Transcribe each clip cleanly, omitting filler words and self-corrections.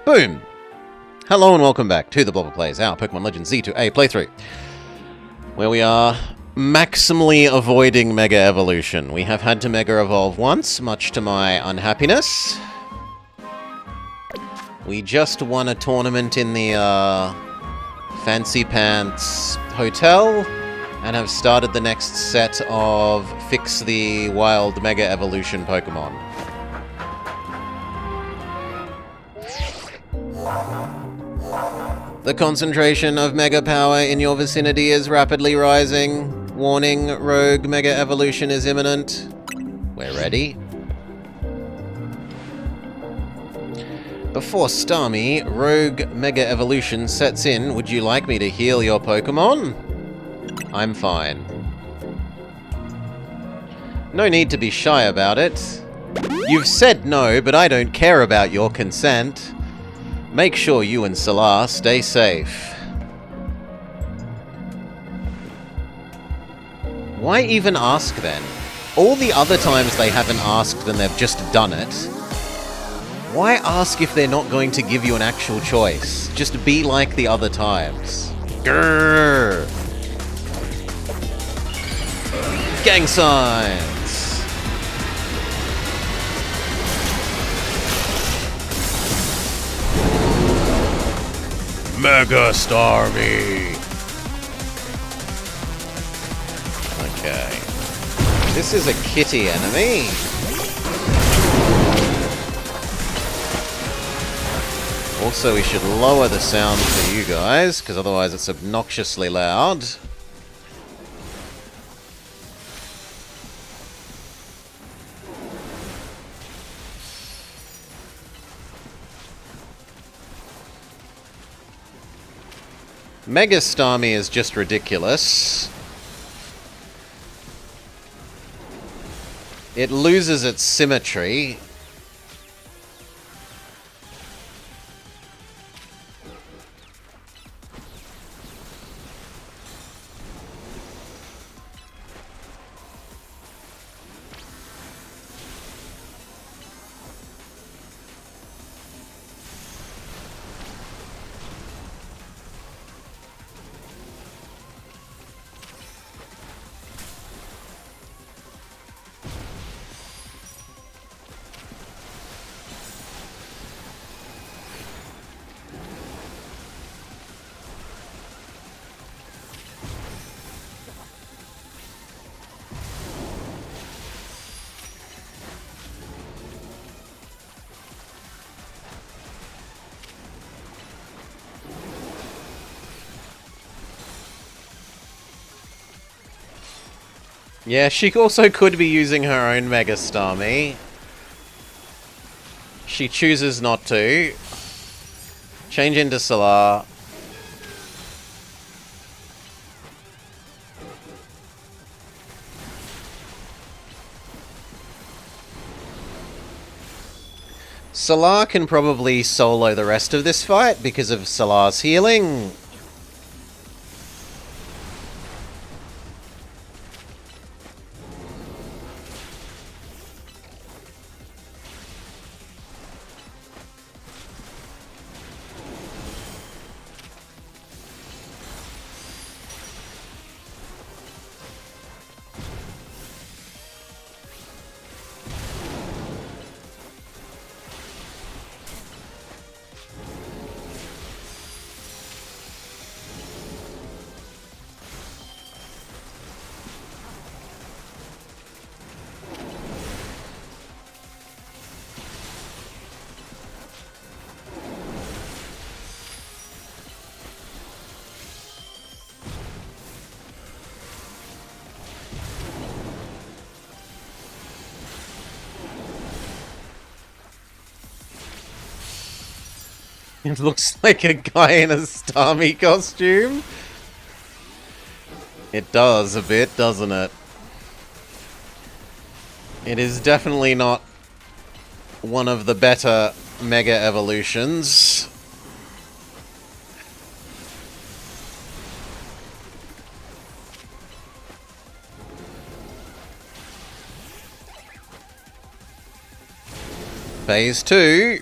Boom! Hello and welcome back to the Blobber Plays, our Pokemon Legends Z2A playthrough, where we are maximally avoiding Mega Evolution. We have had to Mega Evolve once, much to my unhappiness. We just won a tournament in the Fancy Pants Hotel, and have started the next set of Fix the Wild Mega Evolution Pokemon. The concentration of Mega Power in your vicinity is rapidly rising. Warning, Rogue Mega Evolution is imminent. We're ready. Before Starmie, Rogue Mega Evolution sets in, would you like me to heal your Pokemon? I'm fine. No need to be shy about it. You've said no, but I don't care about your consent. Make sure you and Salar stay safe. Why even ask then? All the other times they haven't asked and they've just done it. Why ask if they're not going to give you an actual choice? Just be like the other times. Grrr. Gang signs. Mega Starmie. Okay. This is a kitty enemy. Also, we should lower the sound for you guys, because otherwise it's obnoxiously loud. Mega Starmie is just ridiculous. It loses its symmetry. Yeah, she also could be using her own Mega Starmie. She chooses not to. Change into Salar. Salar can probably solo the rest of this fight because of Salar's healing. It looks like a guy in a Starmie costume. It does a bit, doesn't it? It is definitely not one of the better Mega Evolutions. Phase 2.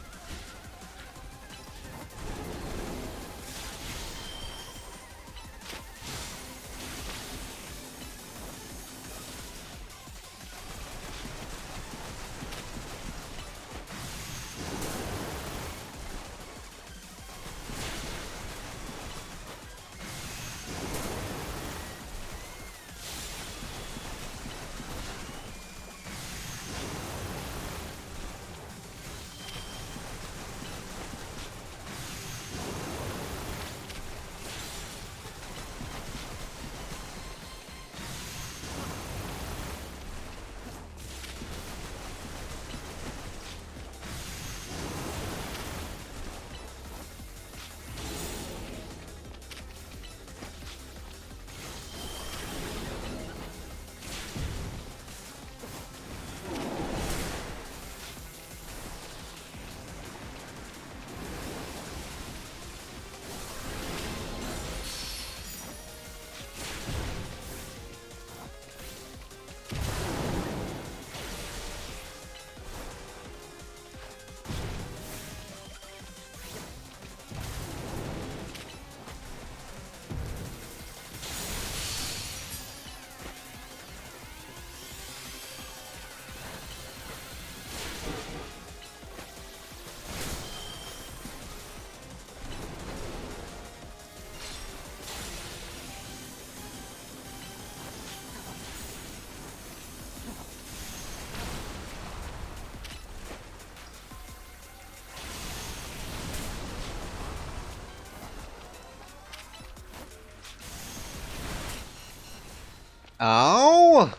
Ow!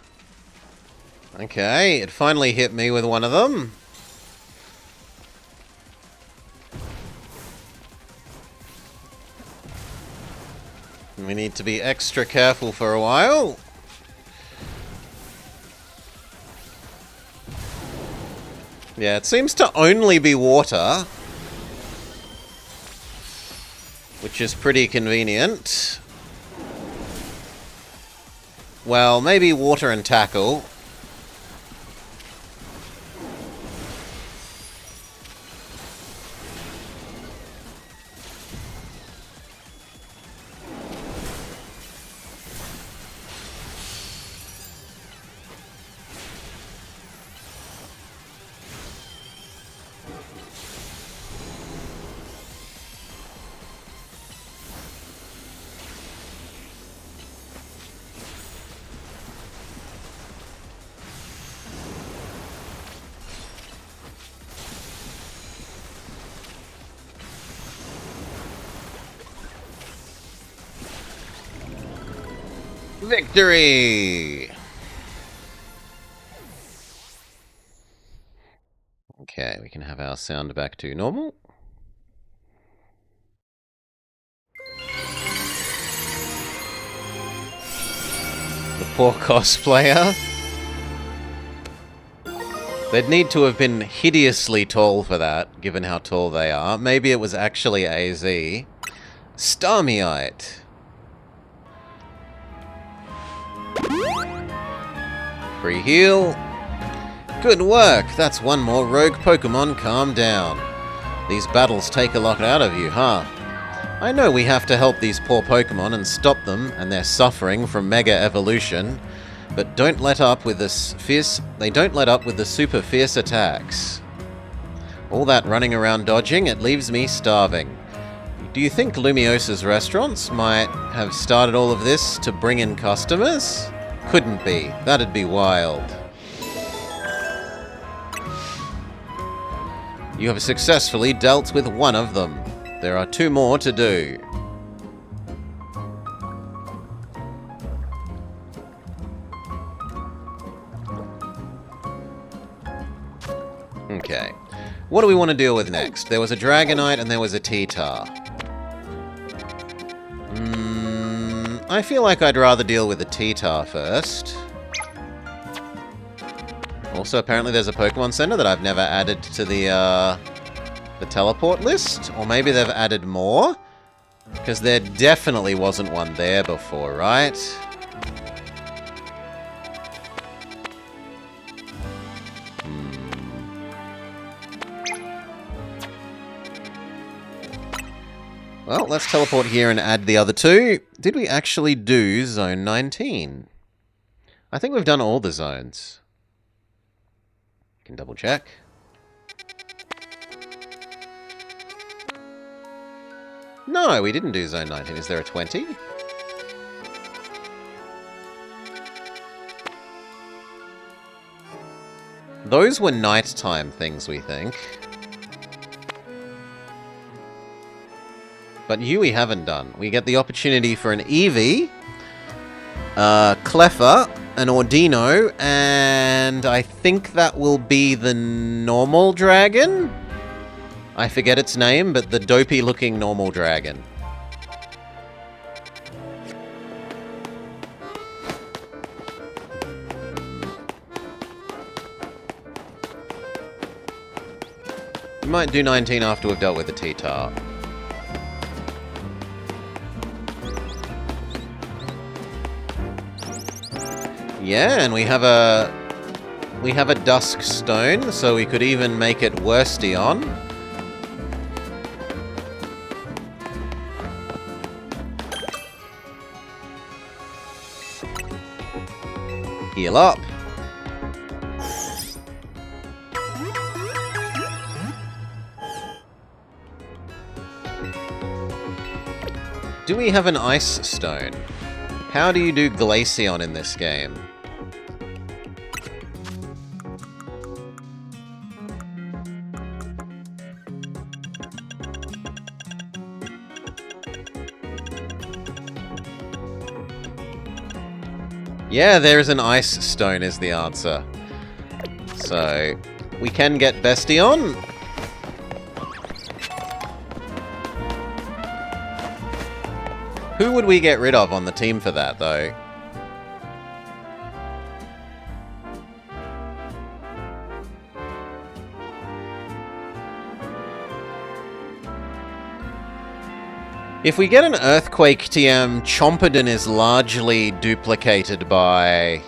Okay, it finally hit me with one of them. We need to be extra careful for a while. Yeah, it seems to only be water, which is pretty convenient. Well, maybe water and tackle. Victory! Okay, we can have our sound back to normal. The poor cosplayer. They'd need to have been hideously tall for that, given how tall they are. Maybe it was actually AZ. Starmieite. Free heal. Good work! That's one more rogue Pokemon. Calm down. These battles take a lot out of you, huh? I know we have to help these poor Pokemon and stop them and their suffering from Mega Evolution, but don't let up with this they don't let up with the super fierce attacks. All that running around dodging, it leaves me starving. Do you think Lumiosa's restaurants might have started all of this to bring in customers? Couldn't be. That'd be wild. You have successfully dealt with one of them. There are 2 more to do. Okay. What do we want to deal with next? There was a Dragonite and there was a T-Tar. I feel like I'd rather deal with the T-Tar first. Also, apparently there's a Pokemon Center that I've never added to the teleport list. Or maybe they've added more? Because there definitely wasn't one there before, right? Well, let's teleport here and add the other 2. Did we actually do Zone 19? I think we've done all the zones. Can double check. No, we didn't do Zone 19. Is there a 20? Those were nighttime things, we think. But you we haven't done. We get the opportunity for an Eevee, Cleffa, an Ordino, and I think that will be the normal dragon? I forget its name, but the dopey-looking normal dragon. We might do 19 after we've dealt with the T-Tar. Yeah, and we have a Dusk Stone, so we could even make it Worstion. Heal up. Do we have an Ice Stone? How do you do Glaceon in this game? Yeah, there's an ice stone is the answer. So, we can get Bestie on. Who would we get rid of on the team for that, though? If we get an Earthquake TM, Chomperdon is largely duplicated by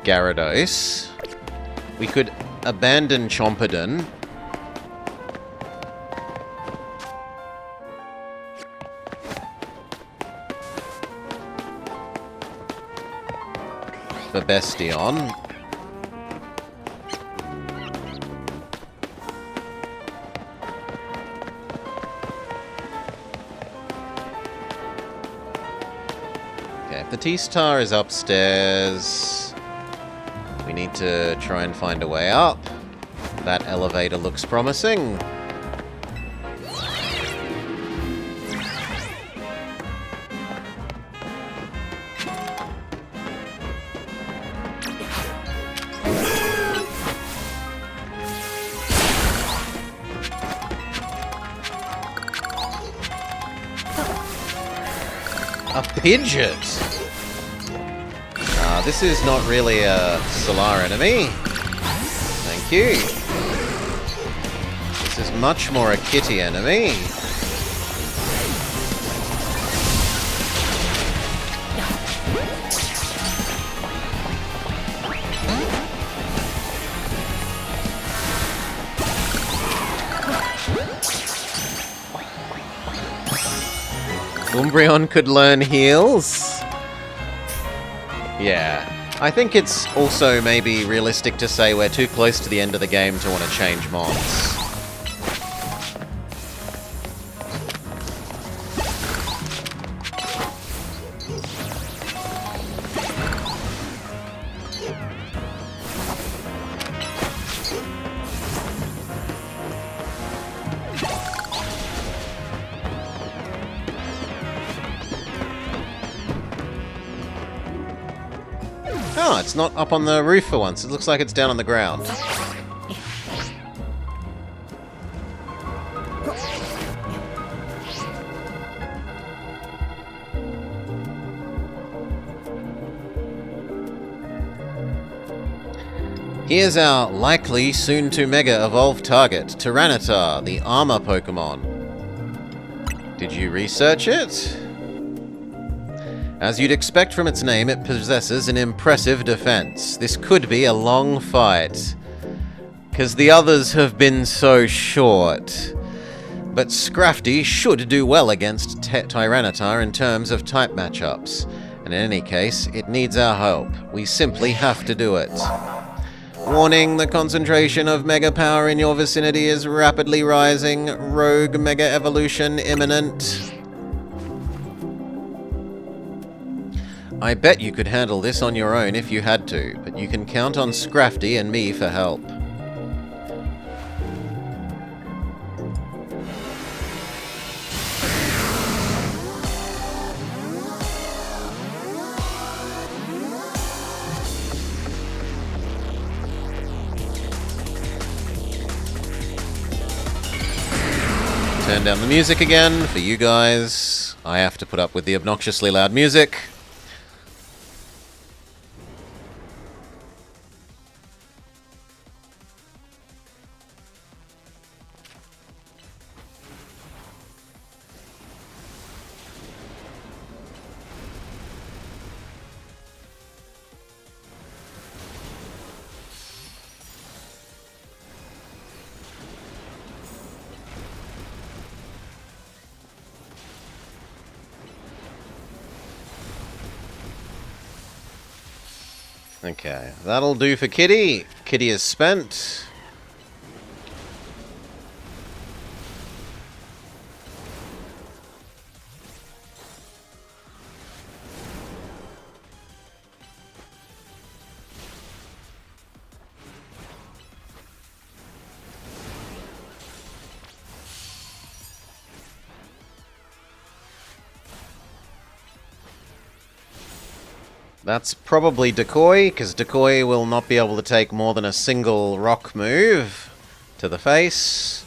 Gyarados. We could abandon Chomperdon. For Bestion. Okay, if the T-Star is upstairs, we need to try and find a way up. That elevator looks promising. A Pidgeot! This is not really a Solar enemy. Thank you. This is much more a Kitty enemy. Umbreon could learn heals. Yeah. I think it's also maybe realistic to say we're too close to the end of the game to want to change mons. Oh, it's not up on the roof for once. It looks like it's down on the ground. Here's our likely soon-to-Mega Evolve target, Tyranitar, the Armor Pokemon. Did you research it? As you'd expect from its name, it possesses an impressive defense. This could be a long fight, because the others have been so short. But Scrafty should do well against Tyranitar in terms of type matchups. And in any case, it needs our help. We simply have to do it. Warning, the concentration of Mega Power in your vicinity is rapidly rising. Rogue Mega Evolution imminent. I bet you could handle this on your own if you had to, but you can count on Scrafty and me for help. Turn down the music again for you guys. I have to put up with the obnoxiously loud music. Okay, that'll do for Kitty. Kitty is spent. That's probably Decoy, because Decoy will not be able to take more than a single rock move to the face.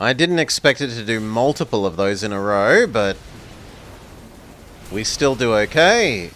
I didn't expect it to do multiple of those in a row, but we still do okay.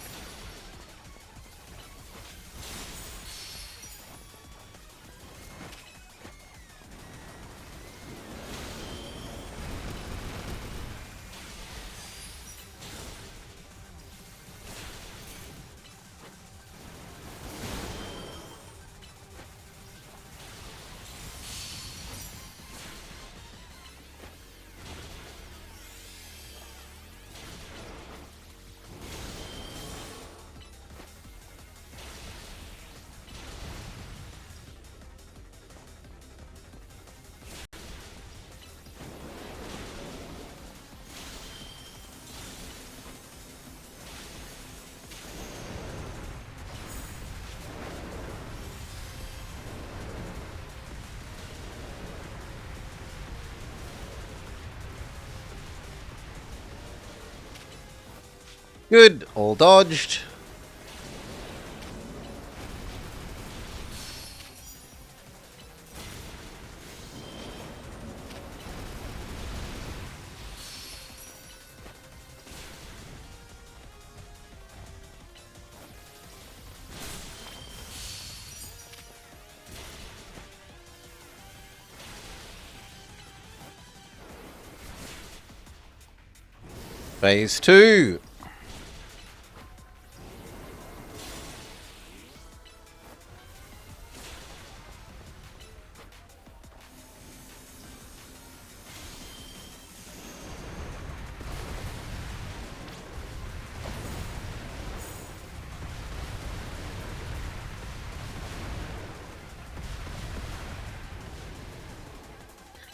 Good, all dodged. Phase 2.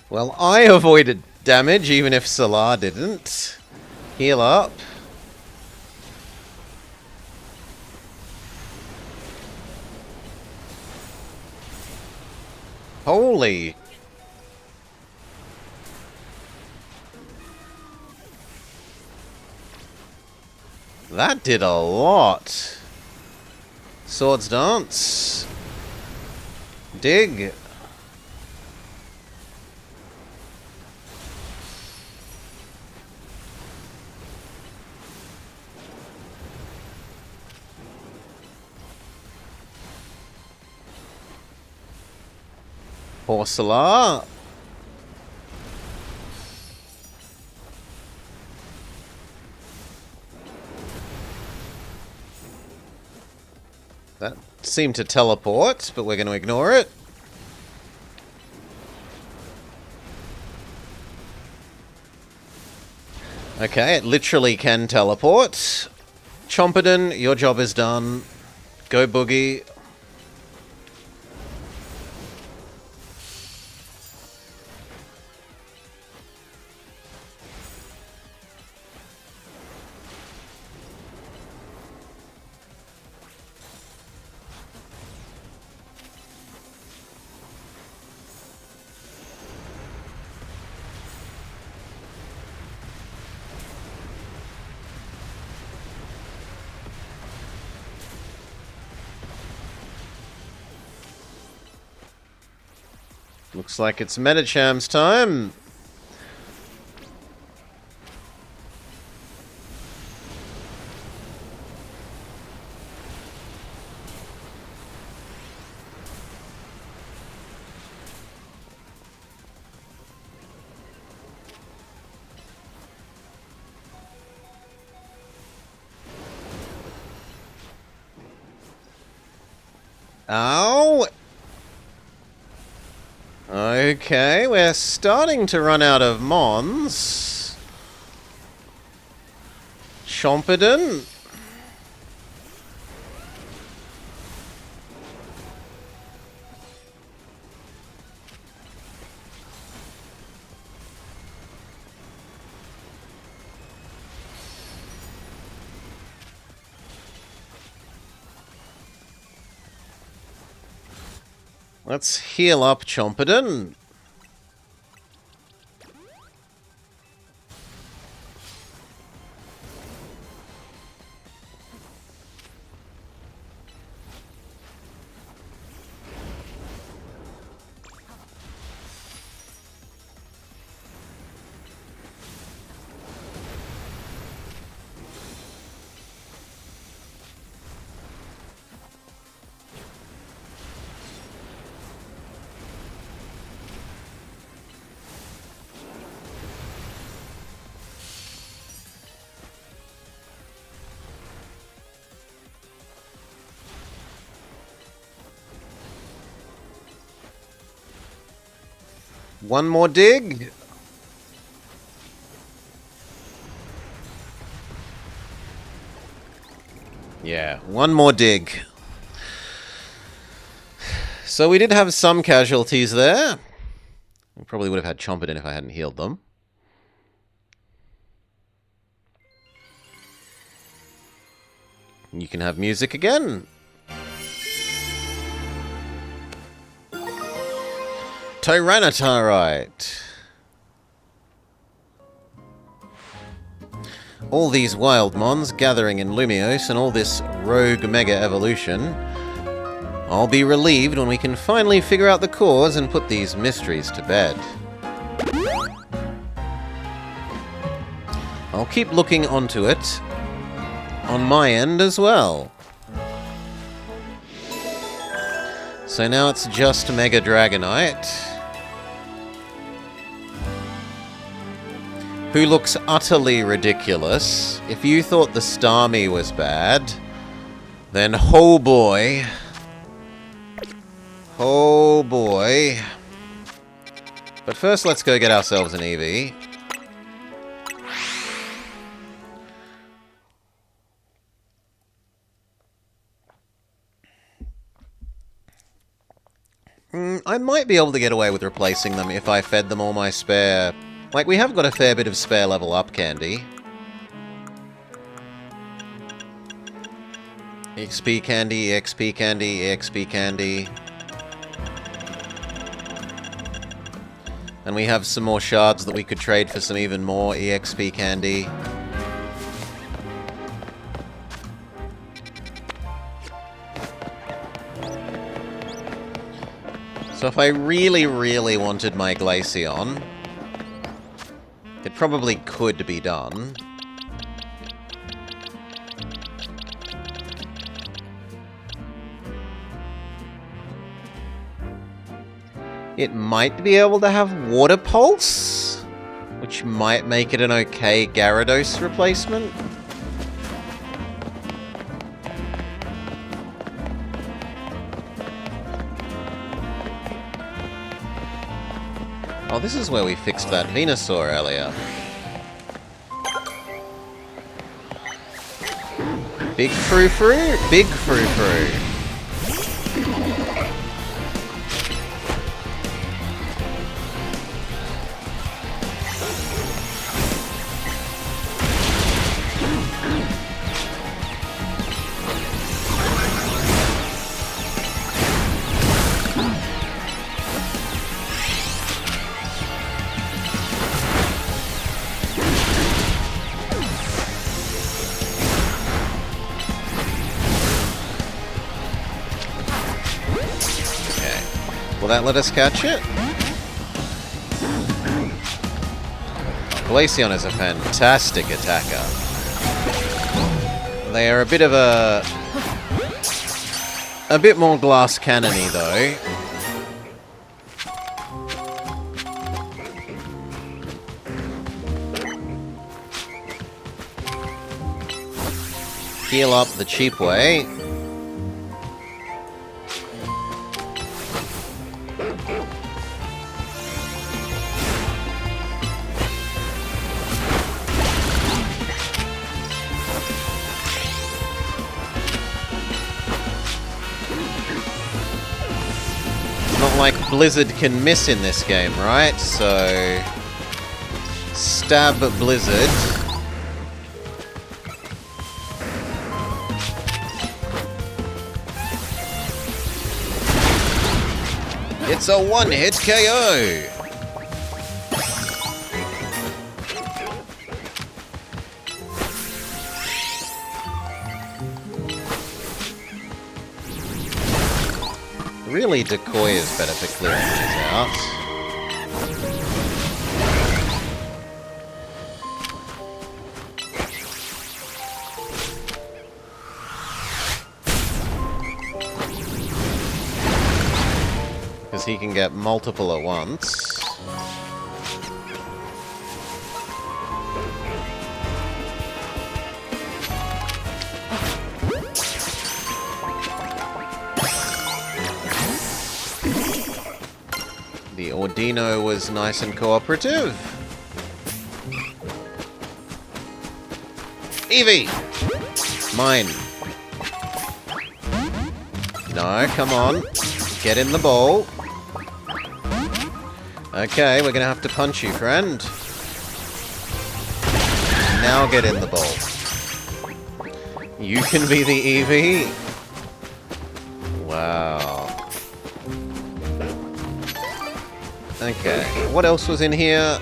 Well, I avoided damage, even if Salar didn't. Heal up. Holy. That did a lot. Swords Dance. Dig. Porcelain. That seemed to teleport, but we're going to ignore it. Okay, it literally can teleport. Chomperdon, your job is done. Go Boogie. Looks like it's Metacham's time. Ow! Okay, we're starting to run out of Mons. Chomperdon. Let's heal up Chomperdon. One more dig. Yeah, one more dig. So we did have some casualties there. We probably would have had Chomperdon if I hadn't healed them. You can have music again. Tyranitarite. All these wild mons gathering in Lumiose and all this rogue mega evolution. I'll be relieved when we can finally figure out the cause and put these mysteries to bed. I'll keep looking onto it on my end as well. So now it's just Mega Dragonite, who looks utterly ridiculous. If you thought the Starmie was bad, then oh boy. Oh boy. But first let's go get ourselves an Eevee. I might be able to get away with replacing them if I fed them all my spare... Like, we have got a fair bit of spare level up candy. XP candy, EXP candy, EXP candy. And we have some more shards that we could trade for some even more EXP candy. So if I really, really wanted my Glaceon, it probably could be done. It might be able to have Water Pulse, which might make it an okay Gyarados replacement. Oh, this is where we fixed that Venusaur earlier. Big frou-frou, big frou-frou. Will that let us catch it? Glaceon is a fantastic attacker. They are a bit of a bit more glass cannony though. Heal up the cheap way. Like Blizzard can miss in this game, right? So stab Blizzard. It's a one-hit KO! Really, Decoy is better for clearing these out. Because he can get multiple at once. The Ordino was nice and cooperative. Eevee! Mine. No, come on. Get in the ball. Okay, we're gonna have to punch you, friend. Now get in the ball. You can be the Eevee? Wow. Okay, what else was in here?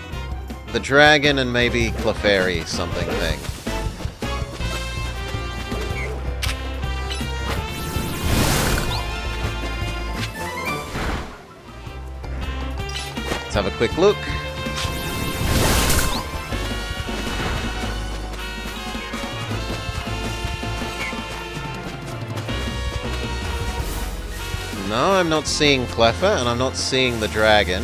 The dragon and maybe Clefairy something thing. Let's have a quick look. No, I'm not seeing Cleffa, and I'm not seeing the dragon.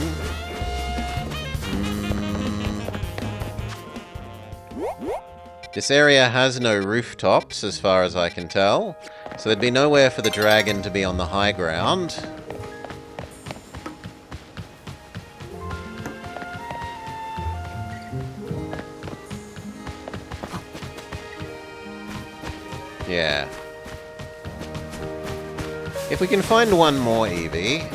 This area has no rooftops, as far as I can tell, so there'd be nowhere for the dragon to be on the high ground. Yeah. If we can find one more Eevee...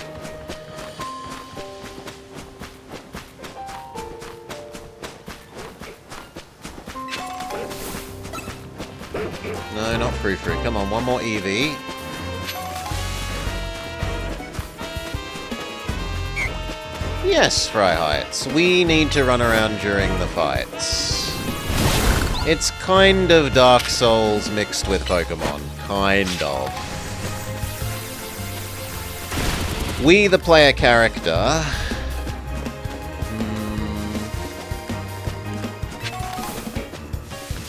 No, not Frou Frou. Come on, one more Eevee. Yes, Fryheights. We need to run around during the fights. It's kind of Dark Souls mixed with Pokemon. Kind of. We, the player character...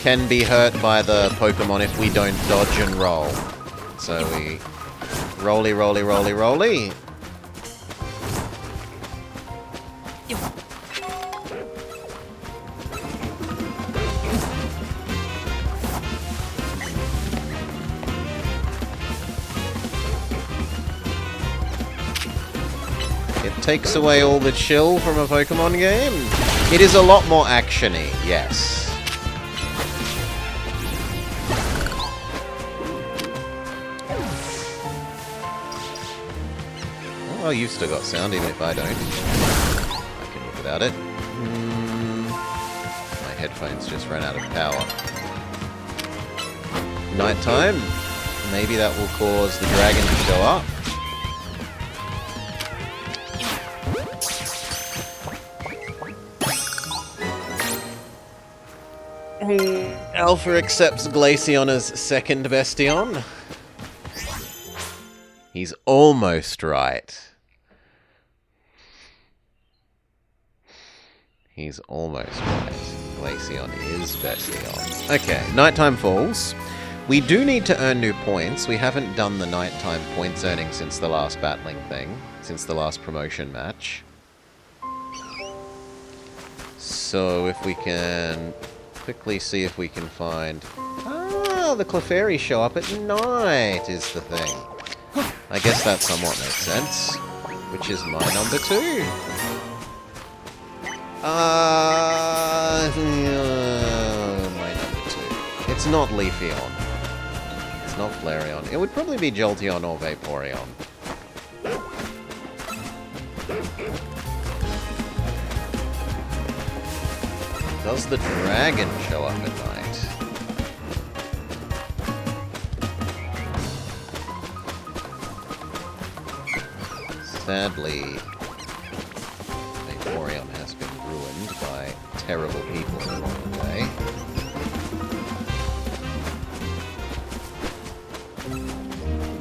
can be hurt by the Pokemon if we don't dodge and roll. So we... Rolly, rolly, rolly, rolly. It takes away all the chill from a Pokemon game. It is a lot more action-y, yes. Oh, you've still got sound, even if I don't. I can live without it. My headphones just ran out of power. Nighttime? Maybe that will cause the dragon to show up. Alpha accepts Glaceon as second Bestion. He's almost right. He's almost right. Glaceon is Bestion. Okay, nighttime falls. We do need to earn new points. We haven't done the nighttime points earning since the last battling thing. Since the last promotion match. So if we can quickly see if we can find... Ah, the Clefairy show up at night is the thing. I guess that somewhat makes sense. Which is my number 2. My number 2. It's not Leafeon. It's not Flareon. It would probably be Jolteon or Vaporeon. Does the dragon show up at night? Sadly, Vaporeon has been ruined by terrible people along the way.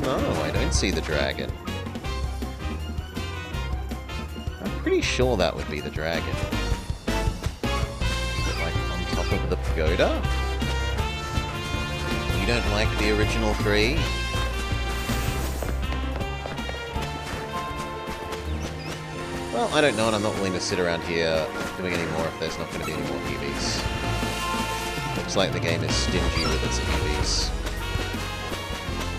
No, I don't see the dragon. I'm pretty sure that would be the dragon. Like on top of the pagoda? You don't like the original 3? Well, I don't know, and I'm not willing to sit around here doing any more if there's not going to be any more EVs. Looks like the game is stingy with its EVs.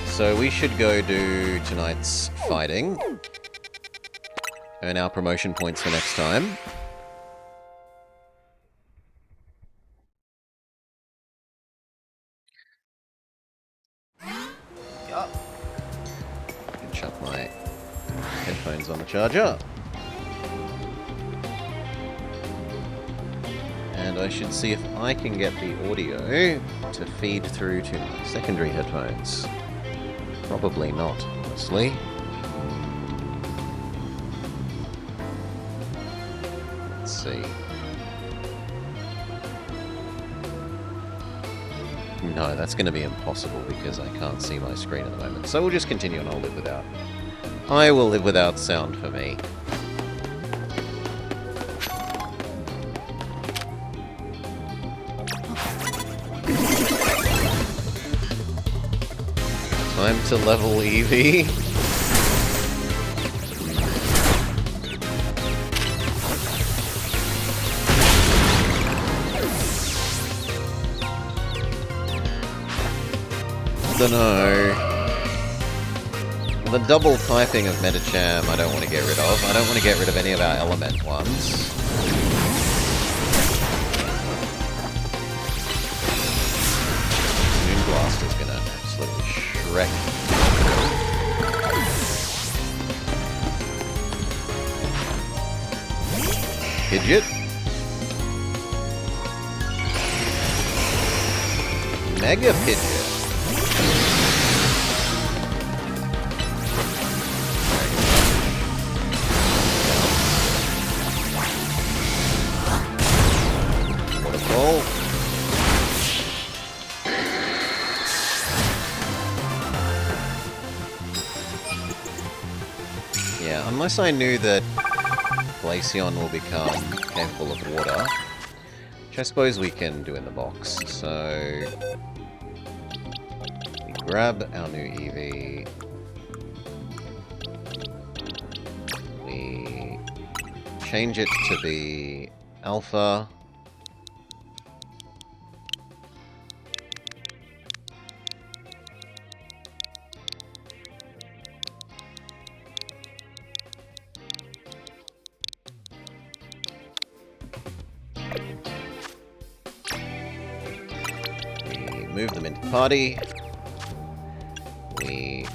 So we should go do tonight's fighting. Earn our promotion points for next time. Can chuck my headphones on the charger. And I should see if I can get the audio to feed through to my secondary headphones. Probably not, honestly. Let's see. No, that's going to be impossible because I can't see my screen at the moment. So we'll just continue and I'll live without. I will live without sound for me. Time to level Eevee. Dunno. The double typing of Medicham I don't want to get rid of. I don't want to get rid of any of our element ones. Moonblast is gonna absolutely wreck. Pidgeot. Mega Pidgeot. Waterfall. Yeah, unless I knew that Glaceon will become capable of water, which I suppose we can do in the box. So we grab our new Eevee, we change it to be Alpha, move them into party. We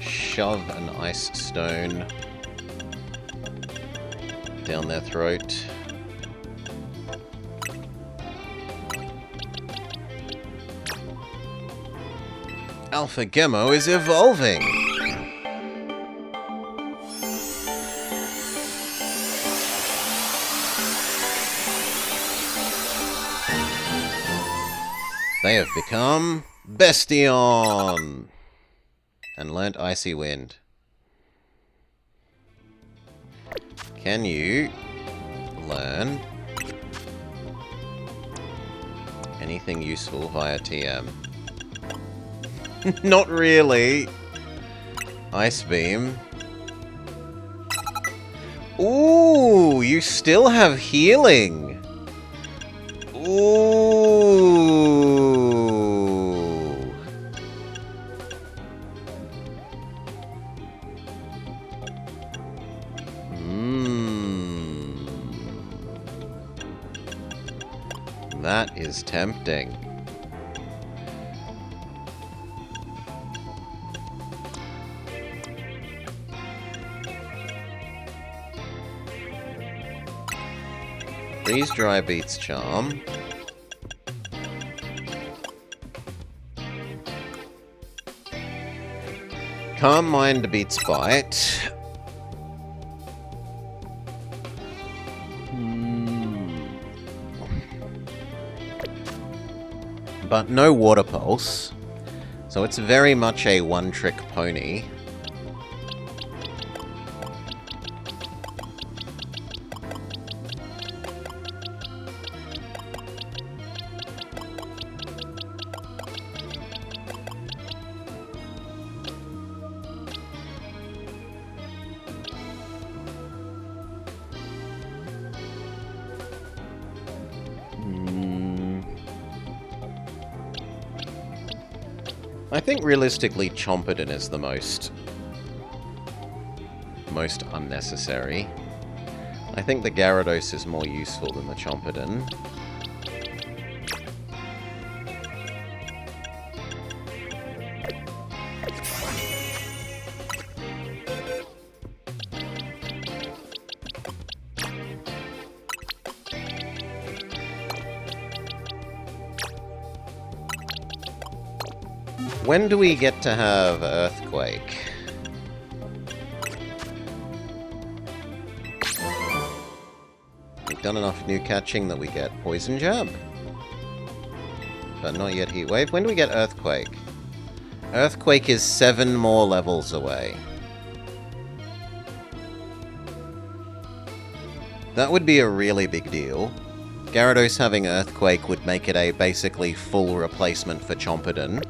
shove an ice stone down their throat. Alpha Gemo is evolving! They have become Bestion! And learnt Icy Wind. Can you learn anything useful via TM? Not really. Ice Beam. Ooh, you still have healing. Ooh. That is tempting. Freeze Dry beats Charm. Calm Mind beats Bite. but no water pulse. So it's very much a one-trick pony. I think realistically Chompidon is the most unnecessary. I think the Gyarados is more useful than the Chompidon. When do we get to have Earthquake? We've done enough new catching that we get Poison Jab. But not yet Heat Wave. When do we get Earthquake? Earthquake is 7 more levels away. That would be a really big deal. Gyarados having Earthquake would make it a basically full replacement for Chompidon.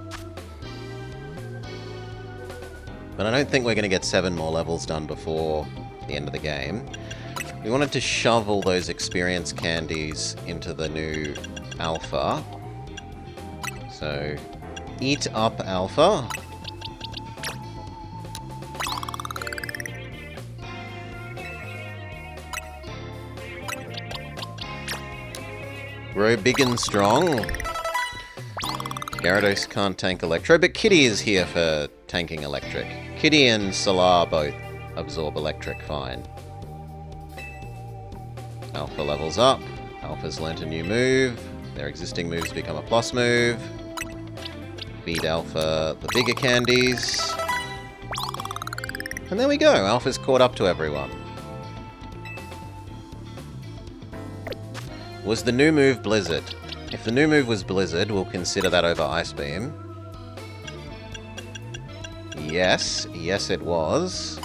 But I don't think we're going to get 7 more levels done before the end of the game. We wanted to shove all those experience candies into the new Alpha. So, eat up Alpha. Grow big and strong. Gyarados can't tank Electro, but Kitty is here for tanking Electric. Kitty and Solar both absorb Electric fine. Alpha levels up. Alpha's learnt a new move. Their existing moves become a plus move. Feed Alpha the bigger candies. And there we go. Alpha's caught up to everyone. Was the new move Blizzard? If the new move was Blizzard, we'll consider that over Ice Beam. Yes, it was.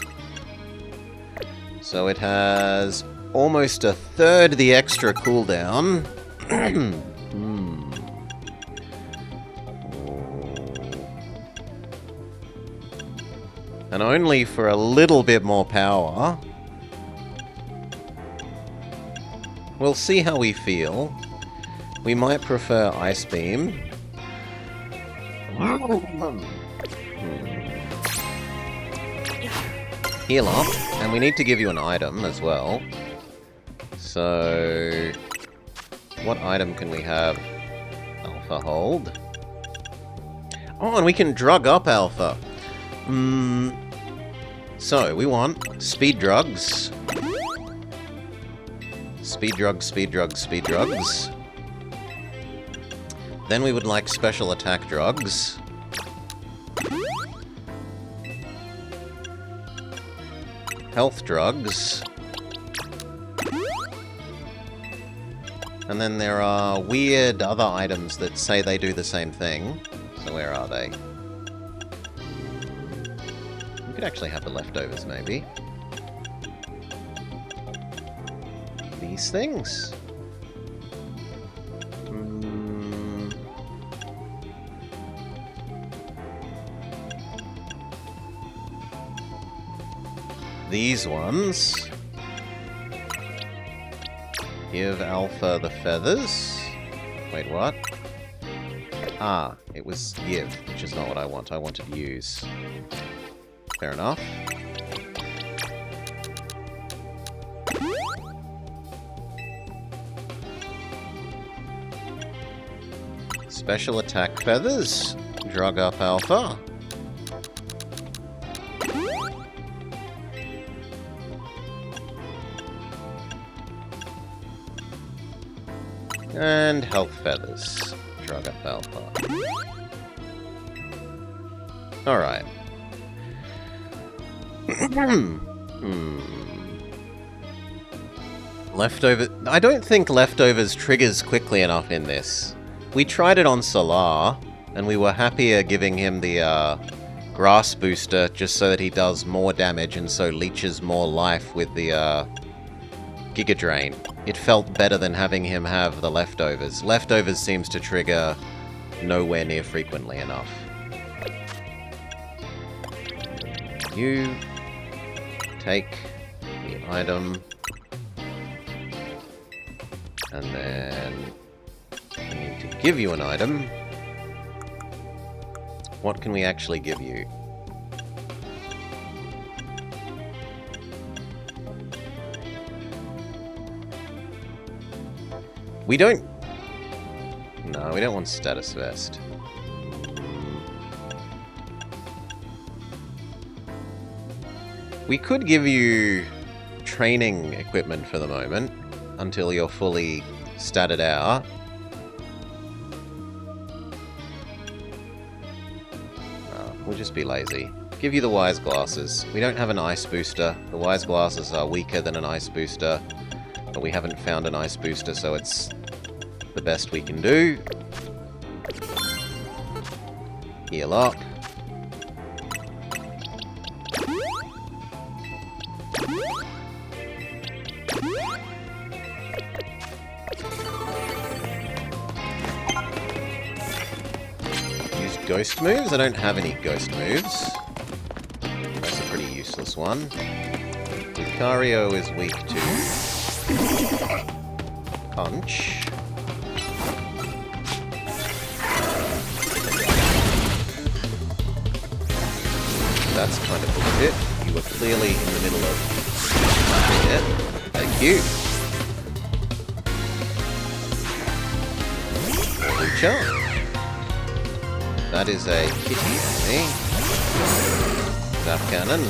So it has almost a third the extra cooldown. And only for a little bit more power. We'll see how we feel. We might prefer Ice Beam. Heal up, and we need to give you an item as well. So, what item can we have Alpha hold? Oh, and we can drug up Alpha. So, we want speed drugs. Speed drugs, speed drugs, speed drugs. Then we would like special attack drugs. Health drugs. And then there are weird other items that say they do the same thing. So where are they? We could actually have the leftovers, maybe. These things? These ones. Give Alpha the feathers. Wait, what? Ah, it was give, which is not what I want. I wanted use. Fair enough. Special attack feathers. Drug up Alpha. And health feathers. Drug up Alpha. Alright. Leftover... I don't think leftovers triggers quickly enough in this. We tried it on Solar, and we were happier giving him the grass booster just so that he does more damage and so leeches more life with the Giga Drain. It felt better than having him have the leftovers. Leftovers seems to trigger nowhere near frequently enough. You take the item, and then I need to give you an item. What can we actually give you? We don't... No, we don't want Status Vest. We could give you training equipment for the moment, until you're fully statted out. We'll just be lazy. Give you the Wise Glasses. We don't have an Ice Booster. The Wise Glasses are weaker than an Ice Booster. But we haven't found an Ice Booster, so it's the best we can do. Heal up. Use ghost moves? I don't have any ghost moves. That's a pretty useless one. Lucario is weak to Punch. That's kind of bullshit. You were clearly in the middle of it. Thank you. Lucha. That is a kitty enemy. Zap Cannon.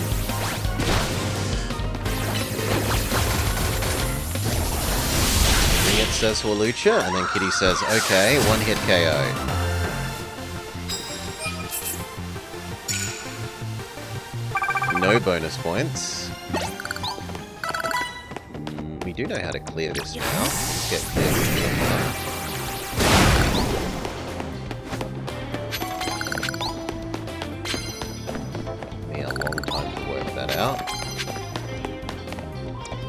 It says Walucha, and then Kitty says, okay, one hit KO. No bonus points. We do know how to clear this now. Let's get clear. Be a long time to work that out.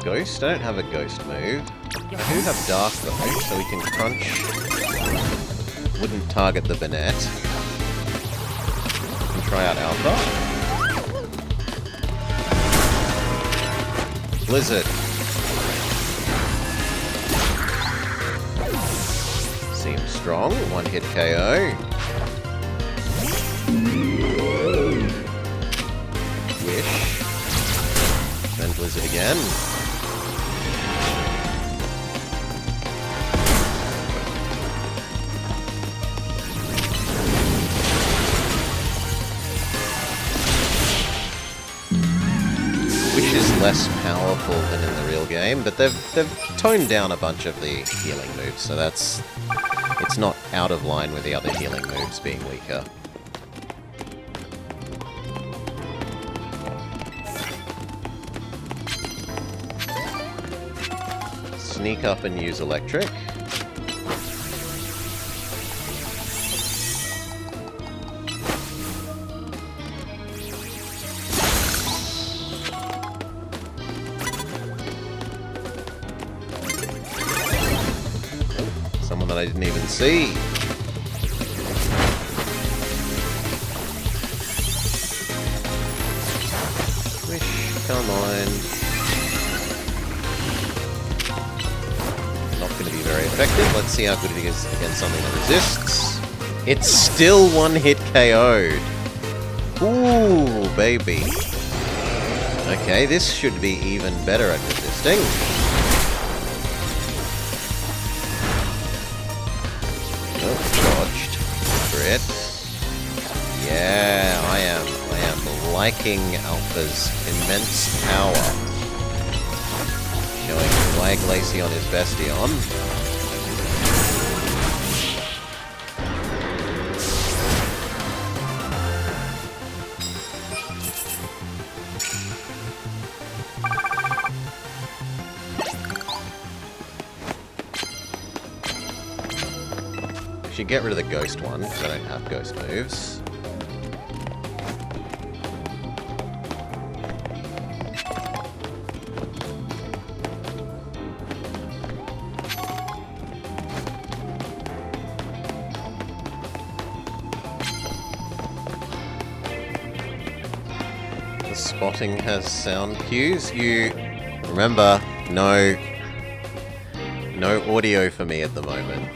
Ghost? I don't have a ghost move. I do have Dark though, so we can crunch. Wouldn't target the Banette. We can try out Alpha. Blizzard. Seems strong. One hit KO. Wish. Then Blizzard again. Less powerful than in the real game, but they've toned down a bunch of the healing moves, so it's not out of line with the other healing moves being weaker. Sneak up and use Electric. That I didn't even see. Wish, come on. Not going to be very effective. Let's see how good it is against something that resists. It's still one hit KO'd. Ooh, baby. Okay, this should be even better at resisting. Dodged. Crit. Yeah, I am liking Alpha's immense power. Showing why Glaceon is Bastion. Should get rid of the ghost one, because I don't have ghost moves. The spotting has sound cues. You remember, no audio for me at the moment.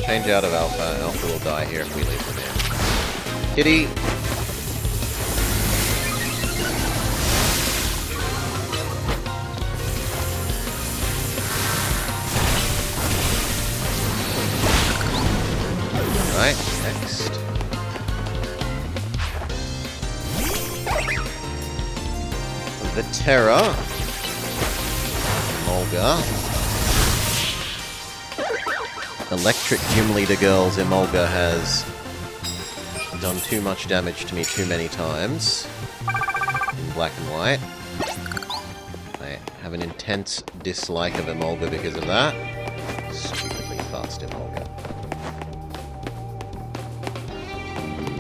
Change out of Alpha. Alpha will die here if we leave him in. Kitty! Right, next. The Terror. Emolga. Electric Gym Leader Girls Emolga has done too much damage to me too many times in black and white. I have an intense dislike of Emolga because of that. Stupidly fast Emolga.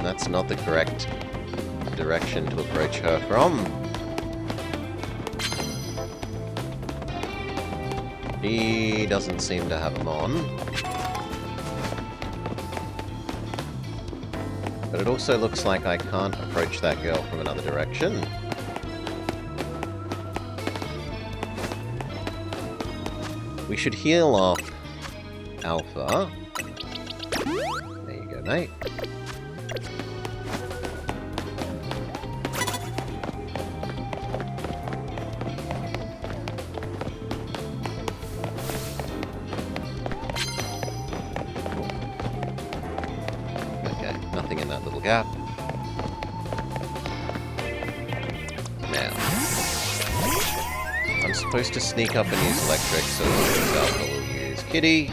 That's not the correct direction to approach her from. He doesn't seem to have them on. But it also looks like I can't approach that girl from another direction. We should heal off Alpha. There you go, mate. Nothing in that little gap. Now, I'm supposed to sneak up and use electric, so Alpha will use Kitty.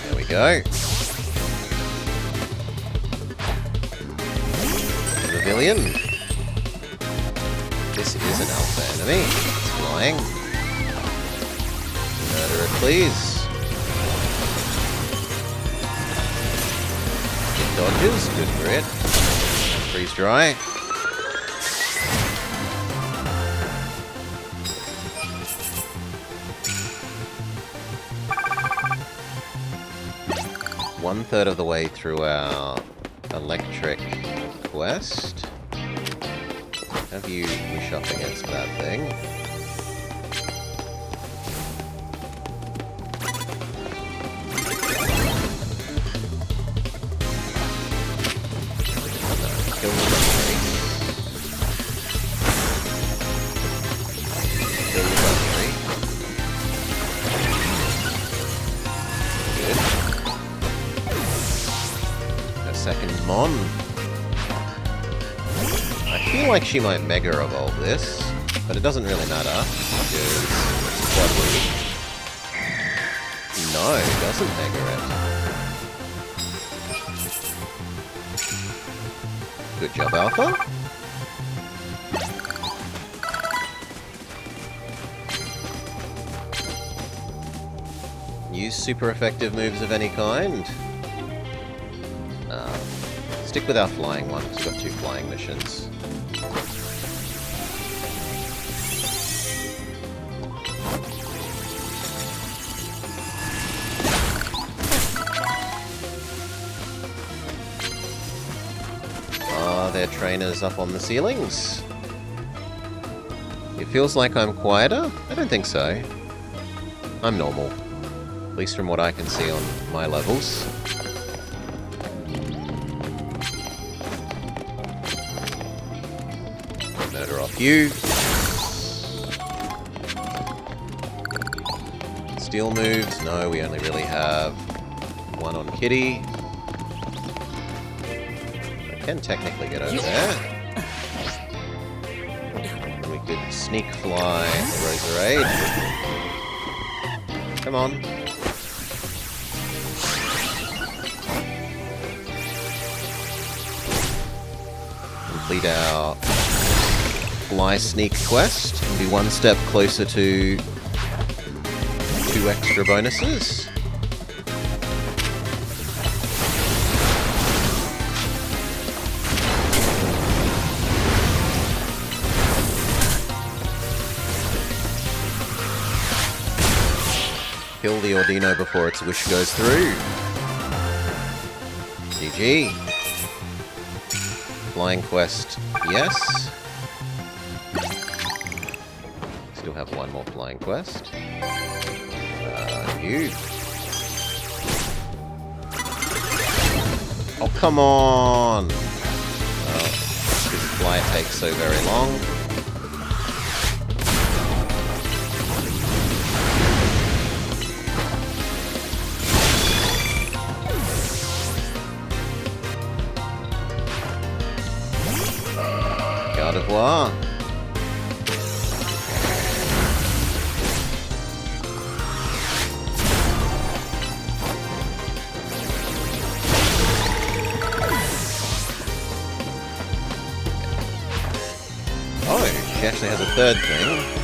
There we go. Pavilion. This is an Alpha enemy. It's flying. Murder it, please. It dodges, good for it. Freeze dry. One-third of the way through our electric quest. Have you wish up against that thing? Second Mon. I feel like she might Mega Evolve this, but it doesn't really matter, because it's quite weak. No, it doesn't Mega it. Good job, Alpha. Use super effective moves of any kind. Stick with our flying one, because we've got 2 flying missions. Are there trainers up on the ceilings? It feels like I'm quieter? I don't think so. I'm normal. At least from what I can see on my levels. Murder off you. Steel moves? No, we only really have 1 on Kitty. I can technically get over there. And we could sneak fly the Roserade. Come on. Complete our fly sneak quest and be one step closer to 2 extra bonuses. Kill the Ordino before its wish goes through. GG. Flying quest, yes. Still have one more flying quest. You. Oh, come on! Well, this flight takes so very long. Au revoir. Oh, she actually has a third thing.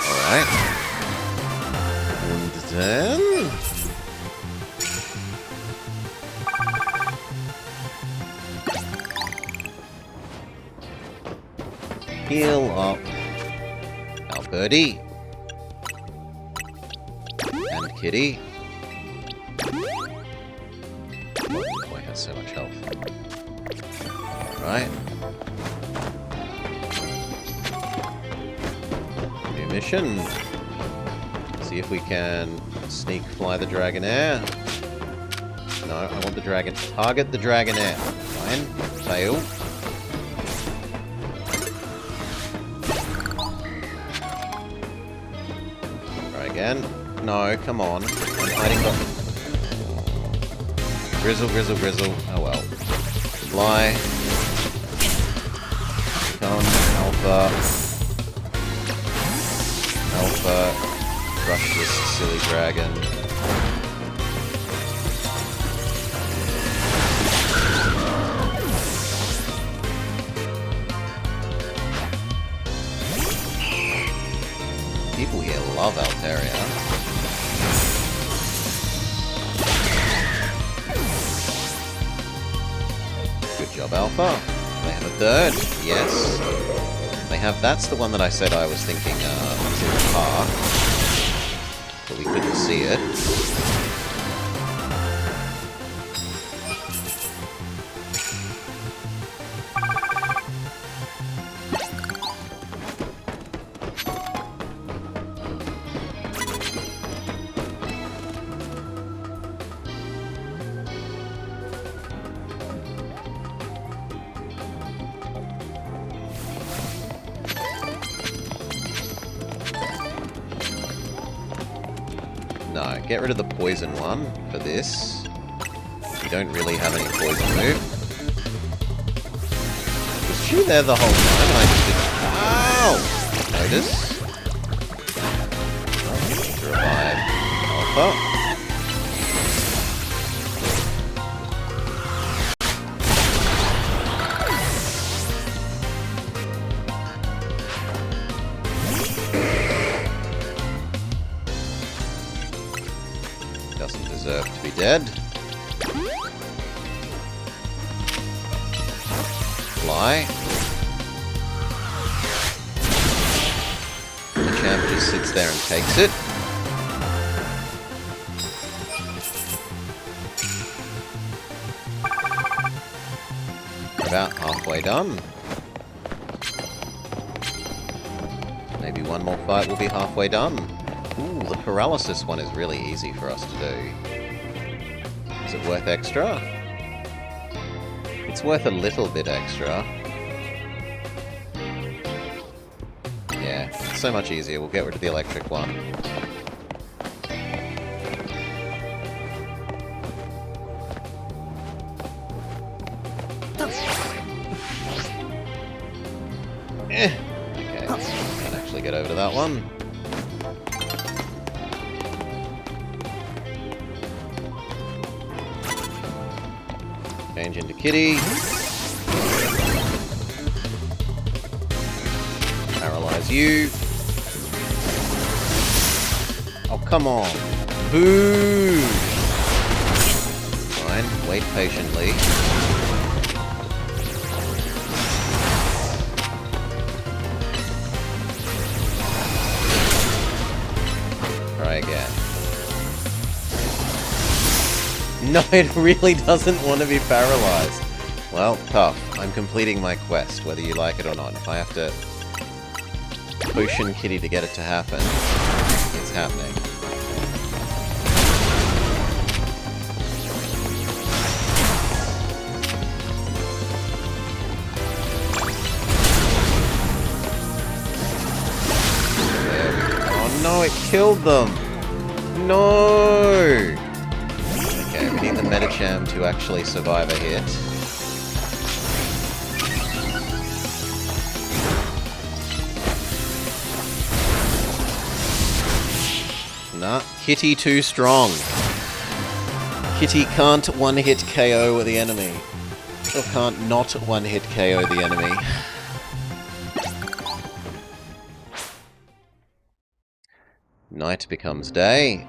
Alright. And then... heal up our birdie. And Kitty. Oh, boy, has so much health. Alright. New mission. See if we can sneak fly the Dragonair. No, I want the dragon. Target the Dragonair. Fine. Fail. Try again. No, come on. I'm hiding the... Grizzle, grizzle, grizzle. Oh well. Fly. Come, Alpha. Alpha. Crush this silly dragon. People here love Altaria. Good job, Alpha. They have a third. Yes. They have... That's the one that I said I was thinking was in the park. But we couldn't see it. No, get rid of the poison one for this. You don't really have any poison move. Was she there the whole time? I just didn't... Ow! Notice. To revive Alpha. Doesn't deserve to be dead. Fly. The champ just sits there and takes it. About halfway done. Maybe one more fight will be halfway done. Ooh, the paralysis one is really easy for us to do. Is it worth extra? It's worth a little bit extra. Yeah, it's so much easier. We'll get rid of the electric one. easily get over to that one. Change into Kitty. Paralyze you. Oh, come on. Boo! Fine, wait patiently. Try again. No, it really doesn't want to be paralyzed. Well, tough. I'm completing my quest, whether you like it or not. If I have to potion Kitty to get it to happen, it's happening. There we go. Oh no, it killed them! No! Okay, we need the Medicham to actually survive a hit. Nah, Kitty too strong. Kitty can't one-hit KO the enemy. Or can't not one-hit KO the enemy. Night becomes day.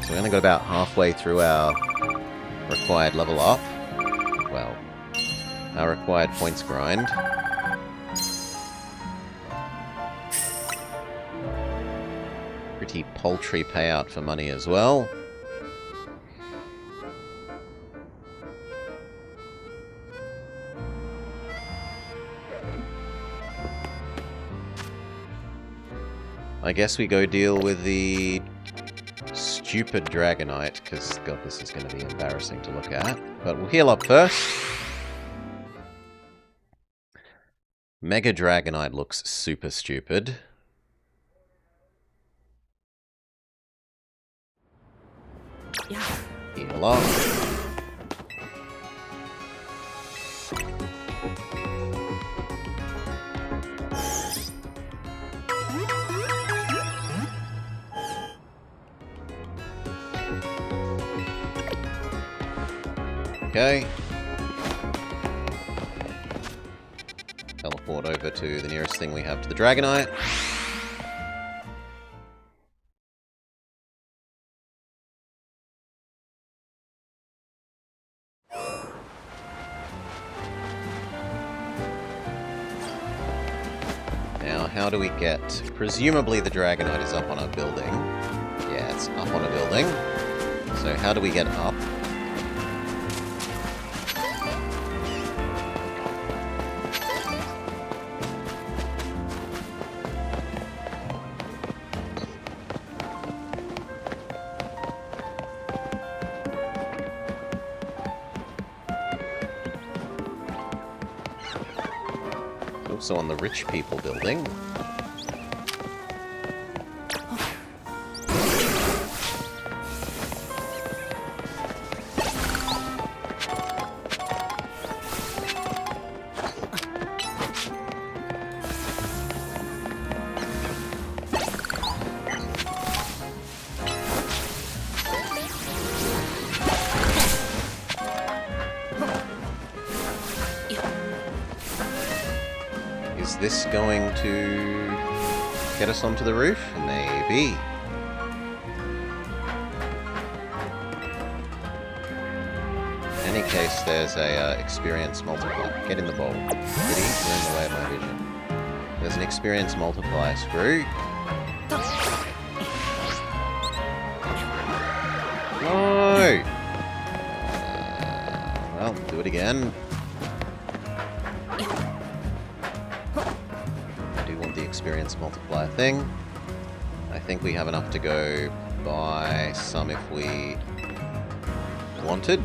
So we only got about halfway through our required level up. Well, our required points grind. Pretty paltry payout for money as well. I guess we go deal with the stupid Dragonite, because, God, this is going to be embarrassing to look at. But we'll heal up first. Mega Dragonite looks super stupid. Yeah. Heal up. Okay. Teleport over to the nearest thing we have to the Dragonite. Now, how do we get... Presumably the Dragonite is up on a building. Yeah, it's up on a building. So how do we get up? Also on the rich people building. Is this going to get us onto the roof? Maybe. In any case, there's a experience multiplier. Get in the bowl. Kitty, you're in the way of my vision. There's an experience multiplier. Screw. No! Well, do it again. Experience multiplier thing. I think we have enough to go buy some if we wanted.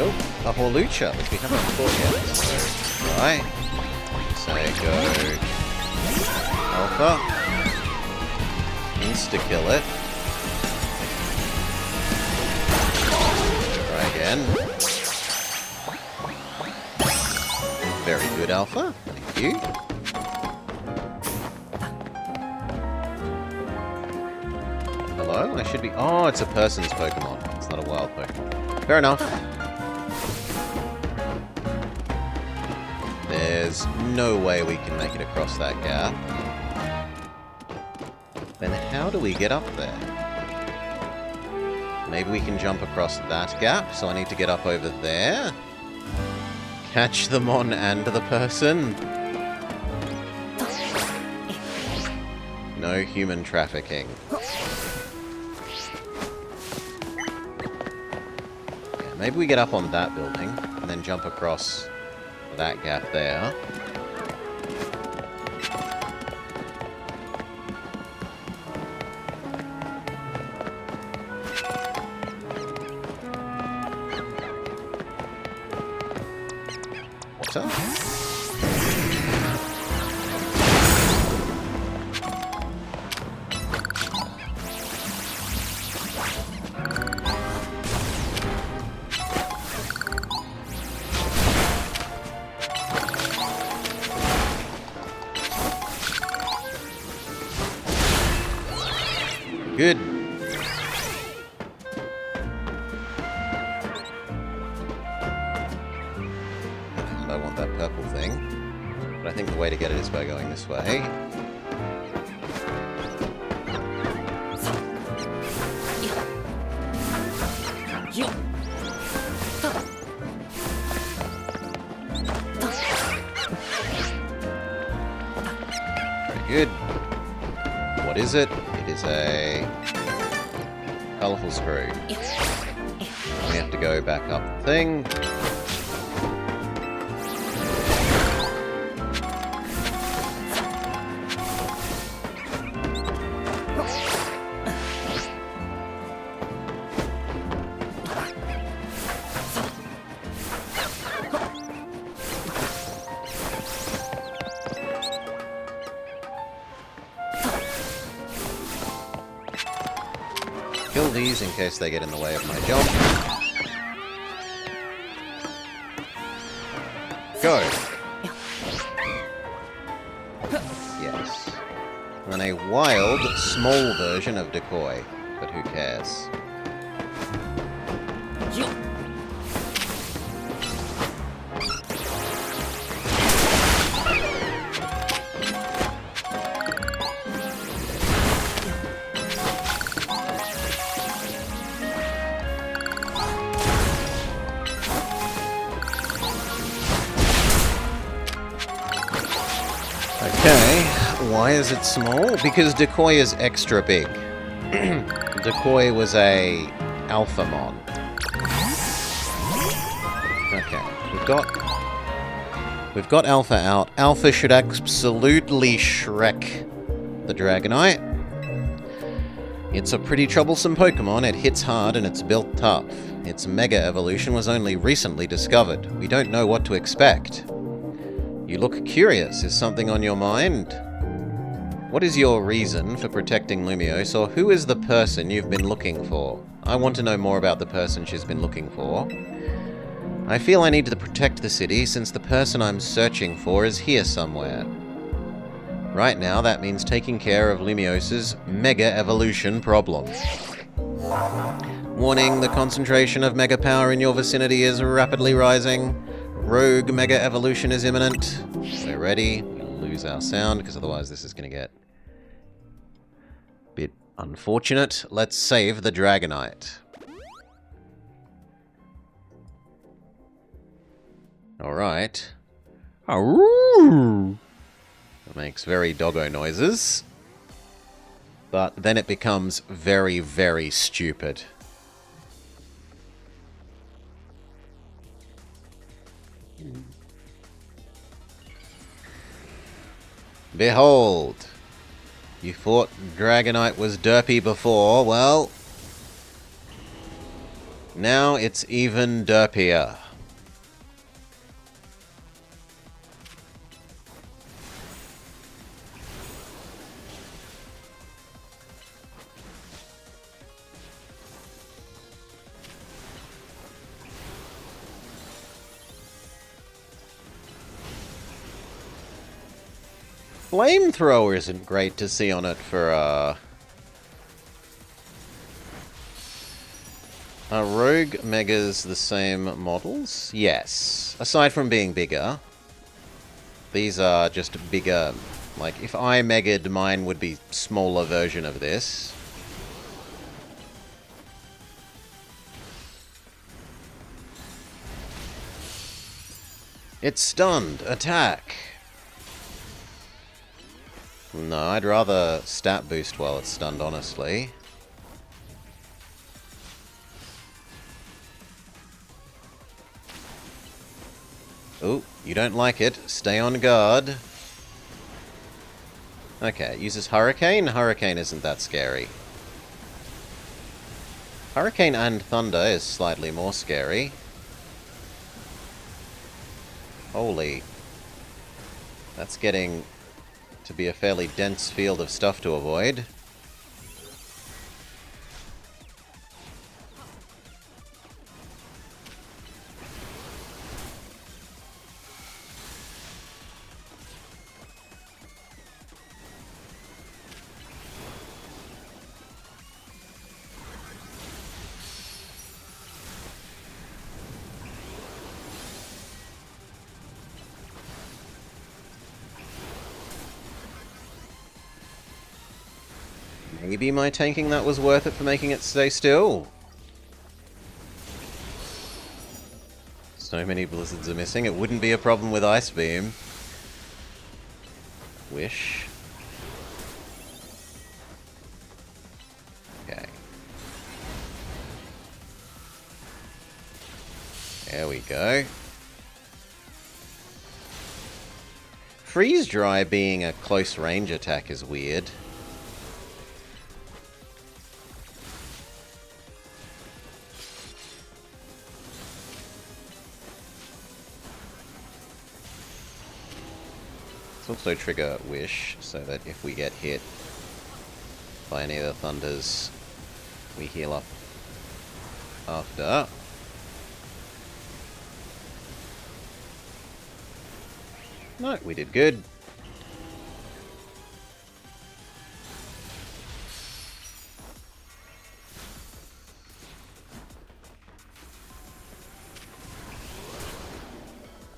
Oh, a Horlucha, which we haven't fought yet. Right. Say go Alpha. Insta-kill it. Try again. Very good, Alpha. Thank you. Hello? I should be... Oh, it's a person's Pokemon. It's not a wild Pokemon. Fair enough. There's no way we can make it across that gap. Then how do we get up there? Maybe we can jump across that gap, so I need to get up over there. Catch the Mon and the person. No human trafficking. Yeah, maybe we get up on that building, and then jump across that gap there. Water. Good. I want that purple thing. But I think the way to get it is by going this way. Very good. What is it? It is a colourful screw. We have to go back up the thing. Kill these in case they get in the way of my jump. Go! Yes. And then a wild, small version of Decoy. But who cares? Okay, why is it small? Because Decoy is extra big. Decoy was a Alphamon. Okay, we've got Alpha out. Alpha should absolutely Shrek the Dragonite. It's a pretty troublesome Pokemon. It hits hard and it's built tough. Its Mega Evolution was only recently discovered. We don't know what to expect. You look curious. Is something on your mind? What is your reason for protecting Lumiose, or who is the person you've been looking for? I want to know more about the person she's been looking for. I feel I need to protect the city since the person I'm searching for is here somewhere. Right now, that means taking care of Lumiose's Mega Evolution problem. Warning, the concentration of Mega Power in your vicinity is rapidly rising. Rogue Mega Evolution is imminent. We're ready. We'll lose our sound, because otherwise this is going to get a bit unfortunate. Let's save the Dragonite. Alright. It makes very doggo noises. But then it becomes very, very stupid. Behold! You thought Dragonite was derpy before, well... Now it's even derpier. Flamethrower isn't great to see on it for, Are Rogue Megas the same models? Yes. Aside from being bigger. These are just bigger. Like, if I Mega'd, mine would be smaller version of this. It's stunned. Attack! No, I'd rather stat boost while it's stunned, honestly. Oh, you don't like it. Stay on guard. Okay, it uses Hurricane. Hurricane isn't that scary. Hurricane and Thunder is slightly more scary. Holy. That's getting to be a fairly dense field of stuff to avoid. Maybe my tanking that was worth it for making it stay still. So many blizzards are missing. It wouldn't be a problem with Ice Beam. Wish. Okay. There we go. Freeze Dry being a close range attack is weird. Also trigger Wish, so that if we get hit by any of the Thunders, we heal up after. No, we did good.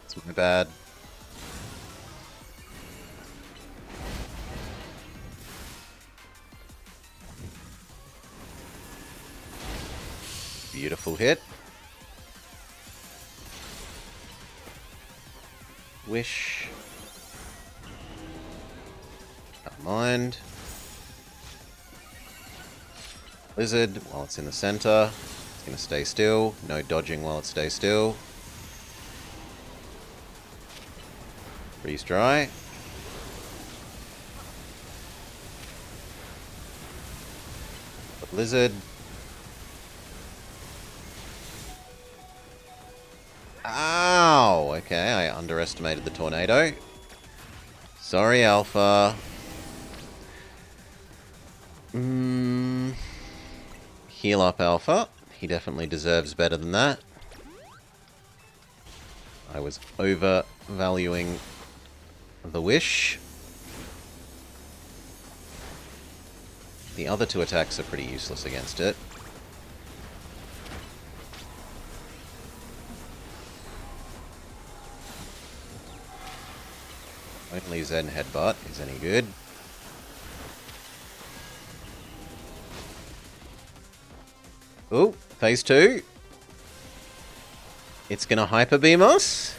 That's my bad. Beautiful hit. Wish. Don't mind. Blizzard while it's in the center. It's going to stay still. No dodging while it stays still. Freeze Dry. Blizzard. Ow! Okay, I underestimated the tornado. Sorry, Alpha. Heal up, Alpha. He definitely deserves better than that. I was overvaluing the Wish. The other two attacks are pretty useless against it. Only Zen Headbutt is any good. Oh, phase 2. It's going to Hyper Beam us.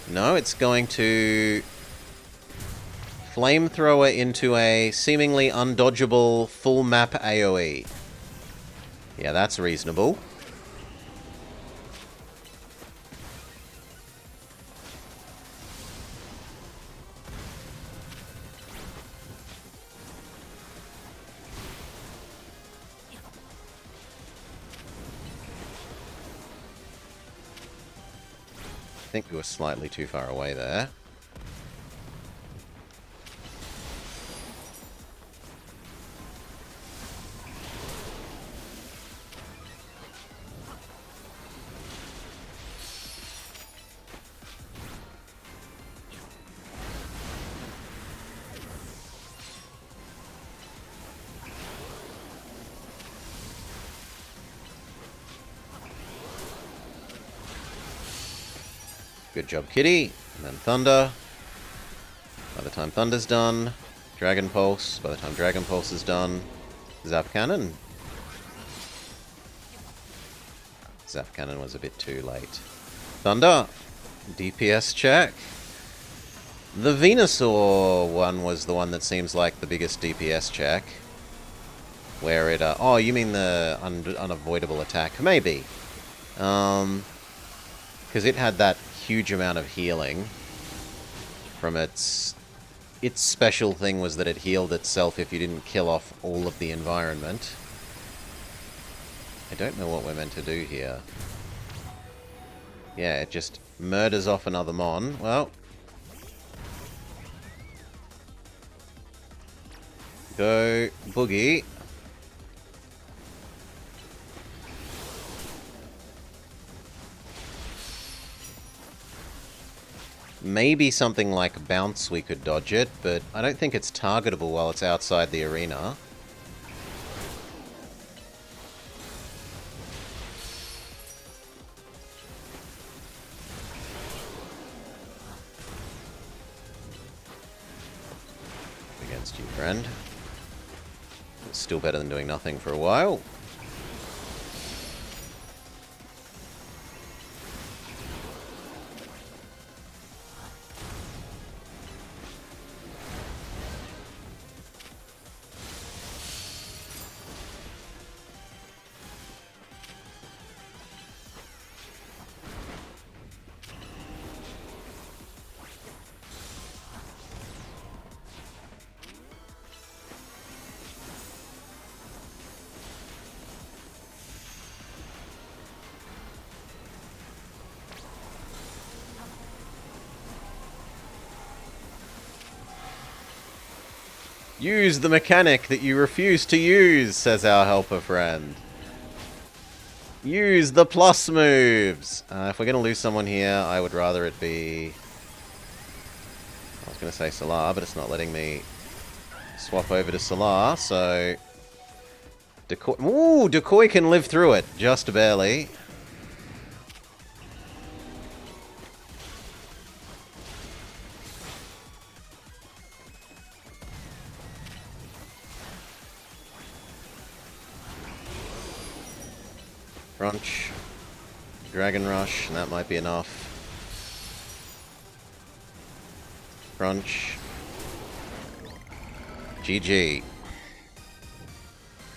No, it's going to Flamethrower into a seemingly undodgeable full map AoE. Yeah, that's reasonable. think we were slightly too far away there. Good job, Kitty. And then Thunder. By the time Thunder's done, Dragon Pulse. By the time Dragon Pulse is done, Zap Cannon. Zap Cannon was a bit too late. Thunder. DPS check. The Venusaur one was the one that seems like the biggest DPS check. Where it... oh, you mean the unavoidable attack? Maybe. Because it had that huge amount of healing from its special thing was that it healed itself if you didn't kill off all of the environment. I don't know what we're meant to do here. Yeah, it just murders off another Mon. Well, go Boogie. Maybe something like Bounce we could dodge it, but I don't think it's targetable while it's outside the arena. Against you, friend. It's still better than doing nothing for a while. Use the mechanic that you refuse to use, says our helper friend. Use the plus moves. If we're going to lose someone here, I would rather it be... I was going to say Solar, but it's not letting me swap over to Solar, so... Decoy... Ooh, Decoy can live through it, just barely. Crunch. Dragon Rush, and that might be enough. Crunch. GG.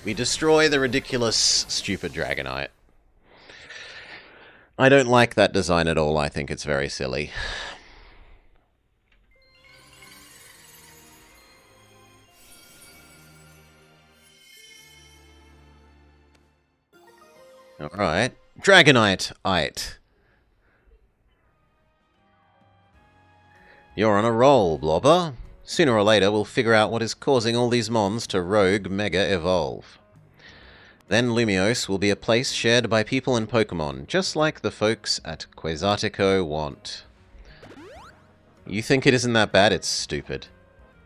We destroy the ridiculous, stupid Dragonite. I don't like that design at all. I think it's very silly. Alright. Dragonite-ite. You're on a roll, Blobber. Sooner or later, we'll figure out what is causing all these Mons to rogue Mega Evolve. Then Lumiose will be a place shared by people and Pokemon, just like the folks at Quasartico want. You think it isn't that bad? It's stupid.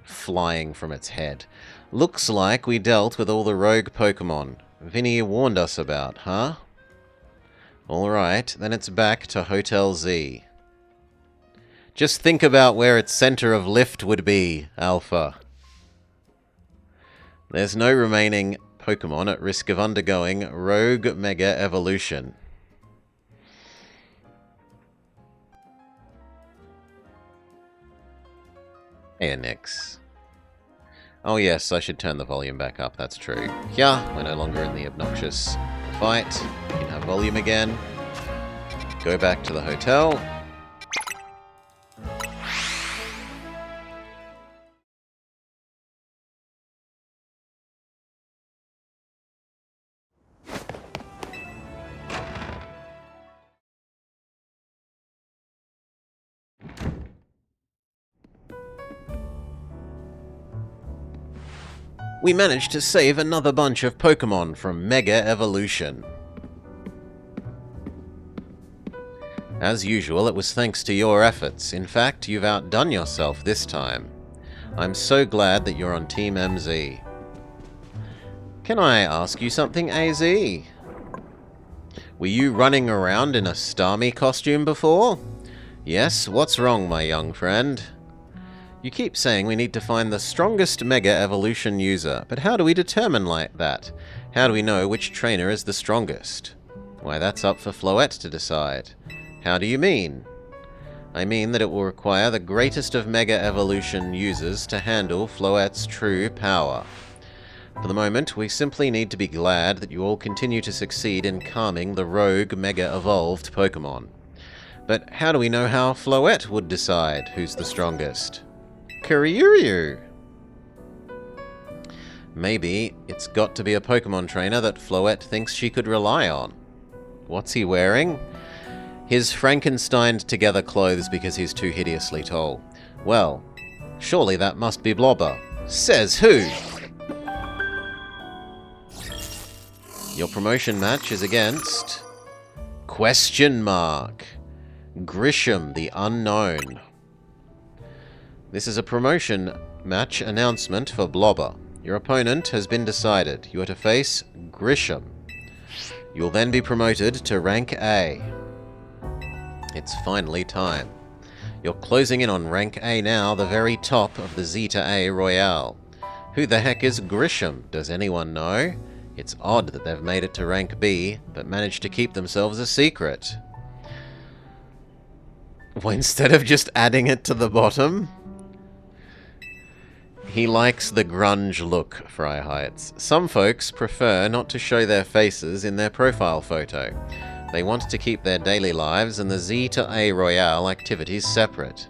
Flying from its head. Looks like we dealt with all the rogue Pokemon. Vinny warned us about, huh? Alright, then it's back to Hotel Z. Just think about where its center of lift would be, Alpha. There's no remaining Pokemon at risk of undergoing Rogue Mega Evolution. Hey, Nix. Oh yes, I should turn the volume back up, that's true. Yeah, we're no longer in the obnoxious fight. We can have volume again. Go back to the hotel. We managed to save another bunch of Pokemon from Mega Evolution. As usual, it was thanks to your efforts. In fact, you've outdone yourself this time. I'm so glad that you're on Team MZ. Can I ask you something, AZ? Were you running around in a Starmie costume before? Yes, what's wrong, my young friend? You keep saying we need to find the strongest Mega Evolution user, but how do we determine like that? How do we know which trainer is the strongest? Why, that's up for Floette to decide. How do you mean? I mean that it will require the greatest of Mega Evolution users to handle Floette's true power. For the moment, we simply need to be glad that you all continue to succeed in calming the rogue Mega Evolved Pokemon. But how do we know how Floette would decide who's the strongest? Kuriru! Maybe it's got to be a Pokemon trainer that Floette thinks she could rely on. What's he wearing? His Frankensteined-together clothes because he's too hideously tall. Well, surely that must be Blobber. Says who? Your promotion match is against... Question mark. Grisham, the Unknown. This is a promotion match announcement for Blobber. Your opponent has been decided. You are to face Grisham. You will then be promoted to rank A. It's finally time. You're closing in on rank A now, the very top of the Zeta A Royale. Who the heck is Grisham? Does anyone know? It's odd that they've made it to rank B, but managed to keep themselves a secret. Well, instead of just adding it to the bottom? He likes the grunge look, Fry Heights. Some folks prefer not to show their faces in their profile photo. They want to keep their daily lives and the Zeta A Royale activities separate.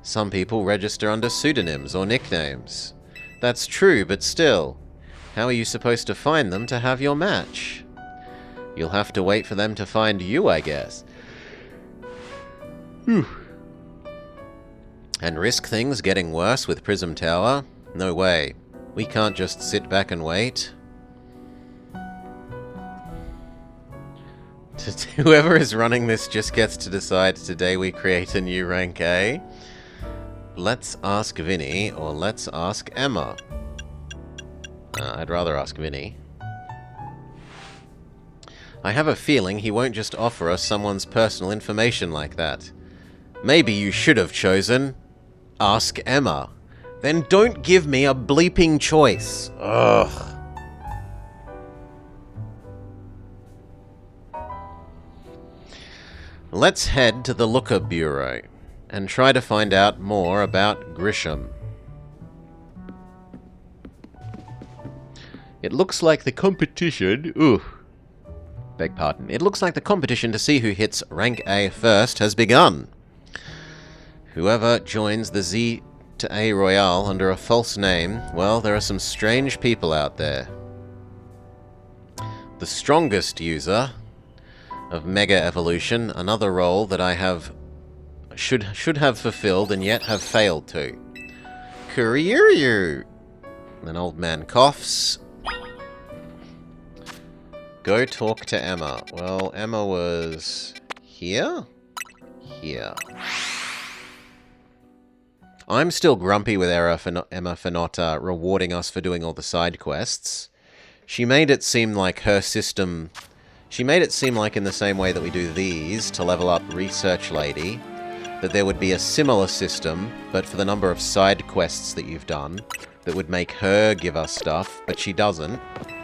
Some people register under pseudonyms or nicknames. That's true, but still, how are you supposed to find them to have your match? You'll have to wait for them to find you, I guess. Whew. And risk things getting worse with Prism Tower? No way. We can't just sit back and wait. Whoever is running this just gets to decide today we create a new rank A. Let's ask Vinny, or let's ask Emma. I'd rather ask Vinny. I have a feeling he won't just offer us someone's personal information like that. Maybe you should have chosen Ask Emma. Then don't give me a bleeping choice. Ugh. Let's head to the Looker Bureau and try to find out more about Grisham. It looks like the competition... Beg pardon. It looks like the competition to see who hits rank A first has begun. Whoever joins the Z to A Royale under a false name, well, there are some strange people out there. The strongest user of Mega Evolution, another role that I should have fulfilled and yet have failed to. Kuriru! An old man coughs. Go talk to Emma. Well, Emma was here? Here. I'm still grumpy with Emma for not rewarding us for doing all the side quests. She made it seem like her system... She made it seem like in the same way that we do these to level up Research Lady, that there would be a similar system, but for the number of side quests that you've done, that would make her give us stuff, but she doesn't.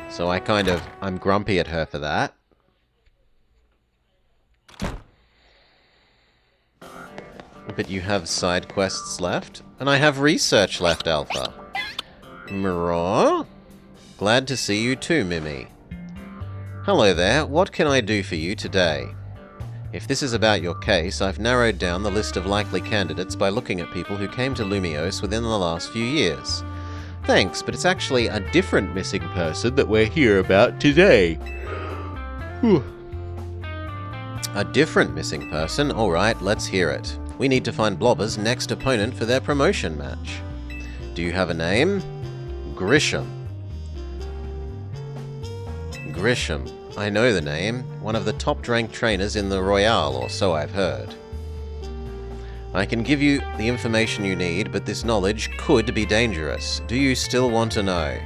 So I'm grumpy at her for that. But you have side quests left, and I have research left, Alpha. Mirror? Glad to see you too, Mimi. Hello there, what can I do for you today? If this is about your case, I've narrowed down the list of likely candidates by looking at people who came to Lumiose within the last few years. Thanks, but it's actually a different missing person that we're here about today. Whew. A different missing person? Alright, let's hear it. We need to find Blobber's next opponent for their promotion match. Do you have a name? Grisham. Grisham. I know the name. One of the top-ranked trainers in the Royale, or so I've heard. I can give you the information you need, but this knowledge could be dangerous. Do you still want to know?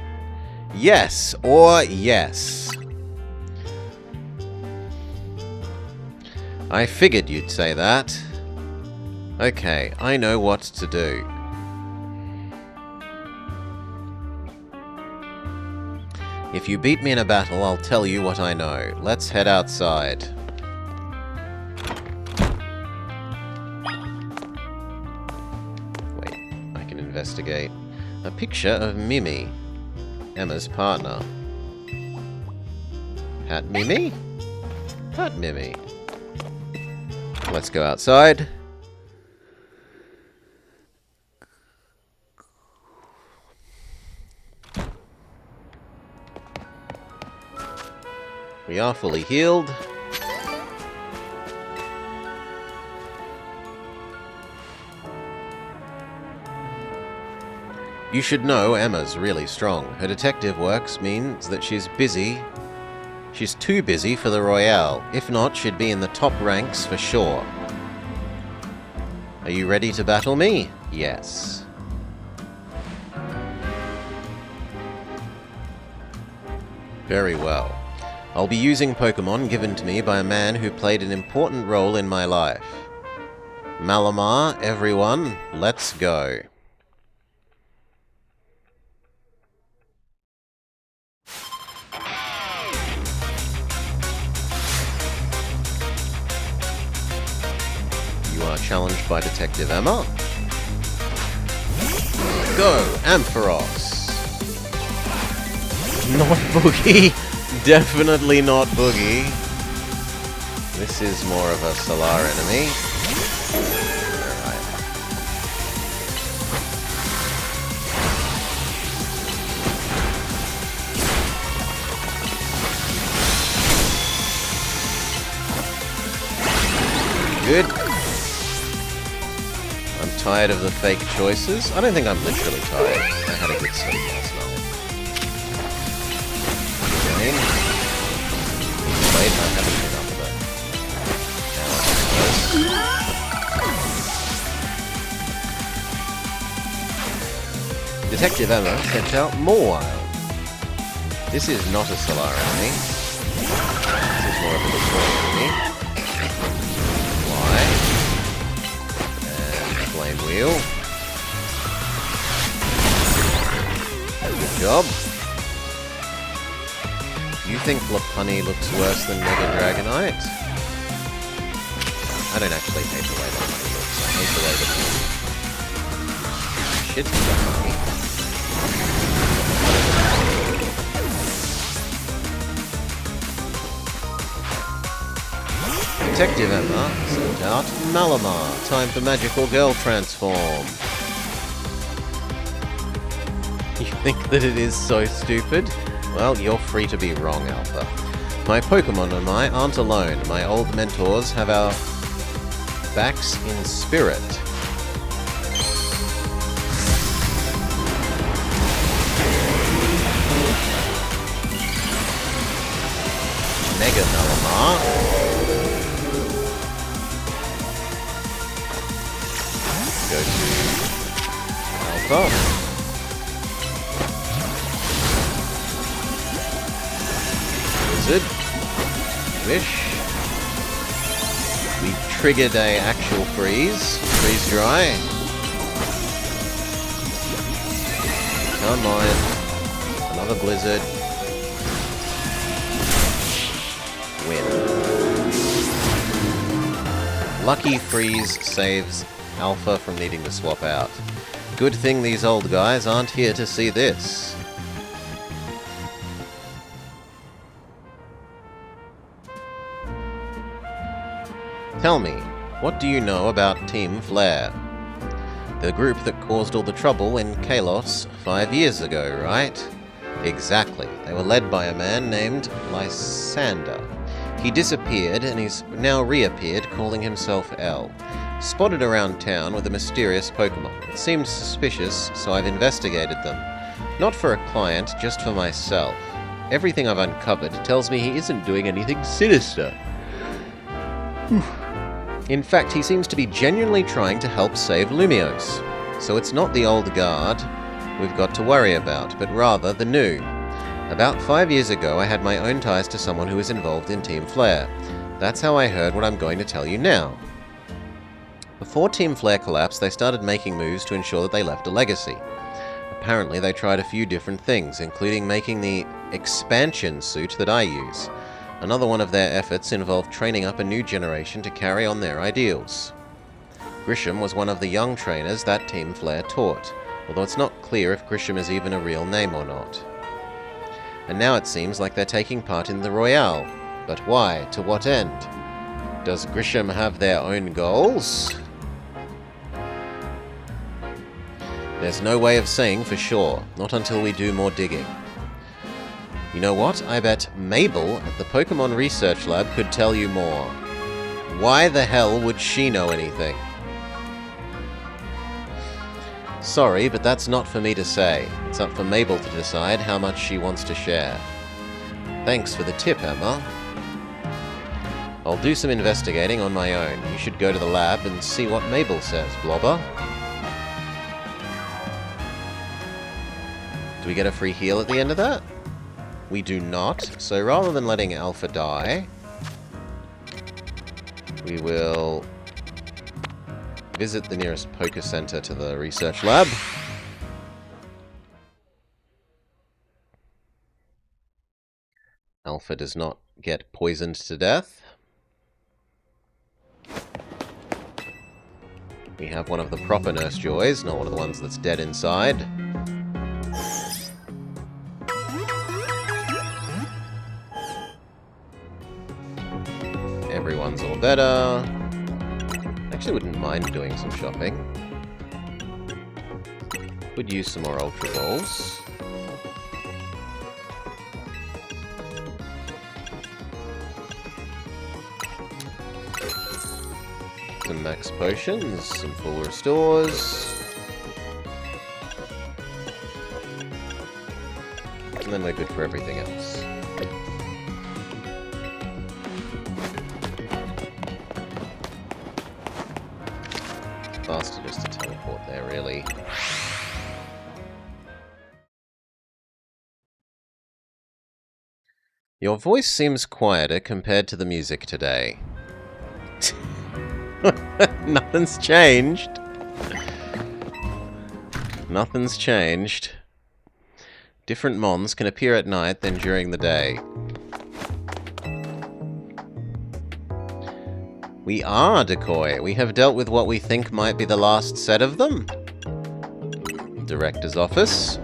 Yes, or yes. I figured you'd say that. Okay, I know what to do. If you beat me in a battle, I'll tell you what I know. Let's head outside. Wait, I can investigate. A picture of Mimi, Emma's partner. Hat Mimi? Hat Mimi. Let's go outside. We are fully healed. You should know Emma's really strong. Her detective work means that she's busy. She's too busy for the Royale. If not, she'd be in the top ranks for sure. Are you ready to battle me? Yes. Very well. I'll be using Pokemon given to me by a man who played an important role in my life. Malamar, everyone, let's go. You are challenged by Detective Emma. Go, Ampharos. Not Boogie. Definitely not Boogie. This is more of a Solar enemy. Alright. Good. I'm tired of the fake choices. I don't think I'm literally tired. I had a good sleep last night. Wait, I haven't been up with it. Detective Emma sent out Mawile. This is not a Solar enemy. This is more of a destroy enemy. Fly. And Flame Wheel. Good job. You think Lopunny looks worse than Mega Dragonite? I don't actually hate the way Lopunny looks. I hate the way the... Shit's Lopunny. Detective Emma sent out Malamar. Time for Magical Girl Transform. You think that it is so stupid? Well, you're free to be wrong, Alpha. My Pokemon and I aren't alone. My old mentors have our backs in spirit. Mega Malamar. Go to Alpha. Wish. We triggered a actual freeze. Freeze dry. Come on. Another blizzard. Win. Lucky freeze saves Alpha from needing to swap out. Good thing these old guys aren't here to see this. Tell me, what do you know about Team Flare? The group that caused all the trouble in Kalos 5 years ago, right? Exactly. They were led by a man named Lysander. He disappeared and he's now reappeared calling himself L. Spotted around town with a mysterious Pokemon. It seemed suspicious, so I've investigated them. Not for a client, just for myself. everything I've uncovered tells me he isn't doing anything sinister. In fact, he seems to be genuinely trying to help save Lumios. So it's not the old guard we've got to worry about, but rather the new. About 5 years ago, I had my own ties to someone who was involved in Team Flare. That's how I heard what I'm going to tell you now. Before Team Flare collapsed, they started making moves to ensure that they left a legacy. Apparently, they tried a few different things, including making the expansion suit that I use. Another one of their efforts involved training up a new generation to carry on their ideals. Grisham was one of the young trainers that Team Flare taught, although it's not clear if Grisham is even a real name or not. And now it seems like they're taking part in the Royale. But why? To what end? Does Grisham have their own goals? There's no way of saying for sure, not until we do more digging. You know what? I bet Mabel at the Pokemon Research Lab could tell you more. Why the hell would she know anything? Sorry, but that's not for me to say. It's up for Mabel to decide how much she wants to share. Thanks for the tip, Emma. I'll do some investigating on my own. You should go to the lab and see what Mabel says, Blobber. Do we get a free heal at the end of that? We do not. So rather than letting Alpha die, we will visit the nearest Poké Center to the research lab. Alpha does not get poisoned to death. We have one of the proper Nurse Joys, not one of the ones that's dead inside. Everyone's all better. Actually wouldn't mind doing some shopping. Would use some more Ultra Balls. Some max potions, some full restores. And then we're good for everything else. Faster just to teleport there, really. Your voice seems quieter compared to the music today. Nothing's changed. Nothing's changed. Different mons can appear at night than during the day. We are Decoy. We have dealt with what we think might be the last set of them. Director's office.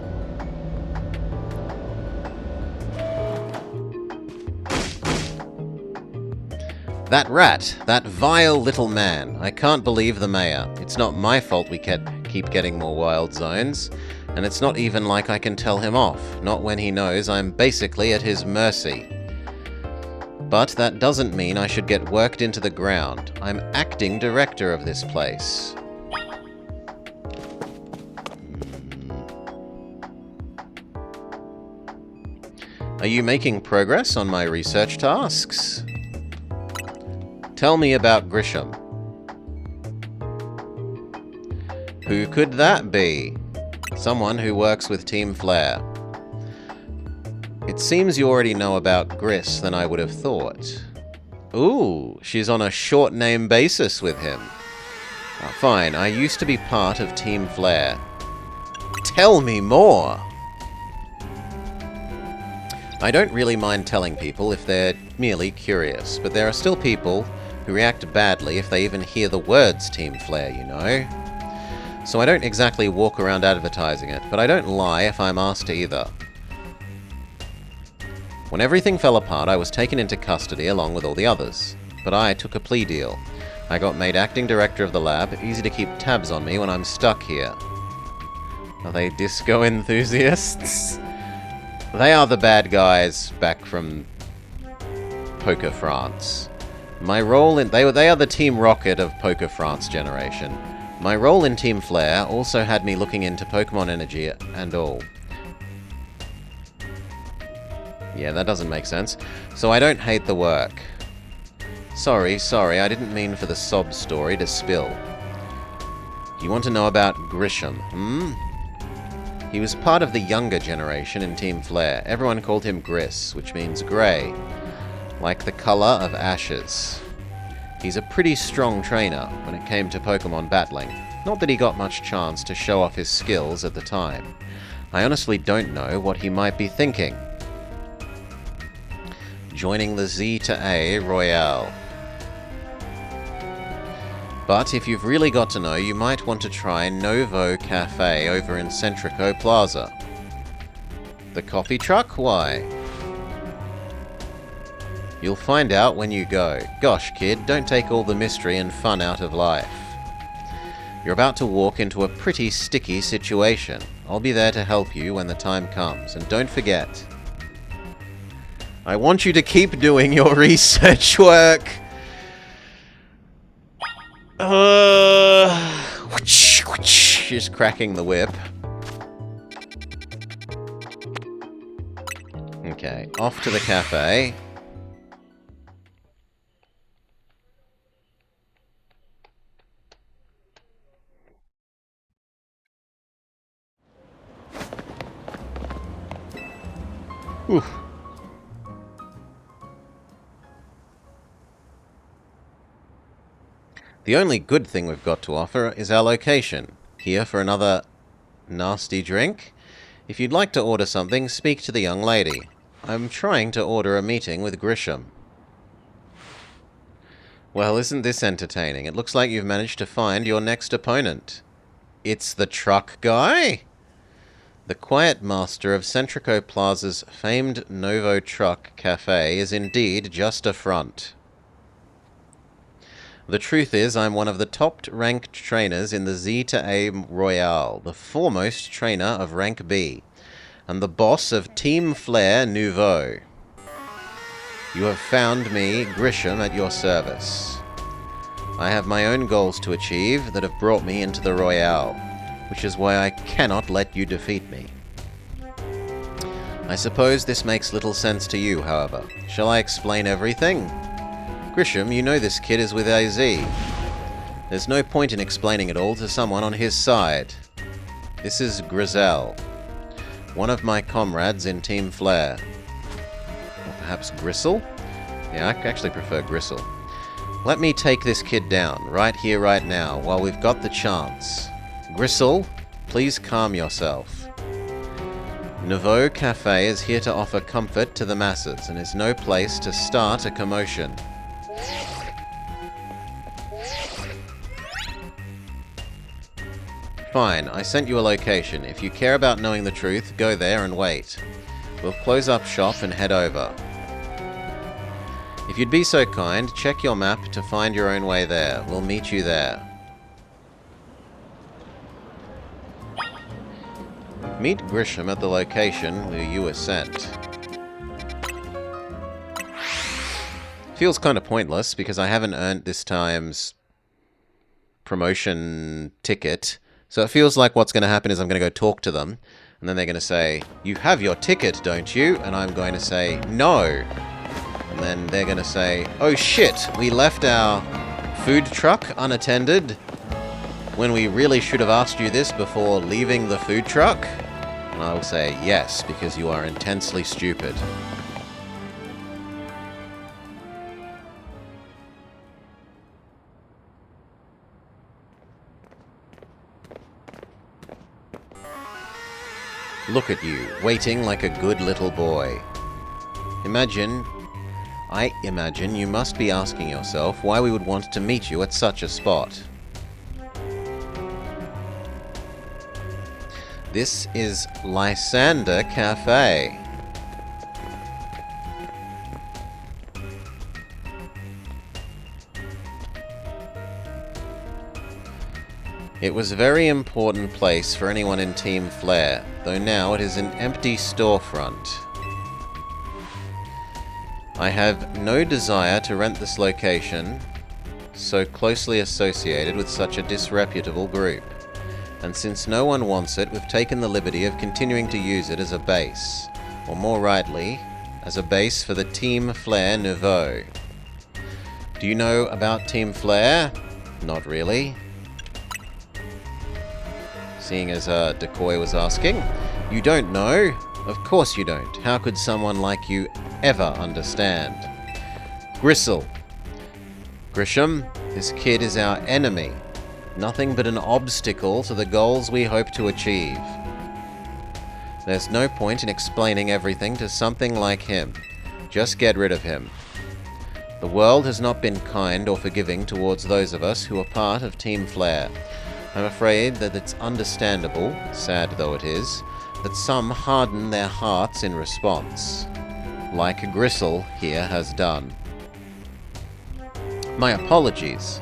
That rat, that vile little man. I can't believe the mayor. It's not my fault we keep getting more wild zones, and it's not even like I can tell him off, not when he knows I'm basically at his mercy. But that doesn't mean I should get worked into the ground. I'm acting director of this place. Are you making progress on my research tasks? Tell me about Grisham. Who could that be? Someone who works with Team Flare. It seems you already know about Gris than I would have thought. Ooh, she's on a short name basis with him. Fine, I used to be part of Team Flare. Tell me more! I don't really mind telling people if they're merely curious, but there are still people who react badly if they even hear the words Team Flare, you know? So I don't exactly walk around advertising it, but I don't lie if I'm asked to either. When everything fell apart, I was taken into custody along with all the others. But I took a plea deal. I got made acting director of the lab, easy to keep tabs on me when I'm stuck here. Are they disco enthusiasts? They are the bad guys back from Poker France. My role in... They are the Team Rocket of Poker France generation. My role in Team Flare also had me looking into Pokemon energy and all. Yeah, that doesn't make sense. So I don't hate the work. Sorry, I didn't mean for the sob story to spill. You want to know about Grisham, hmm? He was part of the younger generation in Team Flare. Everyone called him Gris, which means grey, like the colour of ashes. He's a pretty strong trainer when it came to Pokemon battling. Not that he got much chance to show off his skills at the time. I honestly don't know what he might be thinking. Joining the Z to A Royale. But if you've really got to know, you might want to try Novo Cafe over in Centrico Plaza. The coffee truck? Why? You'll find out when you go. Gosh, kid, don't take all the mystery and fun out of life. You're about to walk into a pretty sticky situation. I'll be there to help you when the time comes. And don't forget, I want you to keep doing your research work. She's cracking the whip. Okay, off to the cafe. Oof. The only good thing we've got to offer is our location. Here for another nasty drink. If you'd like to order something, speak to the young lady. I'm trying to order a meeting with Grisham. Well, isn't this entertaining? It looks like you've managed to find your next opponent. It's the truck guy? The quiet master of Centrico Plaza's famed Novo Truck Cafe is indeed just a front. The truth is, I'm one of the top-ranked trainers in the Z to A Royale, the foremost trainer of rank B, and the boss of Team Flare Nouveau. You have found me, Grisham, at your service. I have my own goals to achieve that have brought me into the Royale, which is why I cannot let you defeat me. I suppose this makes little sense to you, however. Shall I explain everything? Grisham, you know this kid is with AZ. There's no point in explaining it all to someone on his side. This is Grizel, one of my comrades in Team Flare. Or perhaps Gristle? Yeah, I actually prefer Gristle. Let me take this kid down, right here, right now, while we've got the chance. Gristle, please calm yourself. Nouveau Cafe is here to offer comfort to the masses, and is no place to start a commotion. Fine, I sent you a location. If you care about knowing the truth, go there and wait. We'll close up shop and head over. If you'd be so kind, check your map to find your own way there. We'll meet you there. Meet Grisham at the location where you were sent. Feels kind of pointless because I haven't earned this time's promotion ticket. So it feels like what's going to happen is I'm going to go talk to them, and then they're going to say, "You have your ticket, don't you?" And I'm going to say, "No." And then they're going to say, "Oh shit, we left our food truck unattended when we really should have asked you this before leaving the food truck?" And I will say, "Yes, because you are intensely stupid." Look at you, waiting like a good little boy. I imagine you must be asking yourself why we would want to meet you at such a spot. This is Lysander Cafe. It was a very important place for anyone in Team Flare, though now it is an empty storefront. I have no desire to rent this location, so closely associated with such a disreputable group, and since no one wants it, we've taken the liberty of continuing to use it as a base, or more rightly, as a base for the Team Flare Nouveau. Do you know about Team Flare? Not really. Seeing as Decoy was asking. You don't know? Of course you don't. How could someone like you ever understand? Gristle. Grisham, this kid is our enemy. Nothing but an obstacle to the goals we hope to achieve. There's no point in explaining everything to something like him. Just get rid of him. The world has not been kind or forgiving towards those of us who are part of Team Flare. I'm afraid that it's understandable, sad though it is, that some harden their hearts in response, like Gristle here has done. My apologies.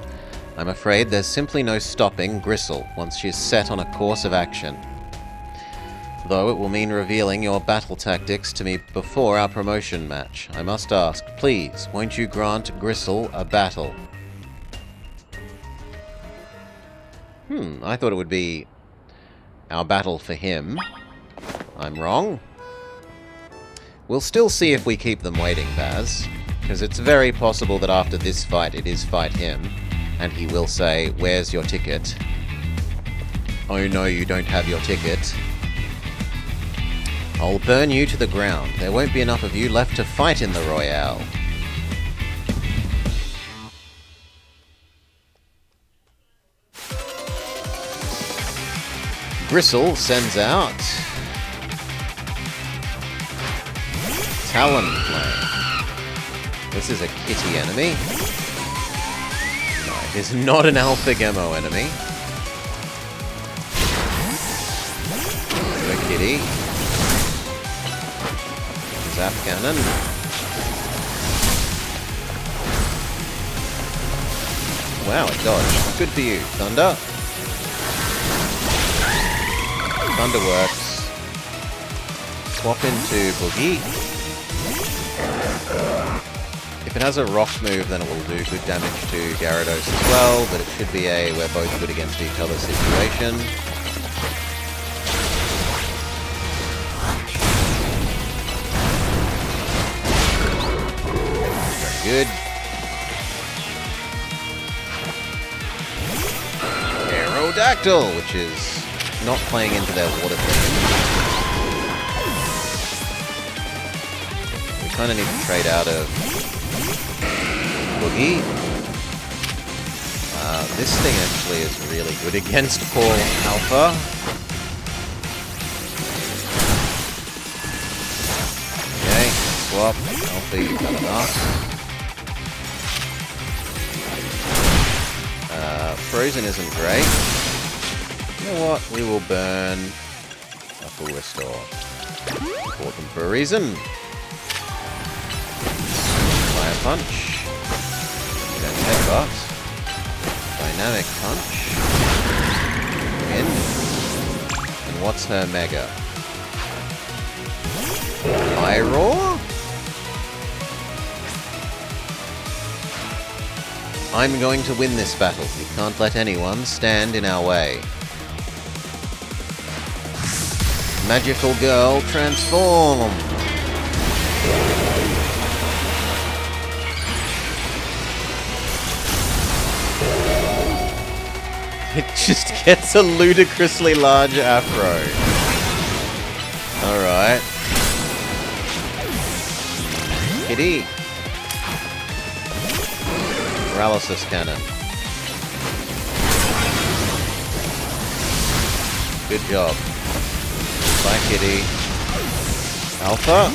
I'm afraid there's simply no stopping Gristle once she's set on a course of action. Though it will mean revealing your battle tactics to me before our promotion match, I must ask, please, won't you grant Gristle a battle? I thought it would be our battle for him. I'm wrong. We'll still see if we keep them waiting, Baz, because it's very possible that after this fight it is fight him, and he will say, "Where's your ticket?" "Oh no, you don't have your ticket." "I'll burn you to the ground. There won't be enough of you left to fight in the Royale." Gristle sends out Talonflame. This is a kitty enemy. No, it is not an Alpha Gemo enemy. Go kitty. Zap cannon. Wow, it dodged. Good for you, Thunder. Thunder works. Swap into Boogie. If it has a rock move, then it will do good damage to Gyarados as well, but it should be a we're both good against each other situation. Very good. Aerodactyl, which is not playing into their water theme. We kind of need to trade out of Boogie. This thing actually is really good against Paul Alpha. Okay, swap. Alpha, you've got enough. Frozen isn't great. You know what? We will burn a full restore. Bought them for a reason. Fire punch. Then headbutt. Dynamic punch. Win. And what's her mega? High roar? I'm going to win this battle. We can't let anyone stand in our way. Magical girl, transform! It just gets a ludicrously large afro. Alright. Kitty. Paralysis cannon. Good job. Bye, kitty. Alpha?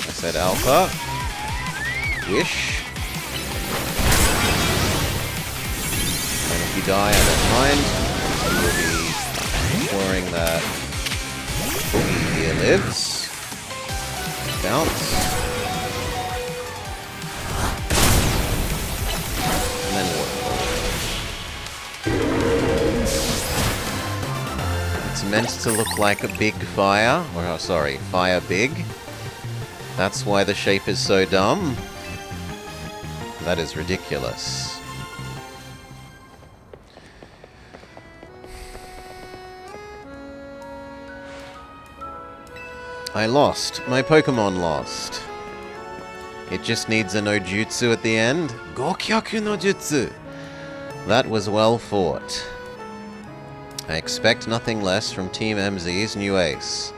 I said alpha. Wish. And if you die, I don't mind. You will be ensuring that Boogie here lives. Bounce. And then water. It's meant to look like a big fire. Or, oh, sorry, fire big. That's why the shape is so dumb. That is ridiculous. I lost. My Pokemon lost. It just needs a no jutsu at the end. Gokyaku no jutsu. That was well fought. I expect nothing less from Team MZ's new ace,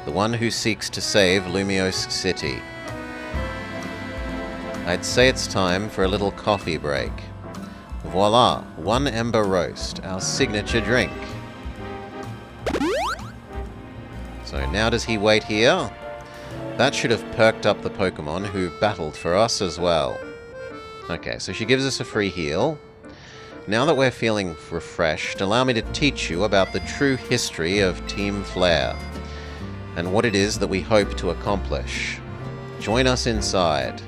the one who seeks to save Lumiose City. I'd say it's time for a little coffee break. Voila, one ember roast, our signature drink. So now does he wait here? That should have perked up the Pokemon who battled for us as well. Okay, so she gives us a free heal. Now that we're feeling refreshed, allow me to teach you about the true history of Team Flare and what it is that we hope to accomplish. Join us inside.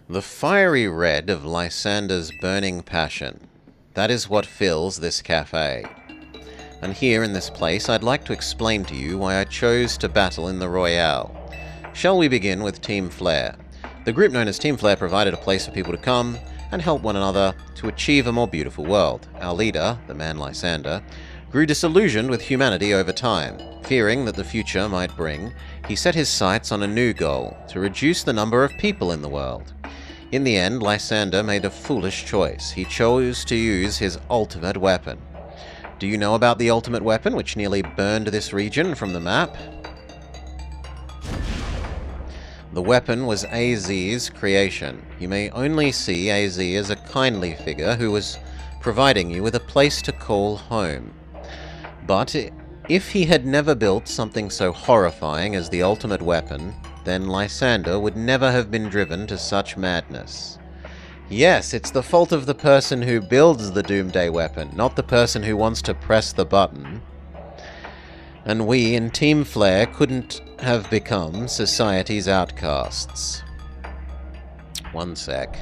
The fiery red of Lysander's burning passion. That is what fills this cafe. And here in this place, I'd like to explain to you why I chose to battle in the Royale. Shall we begin with Team Flare? The group known as Team Flare provided a place for people to come and help one another to achieve a more beautiful world. Our leader, the man Lysander, grew disillusioned with humanity over time. Fearing that the future might bring, he set his sights on a new goal, to reduce the number of people in the world. In the end, Lysander made a foolish choice. He chose to use his ultimate weapon. Do you know about the ultimate weapon, which nearly burned this region from the map? The weapon was AZ's creation. You may only see AZ as a kindly figure who was providing you with a place to call home. But if he had never built something so horrifying as the ultimate weapon, then Lysander would never have been driven to such madness. Yes, it's the fault of the person who builds the Doomsday weapon, not the person who wants to press the button. And we in Team Flare couldn't have become society's outcasts. One sec.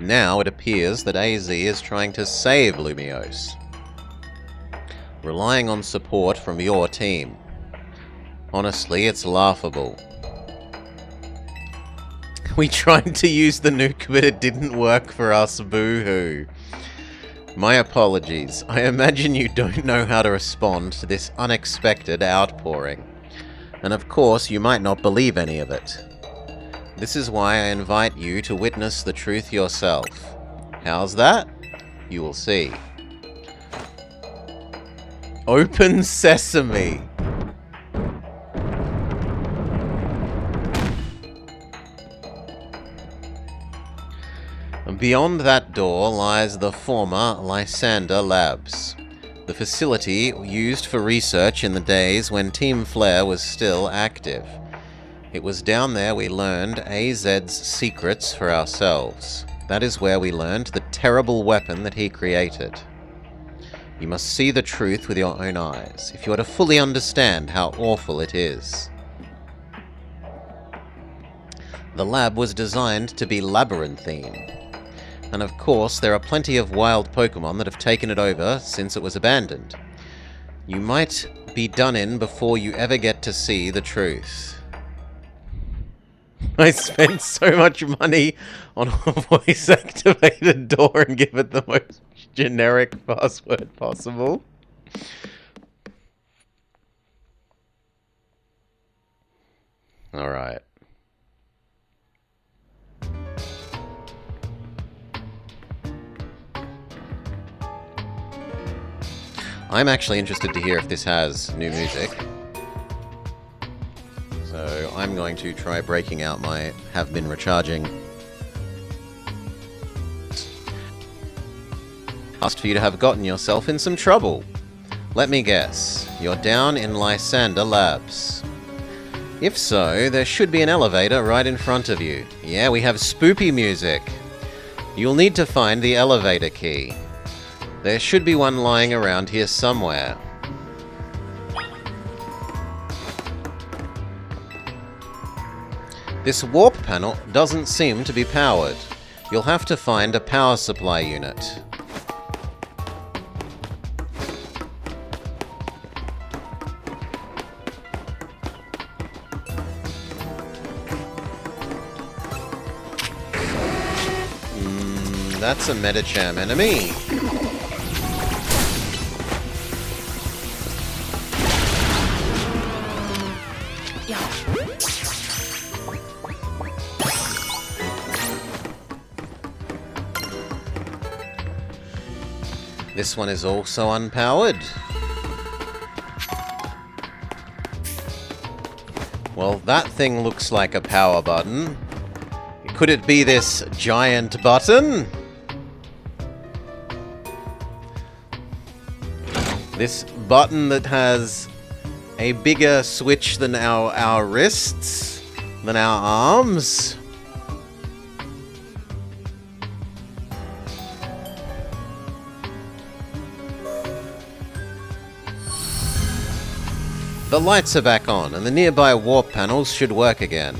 Now it appears that AZ is trying to save Lumiose, relying on support from your team. Honestly, it's laughable. We tried to use the nuke, but it didn't work for us, boo-hoo. My apologies. I imagine you don't know how to respond to this unexpected outpouring. And of course, you might not believe any of it. This is why I invite you to witness the truth yourself. How's that? You will see. Open sesame! Beyond that door lies the former Lysander Labs, the facility used for research in the days when Team Flare was still active. It was down there we learned AZ's secrets for ourselves. That is where we learned the terrible weapon that he created. You must see the truth with your own eyes, if you are to fully understand how awful it is. The lab was designed to be labyrinthine. And of course, there are plenty of wild Pokemon that have taken it over since it was abandoned. You might be done in before you ever get to see the truth. I spent so much money on a voice-activated door and give it the most generic password possible. Alright. I'm actually interested to hear if this has new music. So I'm going to try breaking out my have been recharging. Asked for you to have gotten yourself in some trouble. Let me guess, you're down in Lysander Labs. If so, there should be an elevator right in front of you. Yeah, we have spoopy music. You'll need to find the elevator key. There should be one lying around here somewhere. This warp panel doesn't seem to be powered. you'll have to find a power supply unit. That's a Medicham enemy. Yeah. This one is also unpowered. Well, that thing looks like a power button. Could it be this giant button? This button that has a bigger switch than our wrists, than our arms. The lights are back on, and the nearby warp panels should work again.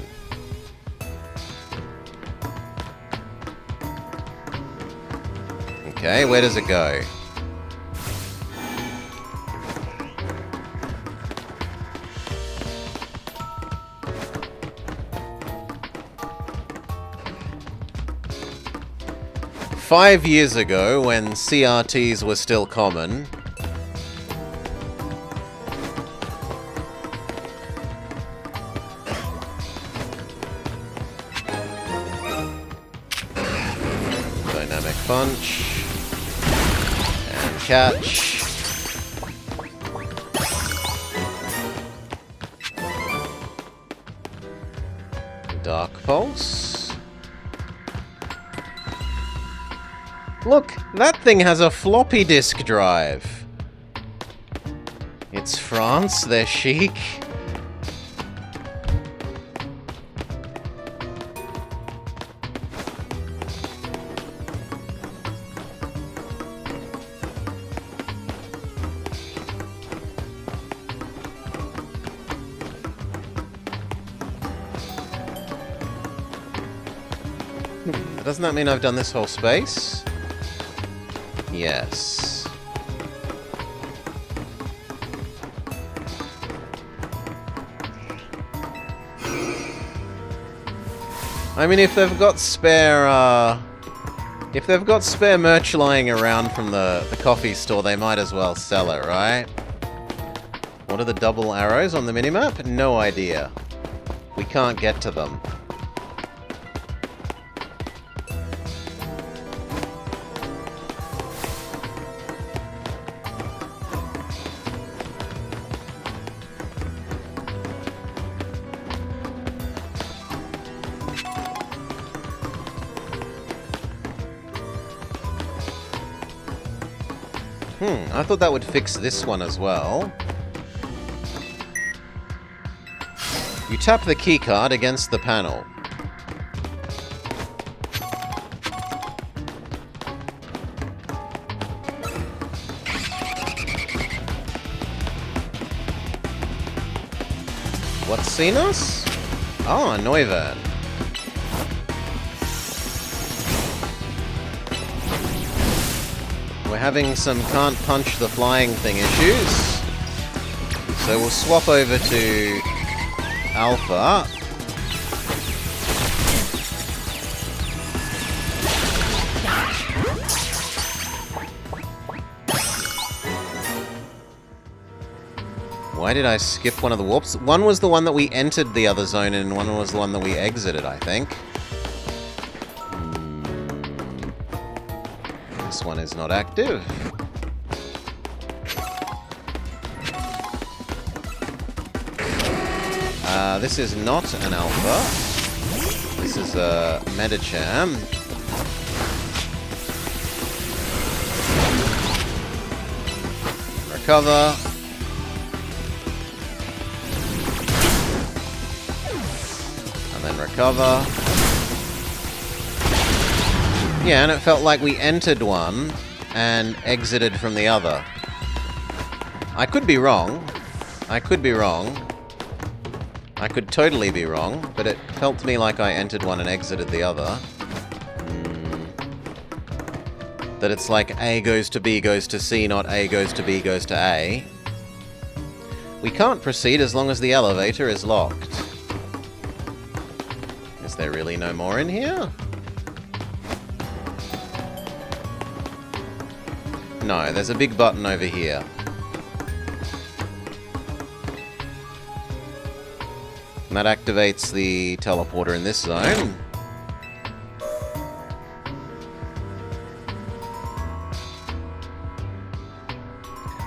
Okay, where does it go? Five years ago, when CRTs were still common, dynamic punch and catch. Dark pulse. Look, that thing has a floppy disk drive. It's France, they're chic. Doesn't that mean I've done this whole space? Yes. I mean, if they've got spare, merch lying around from the coffee store, they might as well sell it, right? What are the double arrows on the minimap? No idea. We can't get to them. I thought that would fix this one as well. You tap the keycard against the panel. What's seen us? Oh, Neuven. We're having some can't punch the flying thing issues. So we'll swap over to Alpha. Why did I skip one of the warps? One was the one that we entered the other zone in, and one was the one that we exited, I think. This one is not active. This is not an alpha. This is a Medicham. Recover. And then recover. Yeah, and it felt like we entered one and exited from the other. I could be wrong. I could be wrong. I could totally be wrong, but it felt to me like I entered one and exited the other. That it's like A goes to B goes to C, not A goes to B goes to A. We can't proceed as long as the elevator is locked. Is there really no more in here? No, there's a big button over here. And that activates the teleporter in this zone.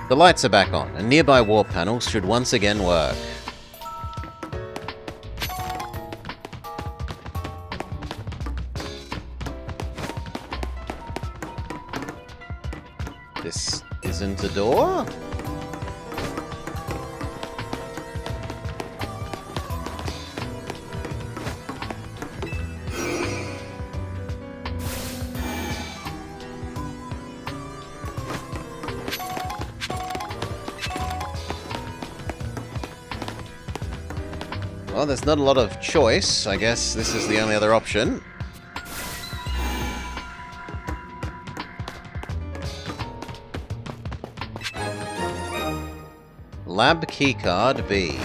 The lights are back on, and nearby warp panels should once again work. This isn't a door? Well, there's not a lot of choice. I guess this is the only other option. Lab keycard B.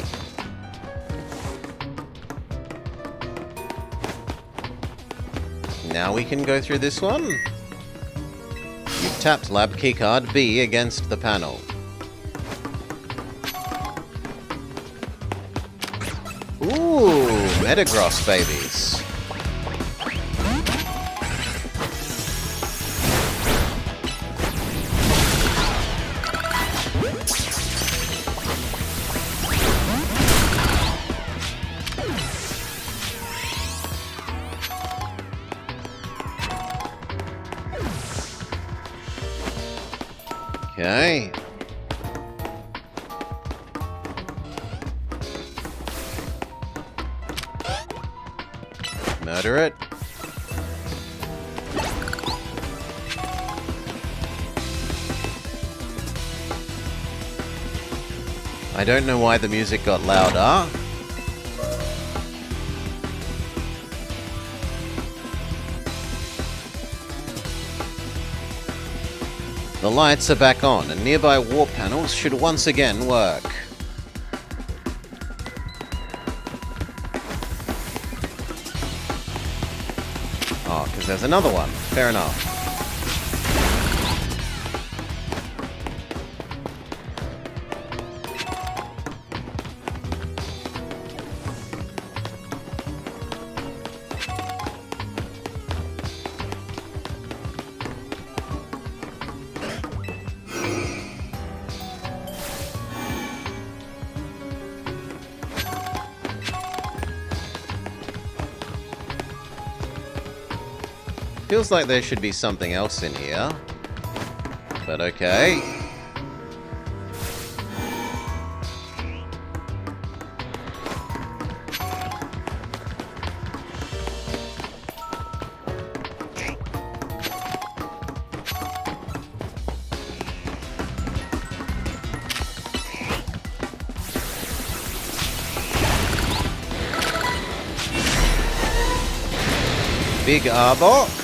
Now we can go through this one. You've tapped lab keycard B against the panel. Ooh, Metagross babies. Okay. Murder it. I don't know why the music got louder. The lights are back on, and nearby warp panels should once again work. Oh, because there's another one. Fair enough. Feels like there should be something else in here. But okay. Big Arbok.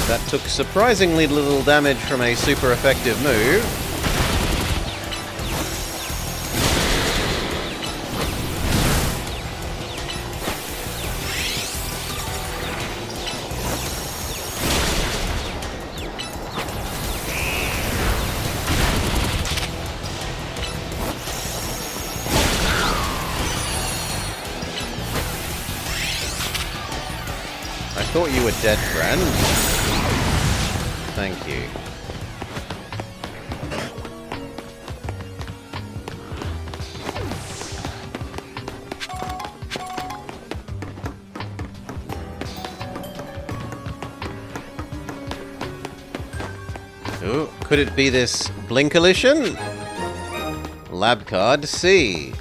That took surprisingly little damage from a super effective move. I thought you were dead, friend. Thank you. Ooh, could it be this Blinkalition? Lab card C.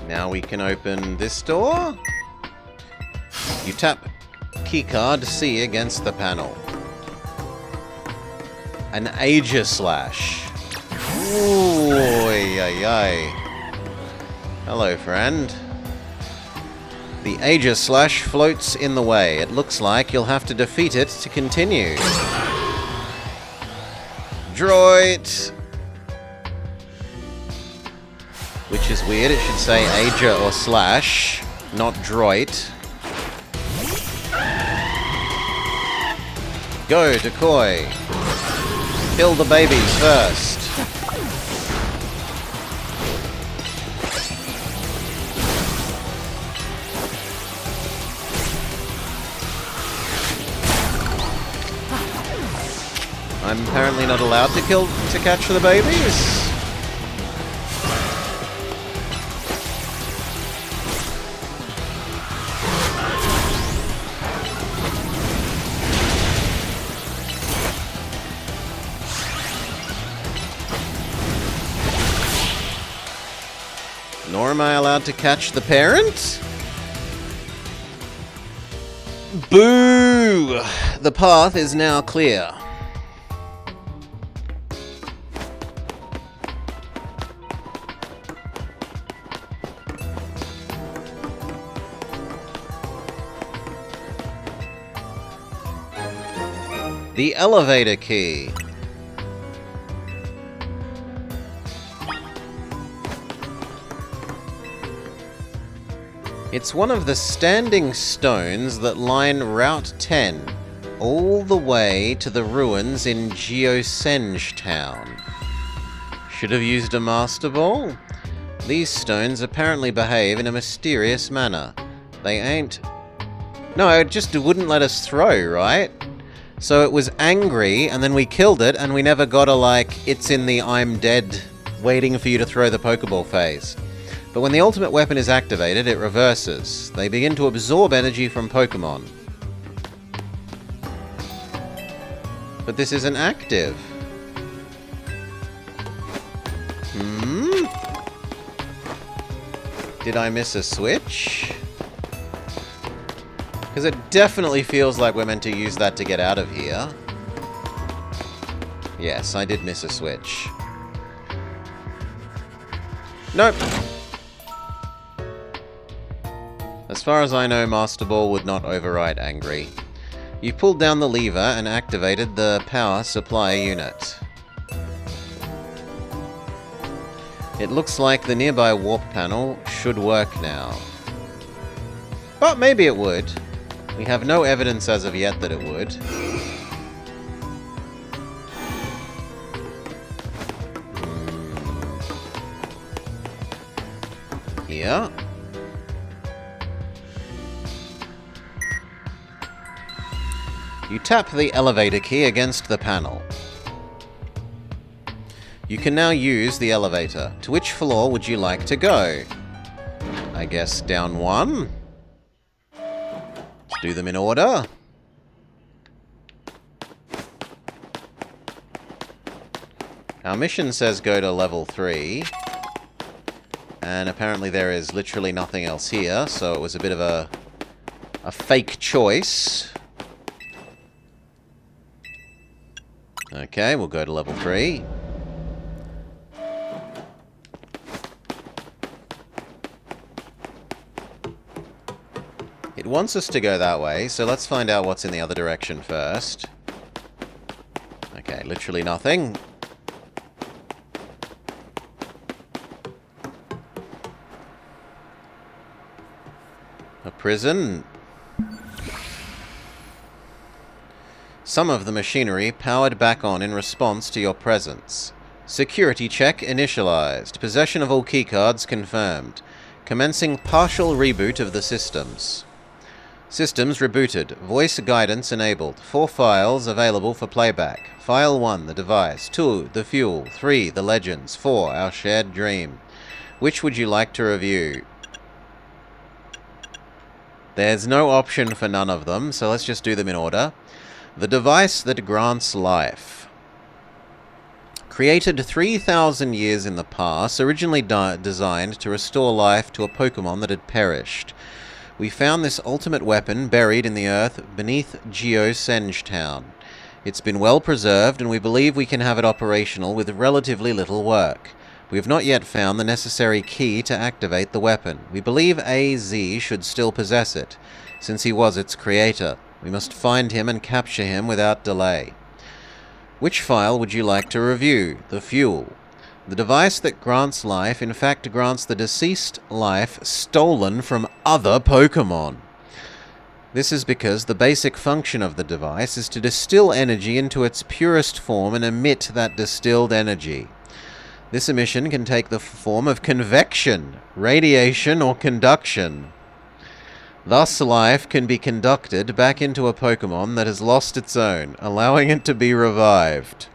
Now we can open this door. You tap keycard C against the panel. An Aegislash. Ooh, ay, ay. Hello, friend. The Aegislash floats in the way. It looks like you'll have to defeat it to continue. Droid! Which is weird, it should say Aja or Slash, not Droid. Go, Decoy! Kill the babies first. I'm apparently not allowed to catch the babies. Nor am I allowed to catch the parent? Boo! The path is now clear. The elevator key. It's one of the standing stones that line Route 10 all the way to the ruins in Geosenge Town. Should have used a Master Ball? These stones apparently behave in a mysterious manner. They ain't... No, it just wouldn't let us throw, right? So it was angry, and then we killed it, and we never got a, like, it's in the I'm dead, waiting for you to throw the Pokeball phase. But when the ultimate weapon is activated, it reverses. They begin to absorb energy from Pokemon. But this isn't active. Did I miss a switch? Because it definitely feels like we're meant to use that to get out of here. Yes, I did miss a switch. Nope. As far as I know, Master Ball would not override Angry. You pulled down the lever and activated the power supply unit. It looks like the nearby warp panel should work now. But maybe it would. We have no evidence as of yet that it would. Here. You tap the elevator key against the panel. You can now use the elevator. To which floor would you like to go? I guess down one? Let's do them in order. Our mission says go to level 3. And apparently there is literally nothing else here, so it was a bit of a fake choice. Okay, we'll go to level 3. It wants us to go that way, so let's find out what's in the other direction first. Okay, literally nothing. A prison. Some of the machinery powered back on in response to your presence. Security check initialized. Possession of all keycards confirmed. Commencing partial reboot of the systems. Systems rebooted. Voice guidance enabled. 4 files available for playback. File 1, the device. 2, the fuel. 3, the legends. 4, our shared dream. Which would you like to review? There's no option for none of them, so let's just do them in order. The device that grants life. Created 3,000 years in the past, originally designed to restore life to a Pokemon that had perished. We found this ultimate weapon buried in the earth beneath Geosenge Town. It's been well preserved, and we believe we can have it operational with relatively little work. We have not yet found the necessary key to activate the weapon. We believe AZ should still possess it, since he was its creator. We must find him and capture him without delay. Which file would you like to review? The fuel. The device that grants life, in fact, grants the deceased life stolen from other Pokémon. This is because the basic function of the device is to distill energy into its purest form and emit that distilled energy. This emission can take the form of convection, radiation, or conduction. Thus, life can be conducted back into a Pokémon that has lost its own, allowing it to be revived.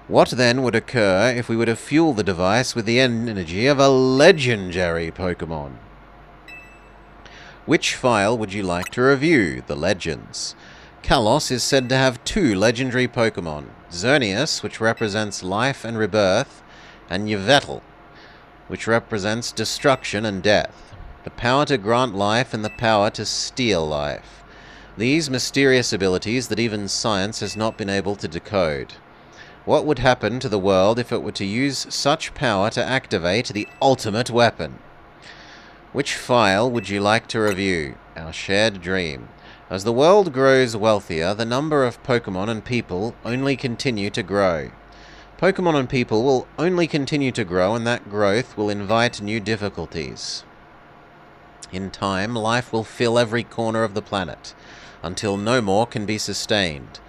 What then would occur if we were to fuel the device with the energy of a legendary Pokémon? Which file would you like to review? The Legends. Kalos is said to have 2 legendary Pokémon, Xerneas, which represents life and rebirth, and Yveltal, which represents destruction and death. The power to grant life and the power to steal life. These mysterious abilities that even science has not been able to decode. What would happen to the world if it were to use such power to activate the ultimate weapon? Which file would you like to review? Our shared dream. As the world grows wealthier, the number of Pokémon and people only continue to grow. Pokémon and people will only continue to grow, and that growth will invite new difficulties. In time, life will fill every corner of the planet, until no more can be sustained.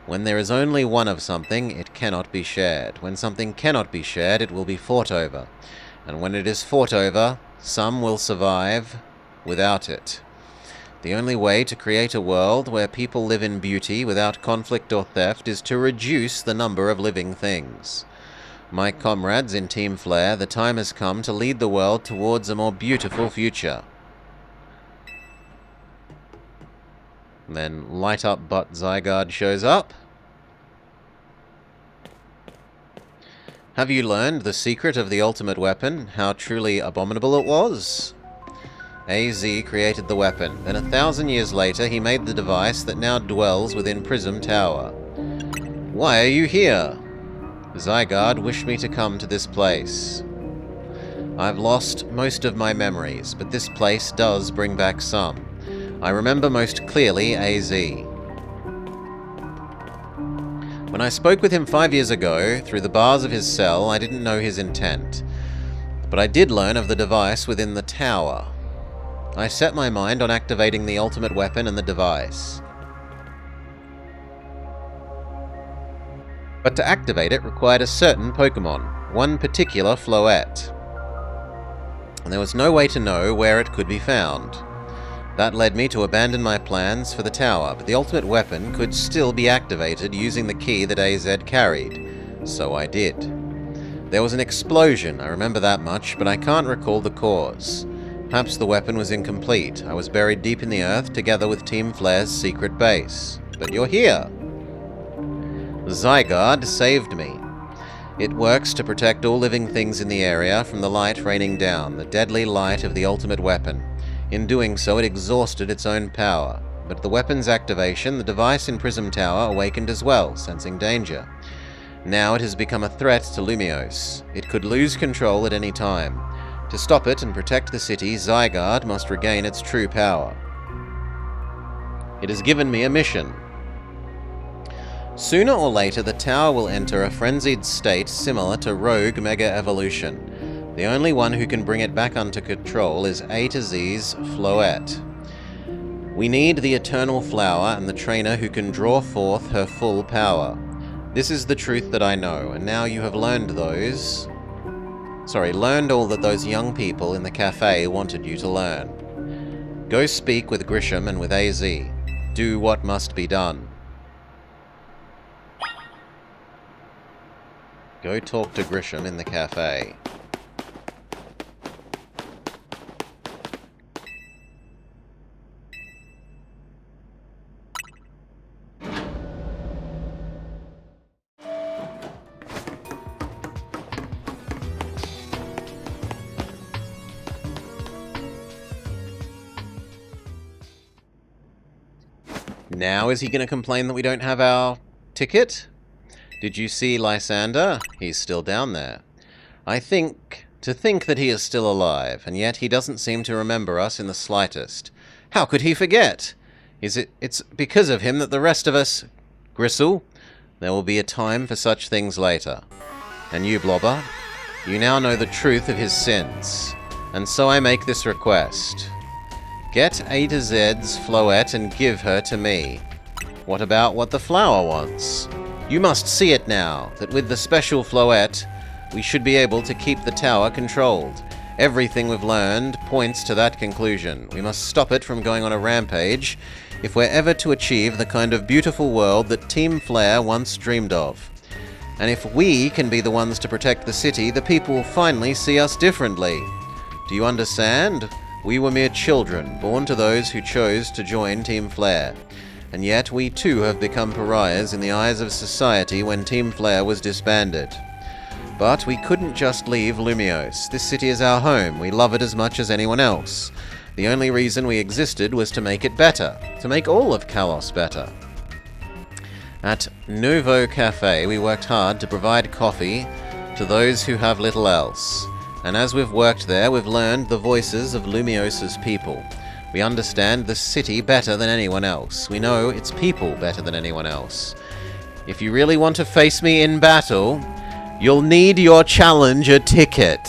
When there is only one of something, it cannot be shared. When something cannot be shared, it will be fought over. And when it is fought over, some will survive without it. The only way to create a world where people live in beauty without conflict or theft is to reduce the number of living things. My comrades in Team Flare, the time has come to lead the world towards a more beautiful future. And then Light Up Butt Zygarde shows up. Have you learned the secret of the ultimate weapon? How truly abominable it was? AZ created the weapon. Then 1,000 years later, he made the device that now dwells within Prism Tower. Why are you here? Zygarde wished me to come to this place. I've lost most of my memories, but this place does bring back some. I remember most clearly AZ. When I spoke with him 5 years ago, through the bars of his cell, I didn't know his intent. But I did learn of the device within the tower. I set my mind on activating the ultimate weapon and the device. But to activate it required a certain Pokémon, one particular Floette. And there was no way to know where it could be found. That led me to abandon my plans for the tower, but the ultimate weapon could still be activated using the key that AZ carried. So I did. There was an explosion, I remember that much, but I can't recall the cause. Perhaps the weapon was incomplete. I was buried deep in the earth together with Team Flare's secret base. But you're here. Zygarde saved me. It works to protect all living things in the area from the light raining down, the deadly light of the ultimate weapon. In doing so, it exhausted its own power. But at the weapon's activation, the device in Prism Tower awakened as well, sensing danger. Now it has become a threat to Lumiose. It could lose control at any time. To stop it and protect the city, Zygarde must regain its true power. It has given me a mission. Sooner or later, the tower will enter a frenzied state similar to Rogue Mega Evolution. The only one who can bring it back under control is A to Z's Floette. We need the Eternal Flower and the trainer who can draw forth her full power. This is the truth that I know, and now you have learned all that those young people in the cafe wanted you to learn. Go speak with Grisham and with AZ. Do what must be done. Go talk to Grisham in the cafe. Now is he going to complain that we don't have our ticket? Did you see Lysander? He's still down there. To think that he is still alive, and yet he doesn't seem to remember us in the slightest. How could he forget? It's because of him that the rest of us... Gristle, there will be a time for such things later. And you, Blobber, you now know the truth of his sins. And so I make this request. Get A to Z's Floette and give her to me. What about what the flower wants? You must see it now, that with the special Floette, we should be able to keep the tower controlled. Everything we've learned points to that conclusion. We must stop it from going on a rampage if we're ever to achieve the kind of beautiful world that Team Flare once dreamed of. And if we can be the ones to protect the city, the people will finally see us differently. Do you understand? We were mere children, born to those who chose to join Team Flare. And yet we too have become pariahs in the eyes of society when Team Flare was disbanded. But we couldn't just leave Lumiose. This city is our home. We love it as much as anyone else. The only reason we existed was to make it better. To make all of Kalos better. At Nouveau Cafe, we worked hard to provide coffee to those who have little else. And as we've worked there, we've learned the voices of Lumiose's people. We understand the city better than anyone else. We know its people better than anyone else. If you really want to face me in battle, you'll need your challenger ticket.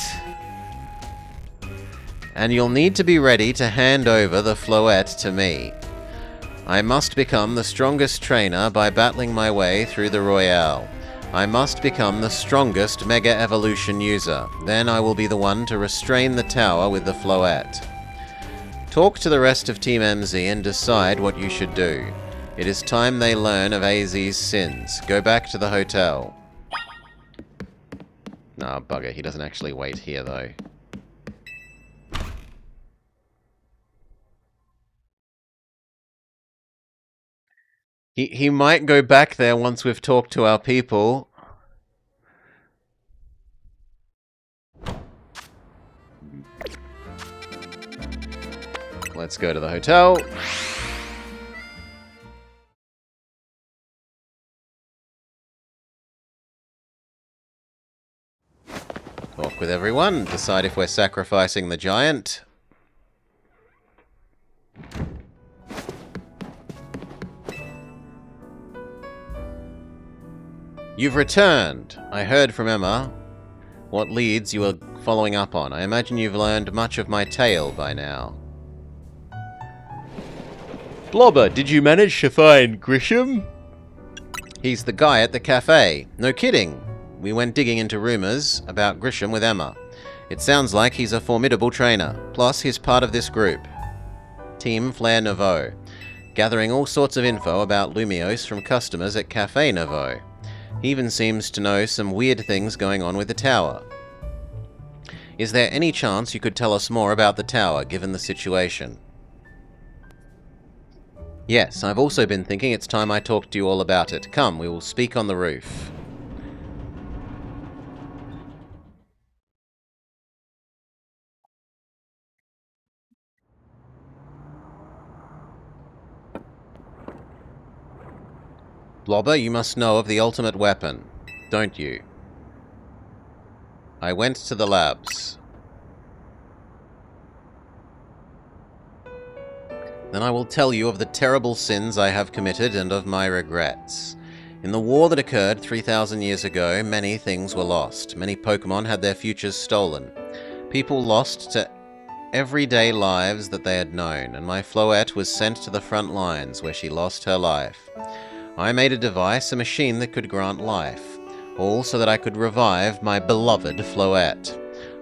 And you'll need to be ready to hand over the Floette to me. I must become the strongest trainer by battling my way through the Royale. I must become the strongest Mega Evolution user. Then I will be the one to restrain the tower with the Floette. Talk to the rest of Team MZ and decide what you should do. It is time they learn of AZ's sins. Go back to the hotel. Nah, bugger, he doesn't actually wait here, though. He might go back there once we've talked to our people. Let's go to the hotel. Talk with everyone, decide if we're sacrificing the giant. You've returned. I heard from Emma what leads you were following up on. I imagine you've learned much of my tale by now. Blobber, did you manage to find Grisham? He's the guy at the cafe. No kidding. We went digging into rumors about Grisham with Emma. It sounds like he's a formidable trainer. Plus, he's part of this group. Team Flare Nouveau. Gathering all sorts of info about Lumiose from customers at Cafe Nouveau. He even seems to know some weird things going on with the tower. Is there any chance you could tell us more about the tower, given the situation? Yes, I've also been thinking it's time I talked to you all about it. Come, we will speak on the roof. Blobber, you must know of the ultimate weapon, don't you? I went to the labs. Then I will tell you of the terrible sins I have committed and of my regrets. In the war that occurred 3,000 years ago, many things were lost. Many Pokemon had their futures stolen. People lost to everyday lives that they had known, and my Floette was sent to the front lines where she lost her life. I made a device, a machine that could grant life, all so that I could revive my beloved Floette.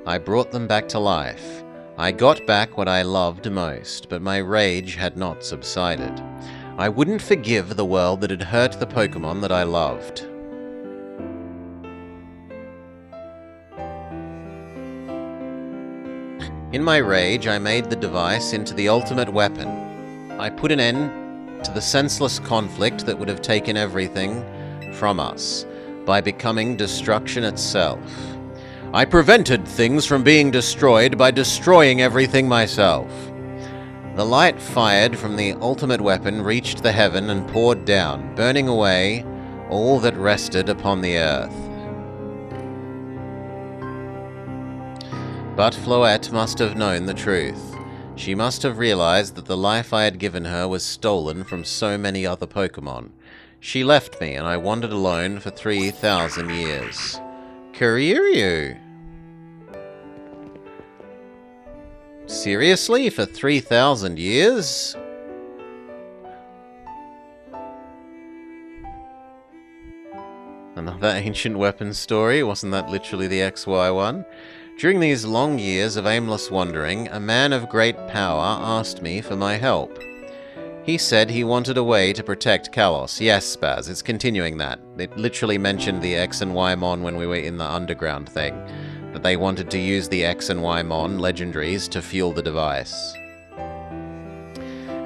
I brought them back to life. I got back what I loved most, but my rage had not subsided. I wouldn't forgive the world that had hurt the Pokemon that I loved. In my rage, I made the device into the ultimate weapon. I put an end to the senseless conflict that would have taken everything from us by becoming destruction itself. I prevented things from being destroyed by destroying everything myself. The light fired from the ultimate weapon reached the heaven and poured down, burning away all that rested upon the earth. But Floette must have known the truth. She must have realized that the life I had given her was stolen from so many other Pokemon. She left me, and I wandered alone for 3,000 years. Kiryu! Seriously? For 3,000 years? Another ancient weapons story? Wasn't that literally the XY one? During these long years of aimless wandering, a man of great power asked me for my help. He said he wanted a way to protect Kalos. Yes, Spaz, it's continuing that. It literally mentioned the X and Y Mon when we were in the underground thing. That they wanted to use the X and Y Mon legendaries to fuel the device.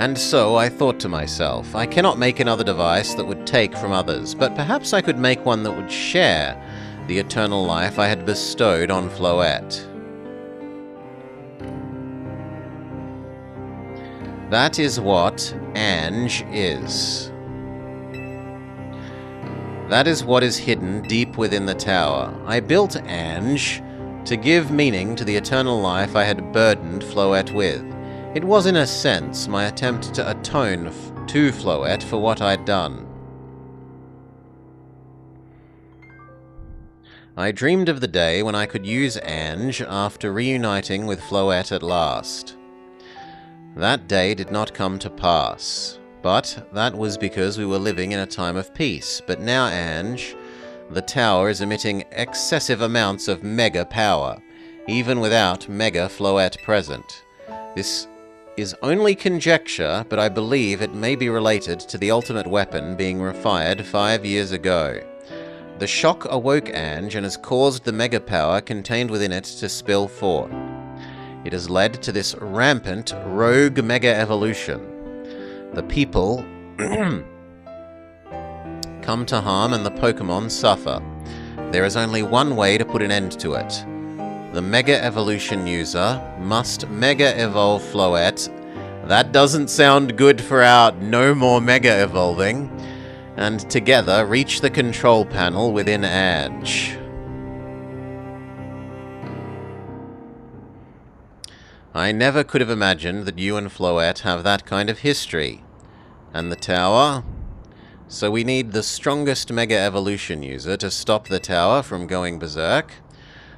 And so I thought to myself, I cannot make another device that would take from others, but perhaps I could make one that would share the eternal life I had bestowed on Floette. That is what Ange is. That is what is hidden deep within the tower. I built Ange to give meaning to the eternal life I had burdened Floette with. It was, in a sense, my attempt to atone to Floette for what I'd done. I dreamed of the day when I could use Ange after reuniting with Floette at last. That day did not come to pass, but that was because we were living in a time of peace. But now Ange, the tower, is emitting excessive amounts of mega power, even without Mega Floette present. This is only conjecture, but I believe it may be related to the ultimate weapon being refired 5 years ago. The shock awoke Ange and has caused the mega power contained within it to spill forth. It has led to this rampant rogue mega evolution. The people come to harm and the Pokemon suffer. There is only one way to put an end to it. The Mega Evolution user must Mega Evolve Floette. That doesn't sound good for our no more Mega Evolving. And together reach the control panel within Ange. I never could have imagined that you and Floette have that kind of history. And the tower? So we need the strongest Mega Evolution user to stop the tower from going berserk?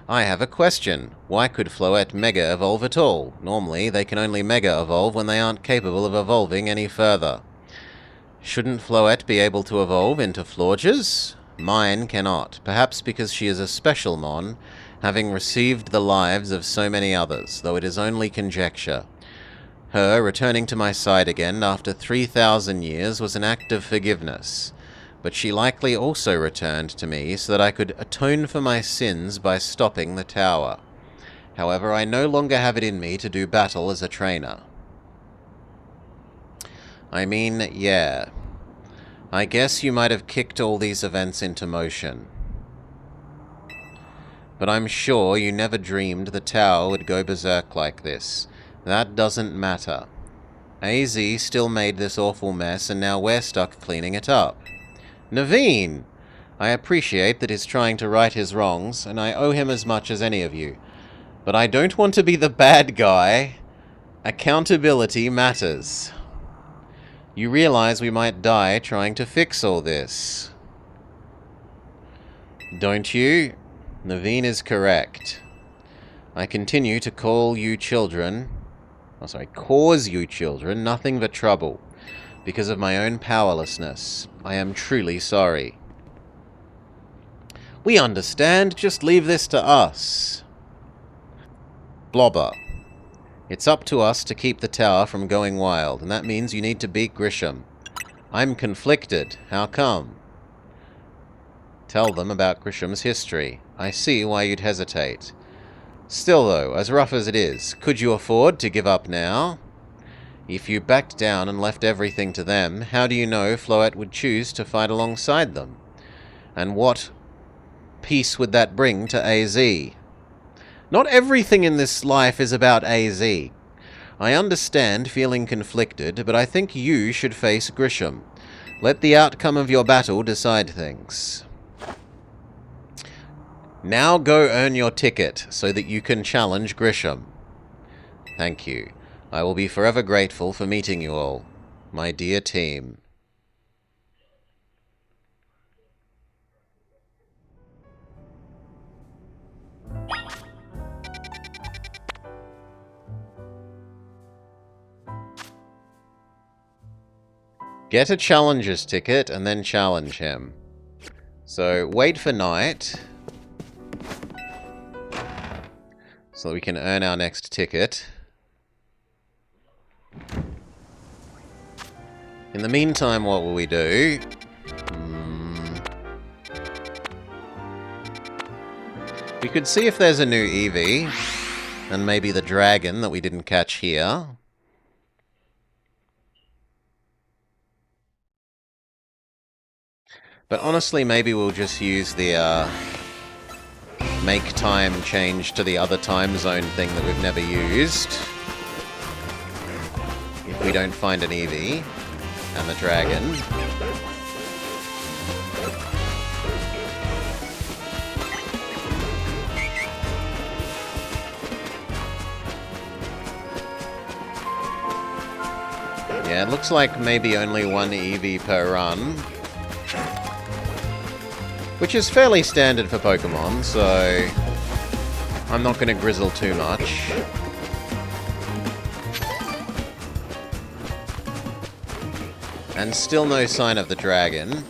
I have a question. Why could Floette Mega Evolve at all? Normally, they can only Mega Evolve when they aren't capable of evolving any further. Shouldn't Floette be able to evolve into Florges? Mine cannot, perhaps because she is a special Mon, having received the lives of so many others, though it is only conjecture. Her returning to my side again after 3,000 years was an act of forgiveness, but she likely also returned to me so that I could atone for my sins by stopping the tower. However, I no longer have it in me to do battle as a trainer. I mean, yeah. I guess you might have kicked all these events into motion. But I'm sure you never dreamed the tower would go berserk like this. That doesn't matter. AZ still made this awful mess, and now we're stuck cleaning it up. Naveen! I appreciate that he's trying to right his wrongs, and I owe him as much as any of you. But I don't want to be the bad guy. Accountability matters. You realize we might die trying to fix all this. Don't you? Naveen is correct. I continue to cause you children nothing but trouble. Because of my own powerlessness. I am truly sorry. We understand, just leave this to us. Blobber. It's up to us to keep the tower from going wild, and that means you need to beat Grisham. I'm conflicted. How come? Tell them about Grisham's history. I see why you'd hesitate. Still though, as rough as it is, could you afford to give up now? If you backed down and left everything to them, how do you know Floette would choose to fight alongside them? And what peace would that bring to AZ? Not everything in this life is about AZ. I understand feeling conflicted, but I think you should face Grisham. Let the outcome of your battle decide things. Now go earn your ticket so that you can challenge Grisham. Thank you. I will be forever grateful for meeting you all, my dear team. Get a challenger's ticket and then challenge him. So, wait for night so that we can earn our next ticket. In the meantime, what will we do? We could see if there's a new Eevee, and maybe the dragon that we didn't catch here. But honestly, maybe we'll just use the make time change to the other time zone thing that we've never used. If we don't find an Eevee and the dragon. Yeah, it looks like maybe only one Eevee per run. Which is fairly standard for Pokemon, so I'm not going to grizzle too much. And still no sign of the dragon.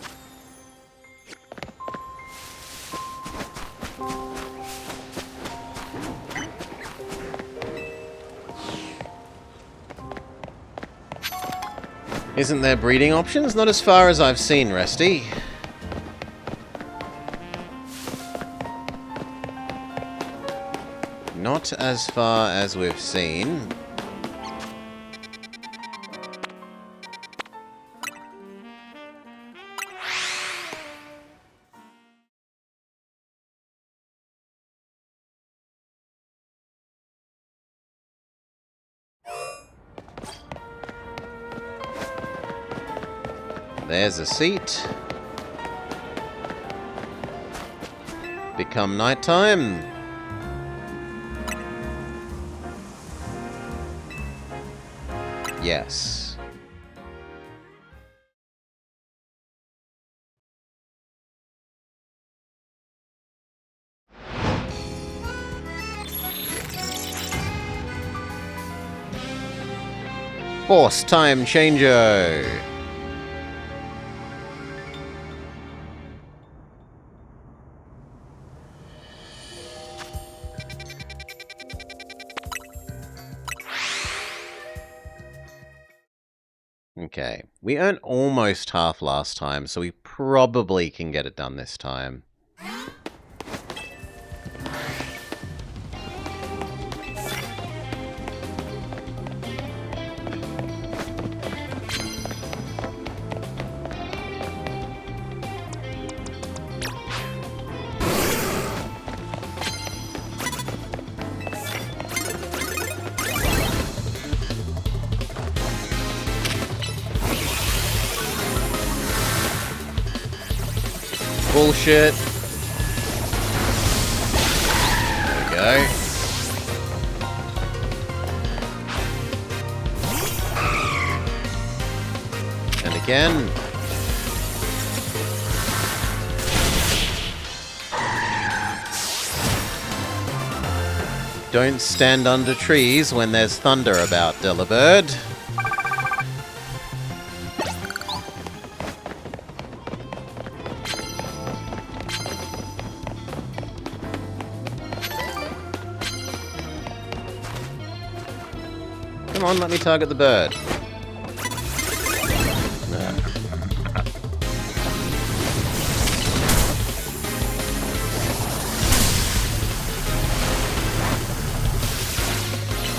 Isn't there breeding options? Not as far as I've seen, Resty. Not as far as we've seen. There's a seat. Become nighttime. Yes. Force time changer. Okay, we earned almost half last time, so we probably can get it done this time. Bullshit. There we go. And again. Don't stand under trees when there's thunder about, Delibird. Come on, let me target the bird.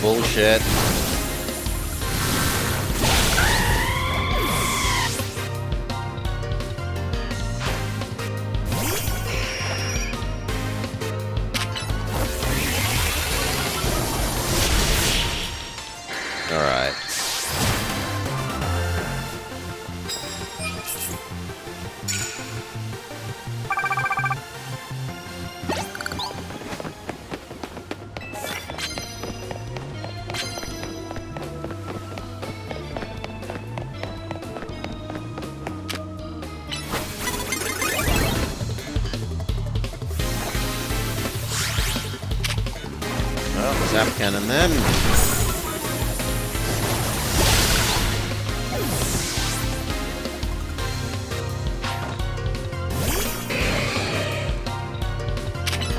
Bullshit. trap cannon then.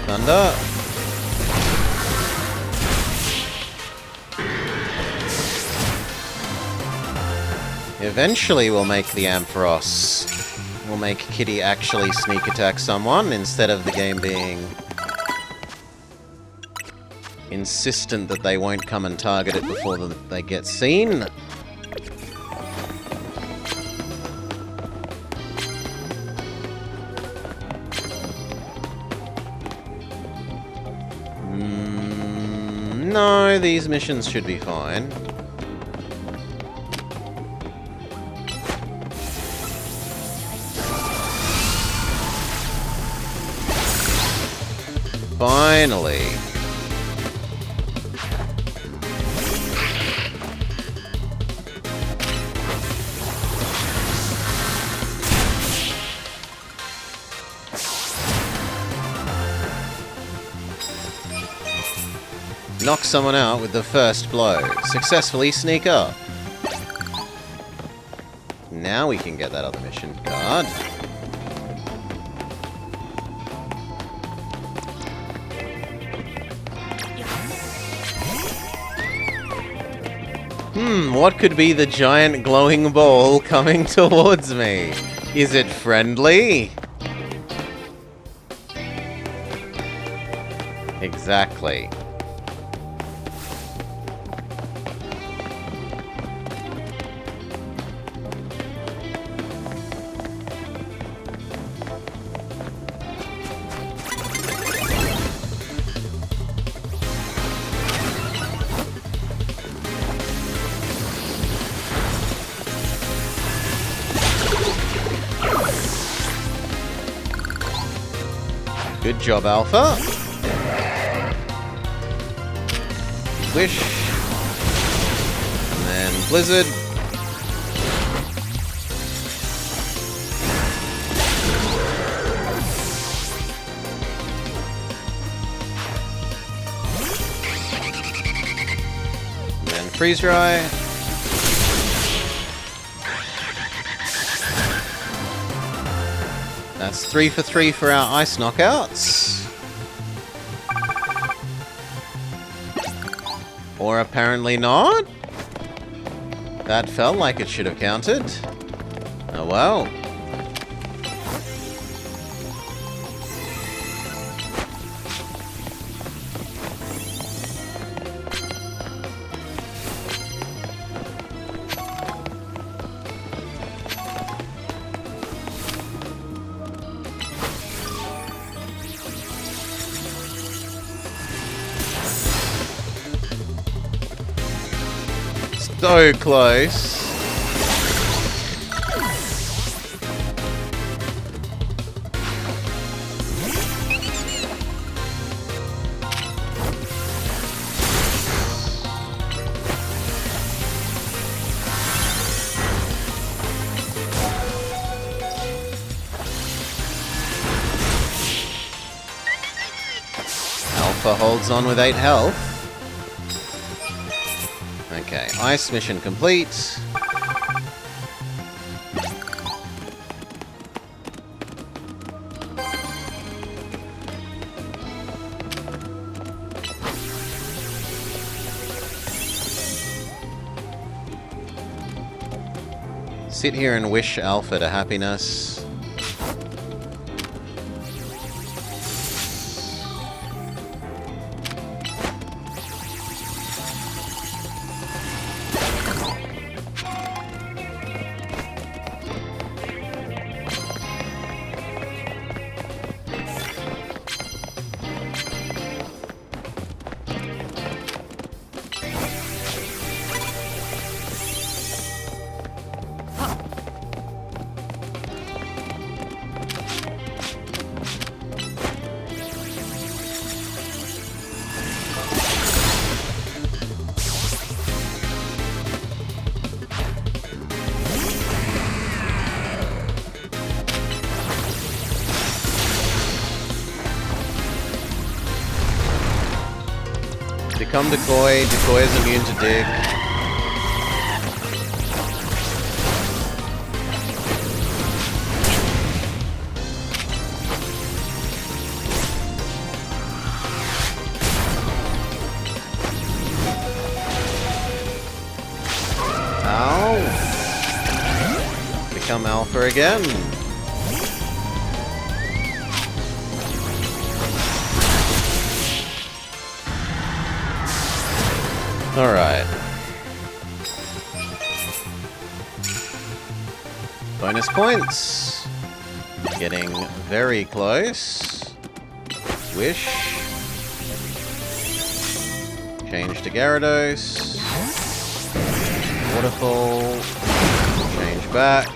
Thunder. Eventually we'll make the Ampharos. We'll make Kitty actually sneak attack someone instead of the game being insistent that they won't come and target it before they get seen. No, these missions should be fine. Finally. Knock someone out with the first blow. Successfully sneak up. Now we can get that other mission card. What could be the giant glowing ball coming towards me? Is it friendly? Exactly. Good job, Alpha. Wish. And then Blizzard. And then Freeze Dry. That's 3 for 3 for our ice knockouts. Or apparently not. That felt like it should have counted. Oh well. So close. Alpha holds on with 8 health. Okay, ice mission complete. Sit here and wish Alpha to happiness. Become Decoy. Decoy is immune to dig. Ow. Become Alpha again. Alright. Bonus points. Getting very close. Wish. Change to Gyarados. Waterfall. Change back.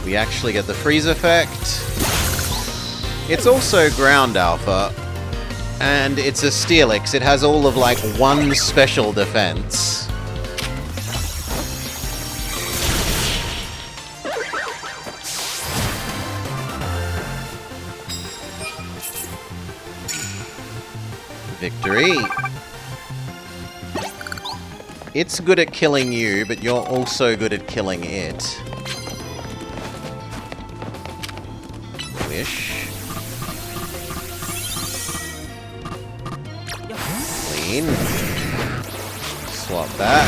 We actually get the freeze effect. It's also ground alpha, and it's a Steelix. It has all of like one special defense. Victory. It's good at killing you, but you're also good at killing it. Wish. Clean. Swap that.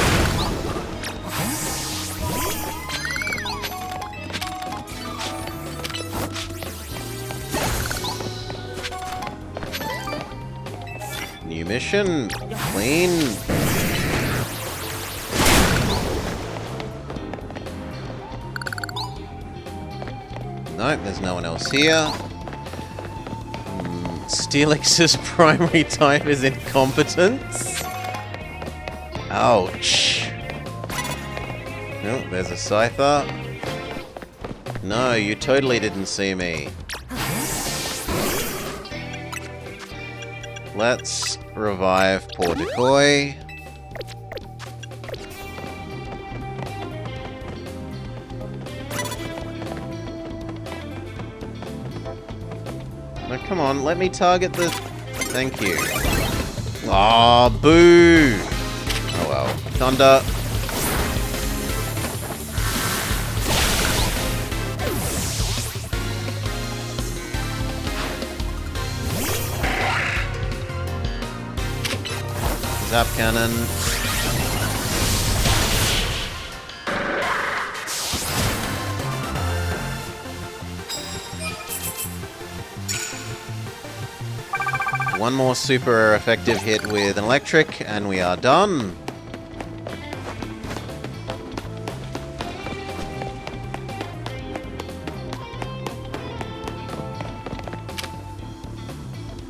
New mission. Clean. Nope, there's no one else here. Steelix's primary type is incompetence. Ouch. Oh, there's a Scyther. No, you totally didn't see me. Let's revive poor Decoy. Come on, let me target the... Thank you. Aw, boo! Oh well. Thunder. Zap cannon. One more super effective hit with an electric, and we are done.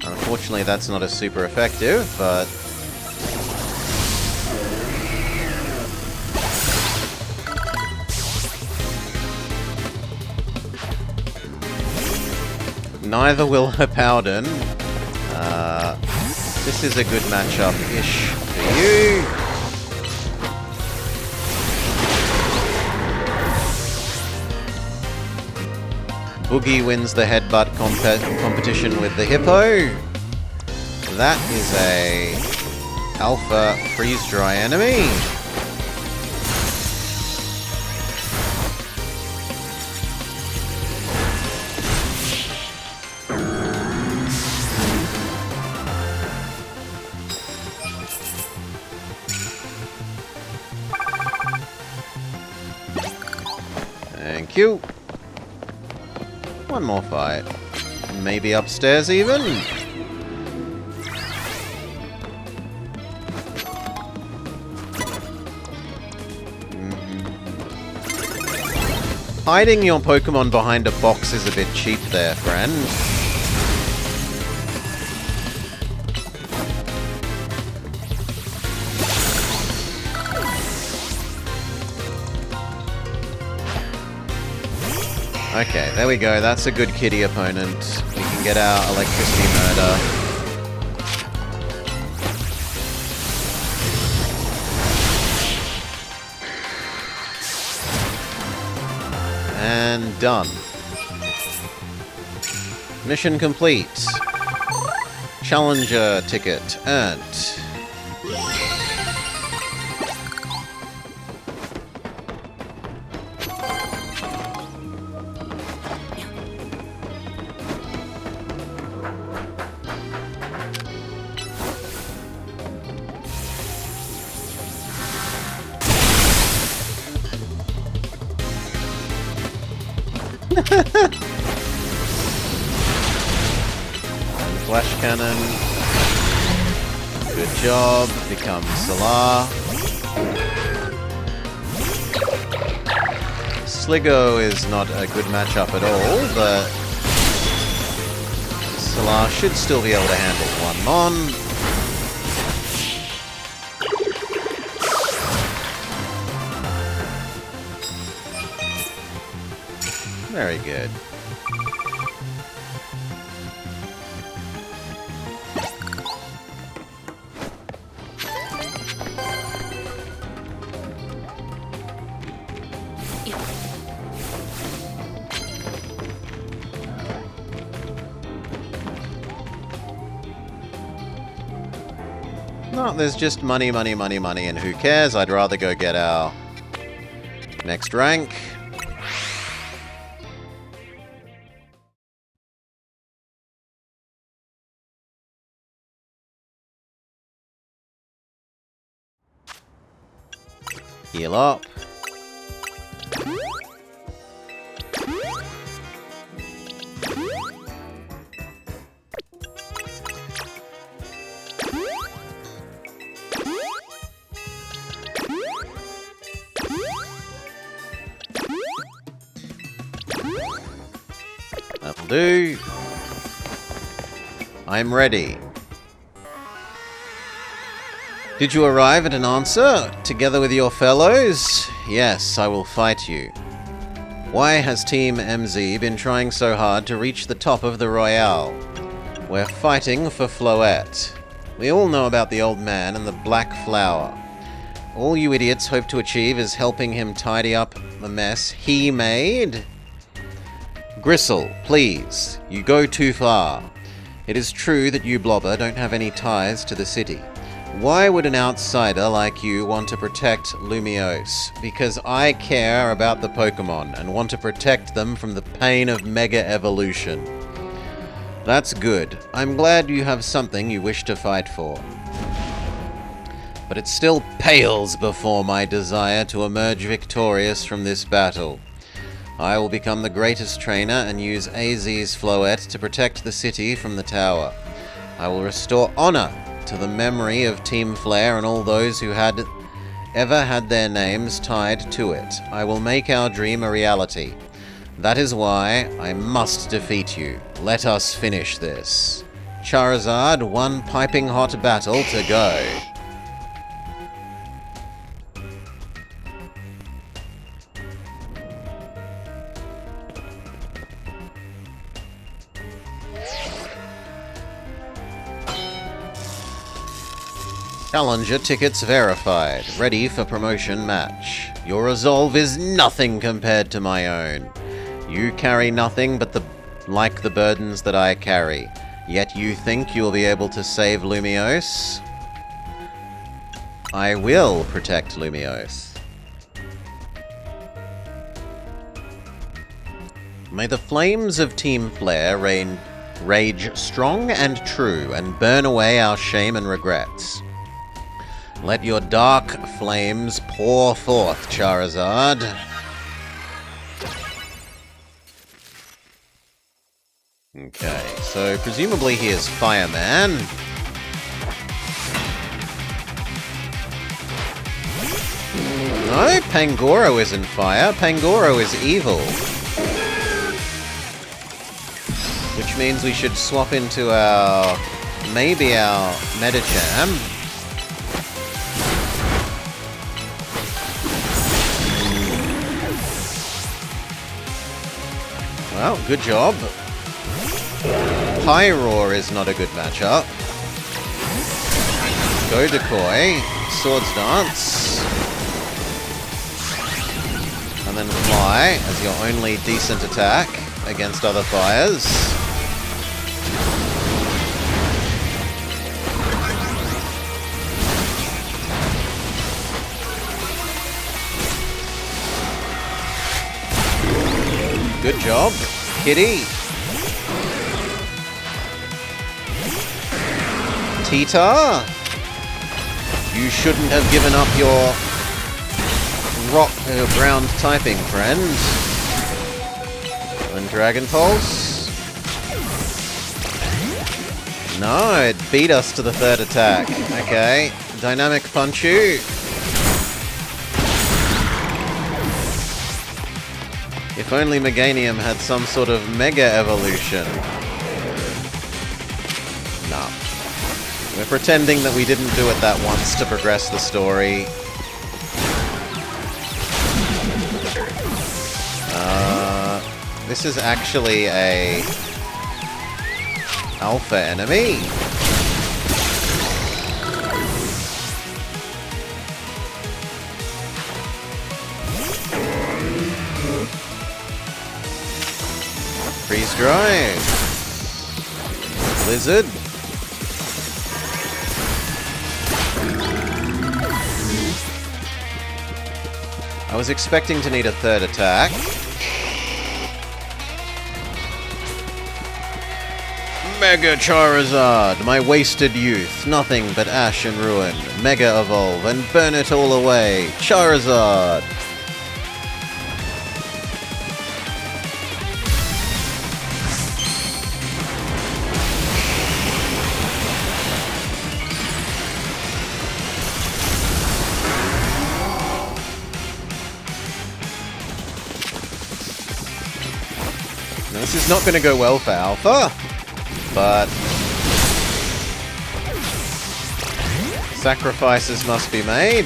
Unfortunately, that's not a super effective, but... neither will Hippowdon. This is a good matchup-ish for you. Boogie wins the headbutt competition with the Hippo. That is a alpha freeze-dry enemy. Thank you. One more fight. Maybe upstairs even? Hiding your Pokemon behind a box is a bit cheap there, friend. Okay, there we go. That's a good kitty opponent. We can get our electricity murder. And done. Mission complete. Challenger ticket earned. Flash cannon. Good job. Become Salar. Sligo is not a good matchup at all, but Salar should still be able to handle one Mon. Very good. No, there's just money, money, money, money, and who cares? I'd rather go get our next rank. Heal up. That'll do. I'm ready. Did you arrive at an answer, together with your fellows? Yes, I will fight you. Why has Team MZ been trying so hard to reach the top of the Royale? We're fighting for Floette. We all know about the old man and the Black Flower. All you idiots hope to achieve is helping him tidy up the mess he made? Gristle, please. You go too far. It is true that you, Blobber, don't have any ties to the city. Why would an outsider like you want to protect Lumiose? Because I care about the Pokemon and want to protect them from the pain of Mega Evolution. That's good. I'm glad you have something you wish to fight for. But it still pales before my desire to emerge victorious from this battle. I will become the greatest trainer and use AZ's Floette to protect the city from the tower. I will restore honor to the memory of Team Flare and all those who had ever had their names tied to it. I will make our dream a reality. That is why I must defeat you. Let us finish this. Charizard, one piping hot battle to go. Challenger tickets verified. Ready for promotion match. Your resolve is nothing compared to my own. You carry nothing but like the burdens that I carry. Yet you think you'll be able to save Lumiose? I will protect Lumiose. May the flames of Team Flare rage strong and true and burn away our shame and regrets. Let your dark flames pour forth, Charizard. Okay, so presumably he is Fireman. No, Pangoro isn't fire. Pangoro is evil. Which means we should swap into maybe our Medicham. Well, good job. Pyroar is not a good matchup. Go Decoy. Swords Dance. And then fly as your only decent attack against other fires. Good job, Kitty. Tita, you shouldn't have given up your ground typing, friend. And Dragon Pulse. No, it beat us to the third attack. Okay, Dynamic Punch you. If only Meganium had some sort of Mega Evolution. Nah. We're pretending that we didn't do it that once to progress the story. This is actually a alpha enemy. Freeze dry. Blizzard. I was expecting to need a third attack. Mega Charizard, my wasted youth, nothing but ash and ruin. Mega Evolve and burn it all away. Charizard. Now, this is not going to go well for Alpha. But sacrifices must be made.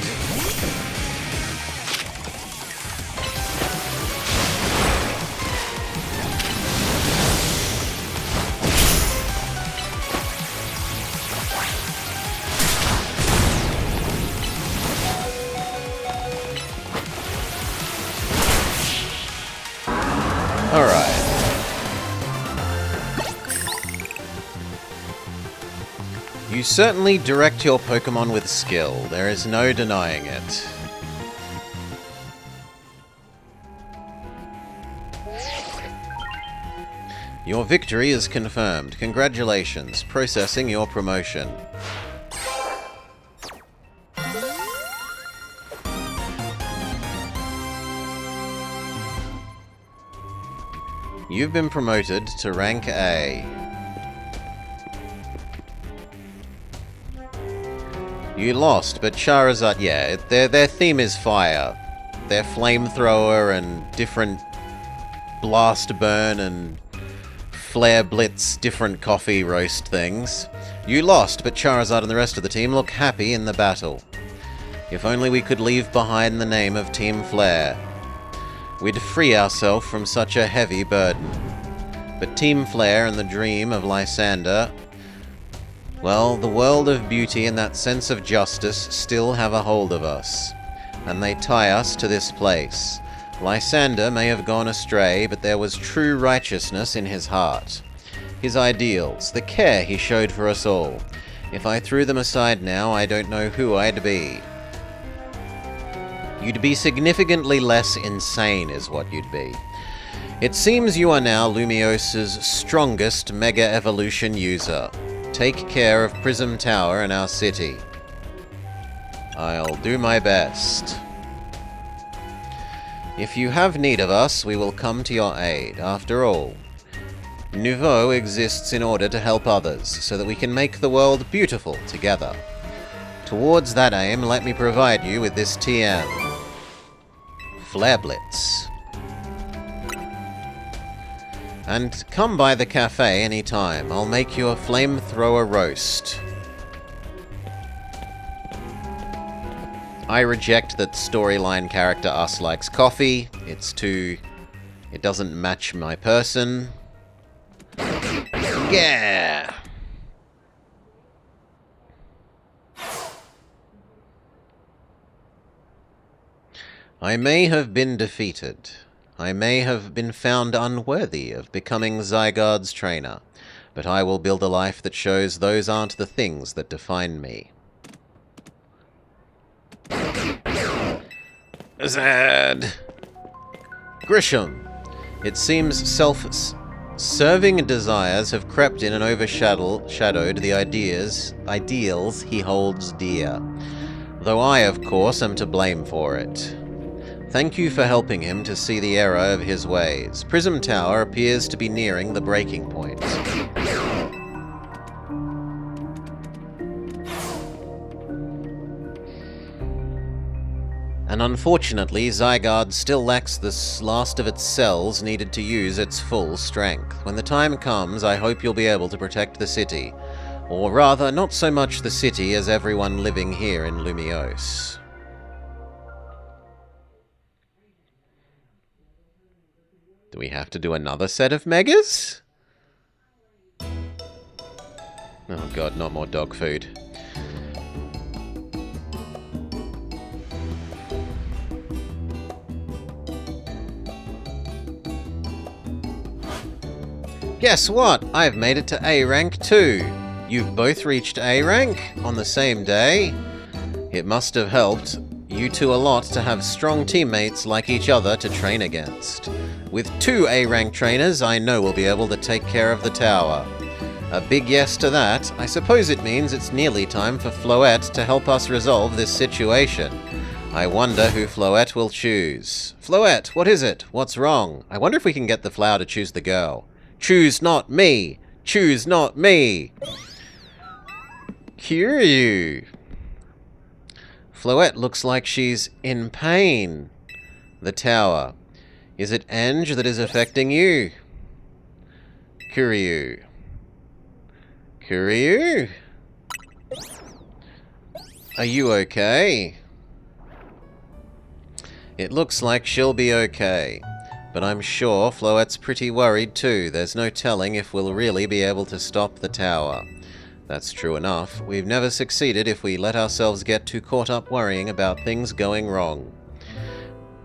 All right. You certainly direct your Pokemon with skill. There is no denying it. Your victory is confirmed. Congratulations. Processing your promotion. You've been promoted to rank A. You lost, but Charizard, yeah, their theme is fire. Their flamethrower and different blast burn and flare blitz, different coffee roast things. You lost, but Charizard and the rest of the team look happy in the battle. If only we could leave behind the name of Team Flare. We'd free ourselves from such a heavy burden. But Team Flare and the dream of Lysander, well, the world of beauty and that sense of justice still have a hold of us, and they tie us to this place. Lysander may have gone astray, but there was true righteousness in his heart. His ideals, the care he showed for us all. If I threw them aside now, I don't know who I'd be. You'd be significantly less insane, is what you'd be. It seems you are now Lumios's strongest Mega Evolution user. Take care of Prism Tower in our city. I'll do my best. If you have need of us, we will come to your aid. After all, Nouveau exists in order to help others, so that we can make the world beautiful together. Towards that aim, let me provide you with this TM. Flare Blitz. And come by the cafe anytime. I'll make you a flamethrower roast. I reject that storyline character Us likes coffee. It doesn't match my person. Yeah! I may have been defeated. I may have been found unworthy of becoming Zygarde's trainer, but I will build a life that shows those aren't the things that define me. Zad! Grisham! It seems self-serving desires have crept in and overshadowed the ideals he holds dear. Though I, of course, am to blame for it. Thank you for helping him to see the error of his ways. Prism Tower appears to be nearing the breaking point. And unfortunately, Zygarde still lacks the last of its cells needed to use its full strength. When the time comes, I hope you'll be able to protect the city. Or rather, not so much the city as everyone living here in Lumiose. Do we have to do another set of megas? Oh god, not more dog food. Guess what? I've made it to A rank too. You've both reached A rank on the same day. It must have helped you two a lot to have strong teammates like each other to train against. With 2 A rank trainers, I know we'll be able to take care of the tower. A big yes to that. I suppose it means it's nearly time for Floette to help us resolve this situation. I wonder who Floette will choose. Floette, what is it? What's wrong? I wonder if we can get the flower to choose the girl. Choose not me! Choose not me! Kiryu! Floette looks like she's in pain. The tower. Is it Ange that is affecting you? Kiryu. Kiryu? Are you okay? It looks like she'll be okay. But I'm sure Floette's pretty worried too. There's no telling if we'll really be able to stop the tower. That's true enough. We've never succeeded if we let ourselves get too caught up worrying about things going wrong.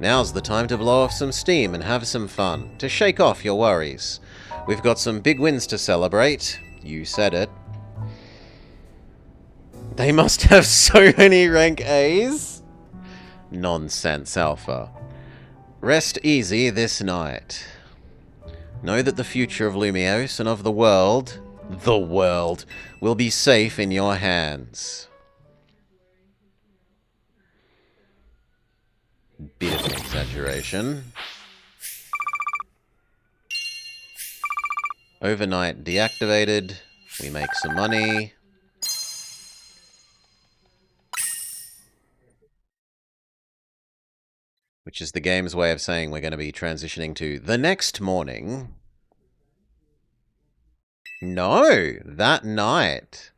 Now's the time to blow off some steam and have some fun, to shake off your worries. We've got some big wins to celebrate. You said it. They must have so many rank A's? Nonsense, Alpha. Rest easy this night. Know that the future of Lumiose and of the world, will be safe in your hands. Bit of an exaggeration. Overnight deactivated. We make some money. Which is the game's way of saying we're going to be transitioning to the next morning. No, that night.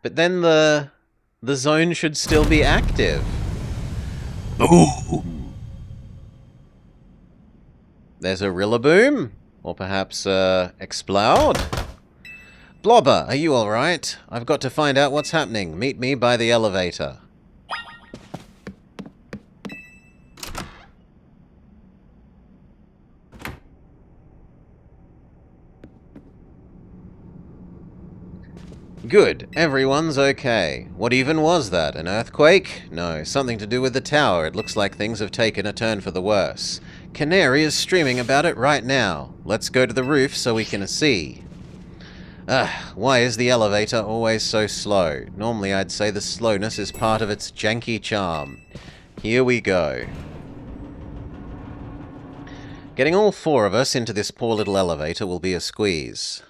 But then the zone should still be active. Boom! There's a Rillaboom? Or perhaps, Explode? Blobber, are you alright? I've got to find out what's happening. Meet me by the elevator. Good, everyone's okay. What even was that? An earthquake? No, something to do with the tower. It looks like things have taken a turn for the worse. Canary is streaming about it right now. Let's go to the roof so we can see. Why is the elevator always so slow? Normally I'd say the slowness is part of its janky charm. Here we go. Getting all 4 of us into this poor little elevator will be a squeeze.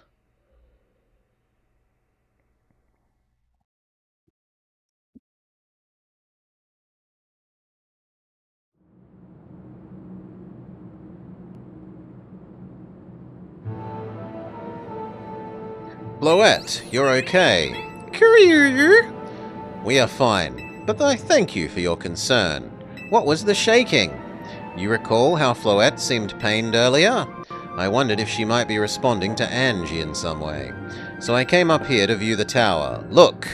Bloette, you're okay. We are fine, but I thank you for your concern. What was the shaking? You recall how Floette seemed pained earlier? I wondered if she might be responding to Angie in some way. So I came up here to view the tower. Look!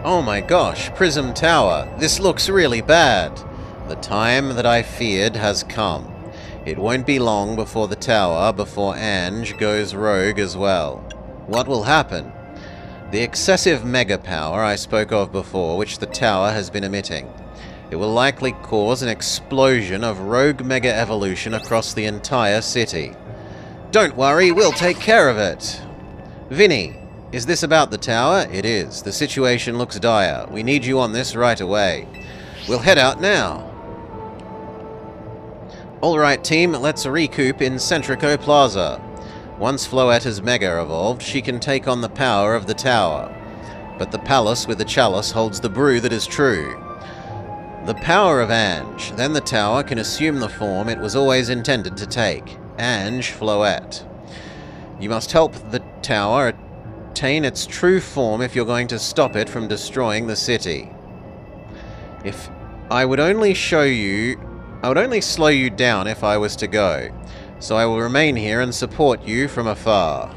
Oh my gosh, Prism Tower. This looks really bad. The time that I feared has come. It won't be long before the tower, before Ange goes rogue as well. What will happen? The excessive mega power I spoke of before, which the tower has been emitting. It will likely cause an explosion of rogue mega evolution across the entire city. Don't worry, we'll take care of it. Vinny, is this about the tower? It is. The situation looks dire. We need you on this right away. We'll head out now. Alright team, let's recoup in Centrico Plaza. Once Floette has mega evolved, she can take on the power of the tower. But the palace with the chalice holds the brew that is true. The power of Ange, then the tower can assume the form it was always intended to take. Ange Floette. You must help the tower attain its true form if you're going to stop it from destroying the city. If I would only slow you down if I was to go, so I will remain here and support you from afar.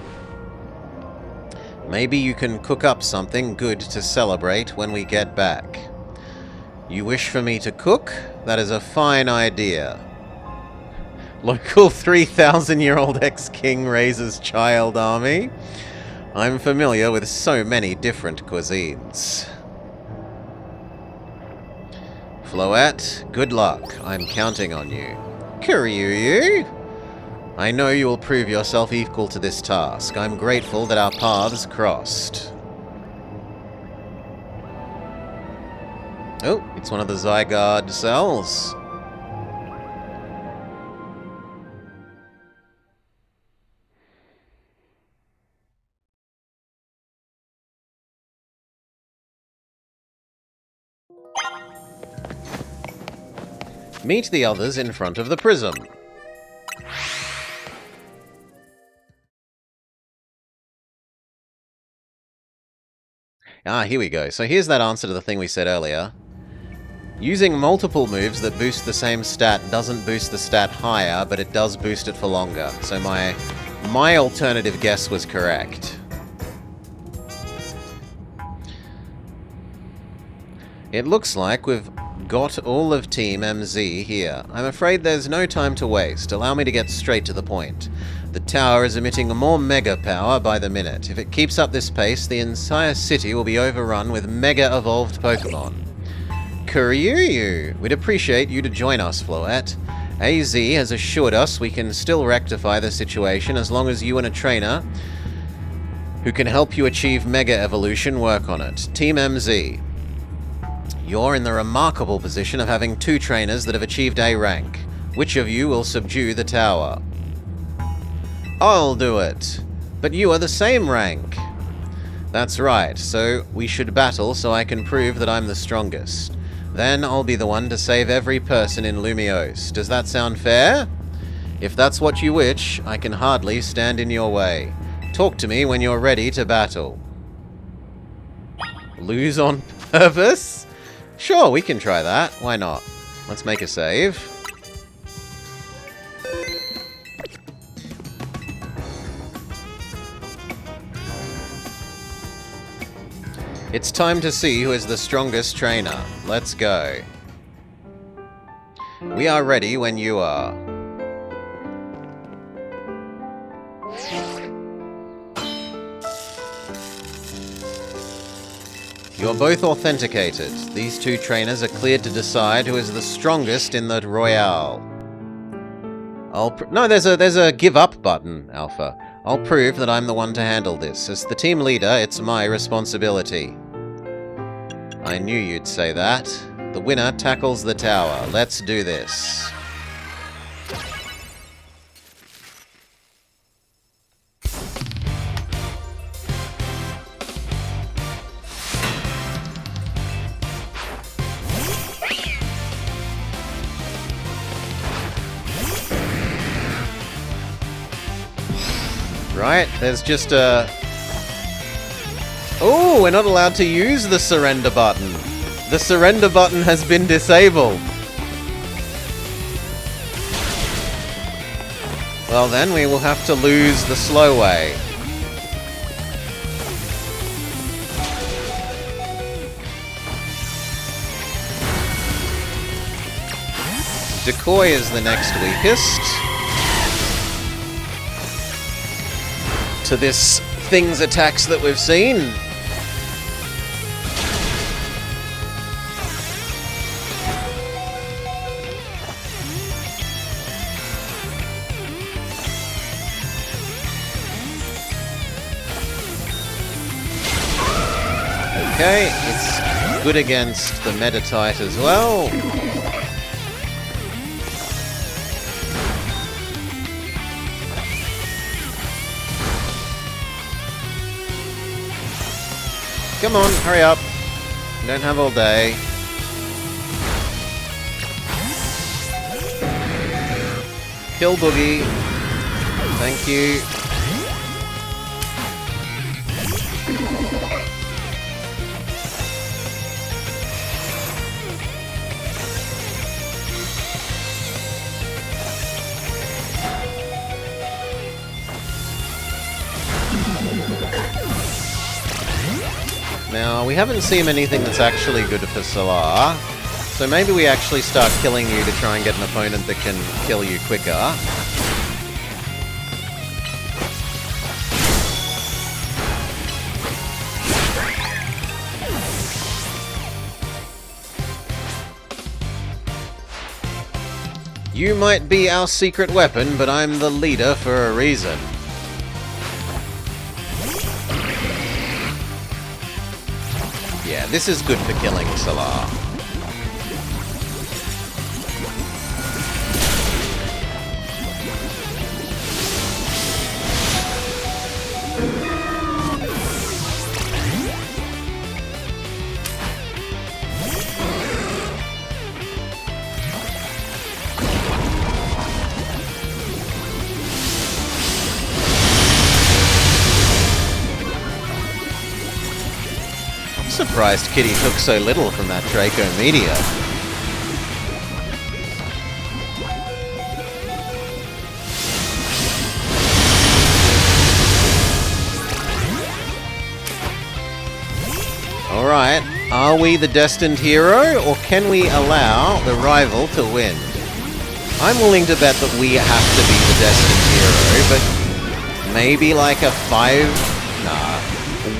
Maybe you can cook up something good to celebrate when we get back. You wish for me to cook? That is a fine idea. Local 3,000-year-old ex-king raises child army. I'm familiar with so many different cuisines. Floette, good luck. I'm counting on you. Kiryu, I know you will prove yourself equal to this task. I'm grateful that our paths crossed. Oh, it's one of the Zygarde cells. Meet the others in front of the prism. Ah, here we go. So here's that answer to the thing we said earlier. Using multiple moves that boost the same stat doesn't boost the stat higher, but it does boost it for longer. So my alternative guess was correct. It looks like we've got all of Team MZ here. I'm afraid there's no time to waste. Allow me to get straight to the point. The tower is emitting more mega power by the minute. If it keeps up this pace, the entire city will be overrun with mega evolved Pokemon. Kiryu, we'd appreciate you to join us, Floette. AZ has assured us we can still rectify the situation as long as you and a trainer who can help you achieve mega evolution work on it. Team MZ. You're in the remarkable position of having two trainers that have achieved A rank. Which of you will subdue the tower? I'll do it. But you are the same rank. That's right, so we should battle so I can prove that I'm the strongest. Then I'll be the one to save every person in Lumiose. Does that sound fair? If that's what you wish, I can hardly stand in your way. Talk to me when you're ready to battle. Lose on purpose? Sure, we can try that. Why not? Let's make a save. It's time to see who is the strongest trainer. Let's go. We are ready when you are. You're both authenticated. These two trainers are cleared to decide who is the strongest in the Royale. No, there's a give up button, Alpha. I'll prove that I'm the one to handle this. As the team leader, it's my responsibility. I knew you'd say that. The winner tackles the tower. Let's do this. Right, there's just a... Oh, we're not allowed to use the surrender button. The surrender button has been disabled. Well then, we will have to lose the slow way. Decoy is the next weakest to this thing's attacks that we've seen. Okay, it's good against the Metatite as well. Come on, hurry up. We don't have all day. Kill Boogie. Thank you. Now, we haven't seen anything that's actually good for Salar, so maybe we actually start killing you to try and get an opponent that can kill you quicker. You might be our secret weapon, but I'm the leader for a reason. Yeah, this is good for killing Salar. Surprised Kitty took so little from that Draco Meteor. Alright, are we the destined hero, or can we allow the rival to win? I'm willing to bet that we have to be the destined hero, but maybe like a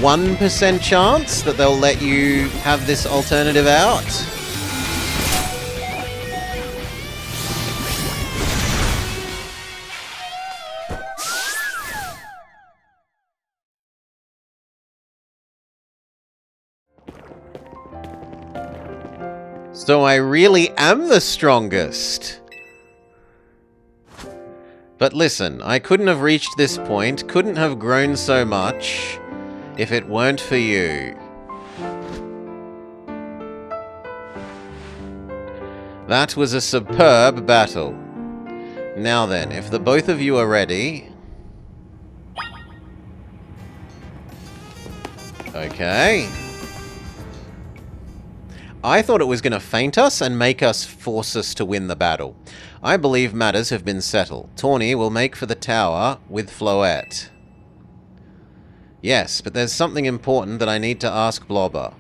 1% chance that they'll let you have this alternative out? So I really am the strongest. But listen, I couldn't have reached this point, couldn't have grown so much if it weren't for you. That was a superb battle. Now then, if the both of you are ready... Okay. I thought it was going to feint us and make us force us to win the battle. I believe matters have been settled. Tawny will make for the tower with Floette. Yes, but there's something important that I need to ask Blobber.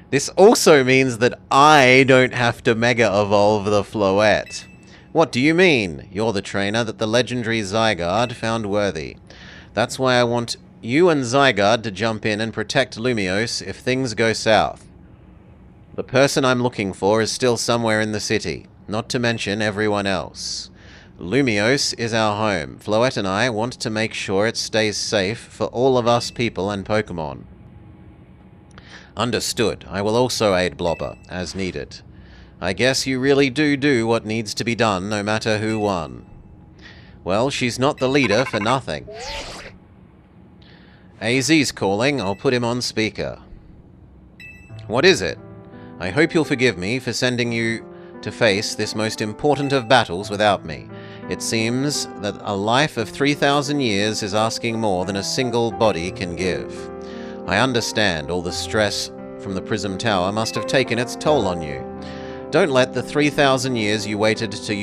This also means that I don't have to Mega Evolve the Floette. What do you mean? You're the trainer that the legendary Zygarde found worthy. That's why I want you and Zygarde to jump in and protect Lumiose if things go south. The person I'm looking for is still somewhere in the city, not to mention everyone else. Lumiose is our home. Floette and I want to make sure it stays safe for all of us people and Pokemon. Understood. I will also aid Blobber, as needed. I guess you really do what needs to be done, no matter who won. Well, she's not the leader for nothing. AZ's calling. I'll put him on speaker. What is it? I hope you'll forgive me for sending you to face this most important of battles without me. It seems that a life of 3,000 years is asking more than a single body can give. I understand all the stress from the Prism Tower must have taken its toll on you. Don't let the 3,000 years you waited to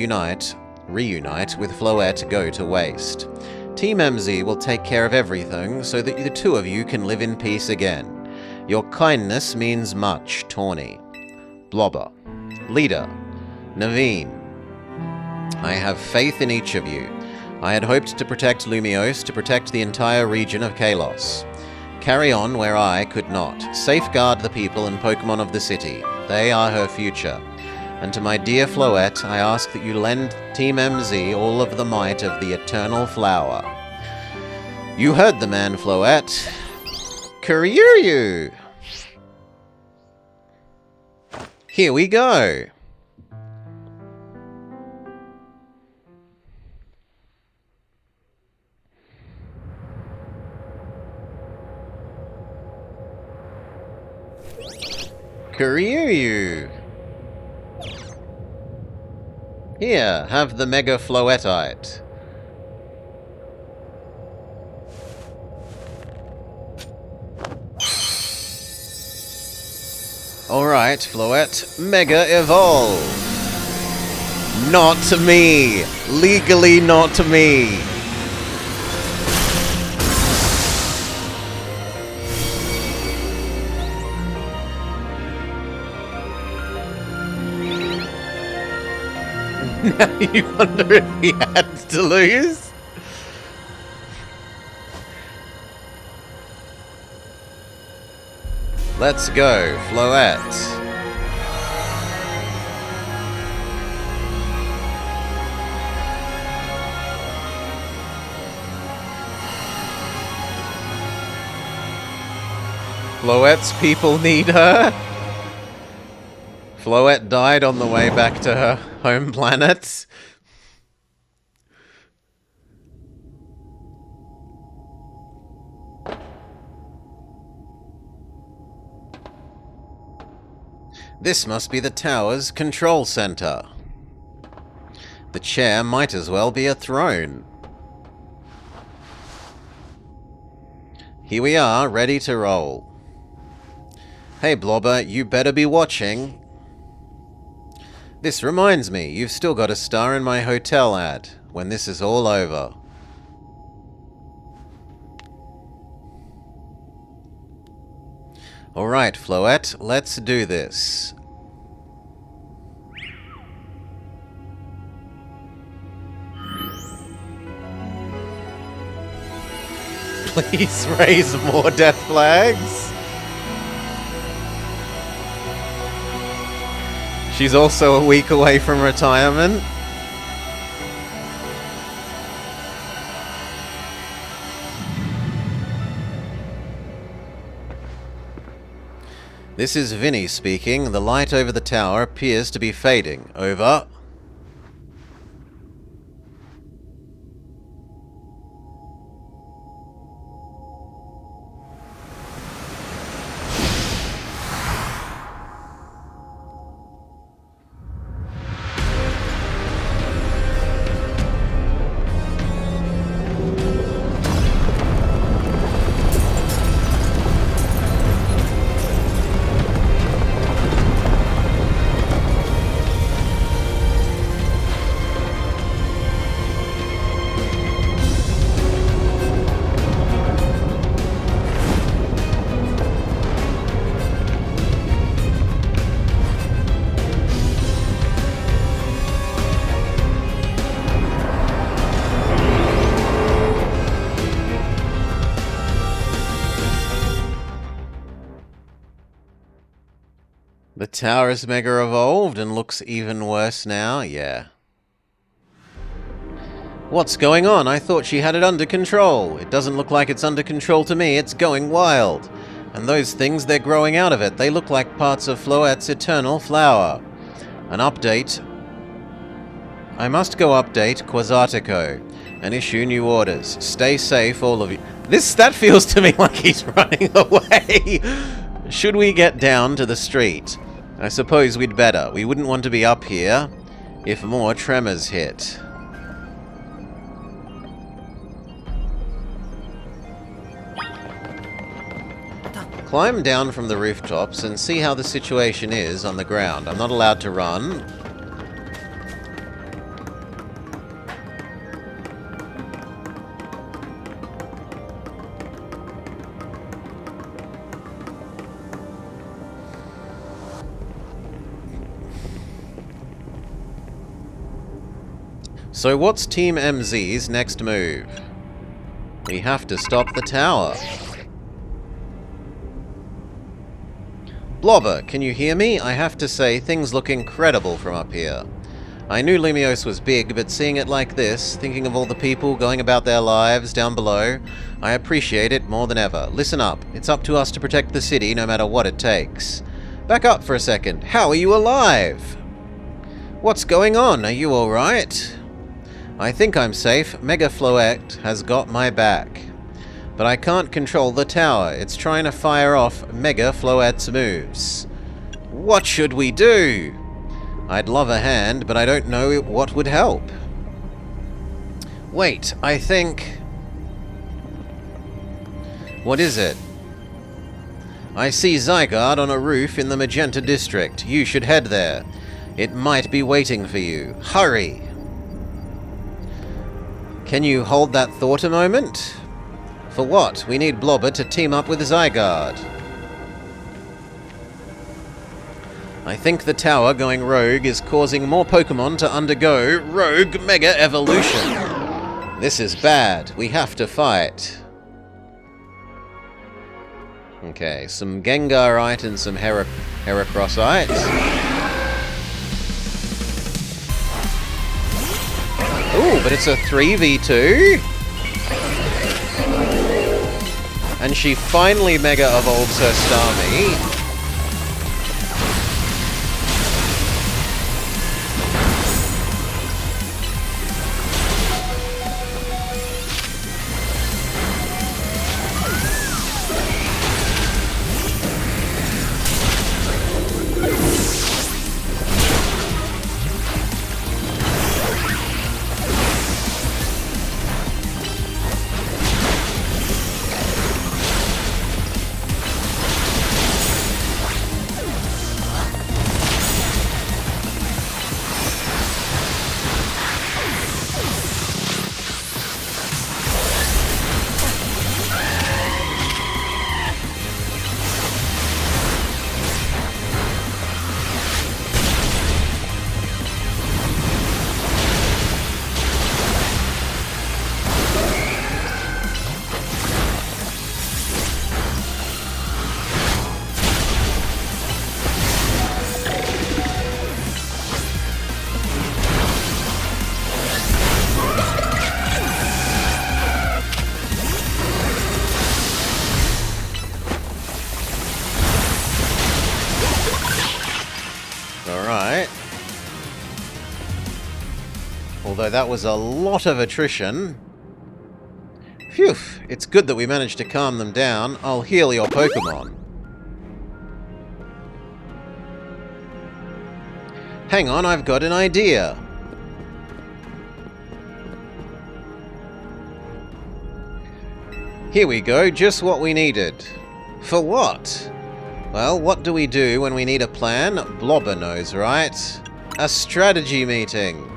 reunite with Floette go to waste. Team MZ will take care of everything so that the two of you can live in peace again. Your kindness means much, Tawny. Blobber. Leader. Naveen. I have faith in each of you. I had hoped to protect Lumiose, to protect the entire region of Kalos. Carry on where I could not. Safeguard the people and Pokemon of the city. They are her future. And to my dear Floette, I ask that you lend Team MZ all of the might of the Eternal Flower. You heard the man, Floette. Kiryu! Here we go! Kiryu! Here, have the Mega Floettite. Alright, Floette, Mega Evolve! Not to me! Legally not to me! Now you wonder if he had to lose? Let's go, Floette. Floette's people need her? Floette died on the way back to her home planet. This must be the tower's control center. The chair might as well be a throne. Here we are, ready to roll. Hey Blobber, you better be watching. This reminds me, you've still got a star in my hotel ad, when this is all over. Alright, Floette, let's do this. Please raise more death flags. She's also a week away from retirement. This is Vinny speaking. The light over the tower appears to be fading. Over. The tower is mega evolved and looks even worse now, yeah. What's going on? I thought she had it under control. It doesn't look like it's under control to me. It's going wild. And those things, they're growing out of it. They look like parts of Floette's Eternal Flower. An update. I must go update Quasartico and issue new orders. Stay safe, all of you. That feels to me like he's running away. Should we get down to the street? I suppose we'd better. We wouldn't want to be up here if more tremors hit. Climb down from the rooftops and see how the situation is on the ground. I'm not allowed to run. So what's Team MZ's next move? We have to stop the tower. Blobber, can you hear me? I have to say, things look incredible from up here. I knew Limios was big, but seeing it like this, thinking of all the people going about their lives down below, I appreciate it more than ever. Listen up. It's up to us to protect the city no matter what it takes. Back up for a second. How are you alive? What's going on? Are you alright? I think I'm safe. Mega Floette has got my back. But I can't control the tower. It's trying to fire off Mega Floette's moves. What should we do? I'd love a hand, but I don't know what would help. Wait, I think... What is it? I see Zygarde on a roof in the Magenta District. You should head there. It might be waiting for you. Hurry! Can you hold that thought a moment? For what? We need Blobber to team up with Zygarde. I think the tower going rogue is causing more Pokemon to undergo rogue Mega Evolution. This is bad. We have to fight. Okay, some Gengarite and some Heracrossite. Ooh, but it's a 3v2? And she finally Mega Evolves her Starmie. Alright. Although that was a lot of attrition. Phew, it's good that we managed to calm them down. I'll heal your Pokemon. Hang on, I've got an idea. Here we go, just what we needed. For what? Well, what do we do when we need a plan? Blobber knows, right? A strategy meeting.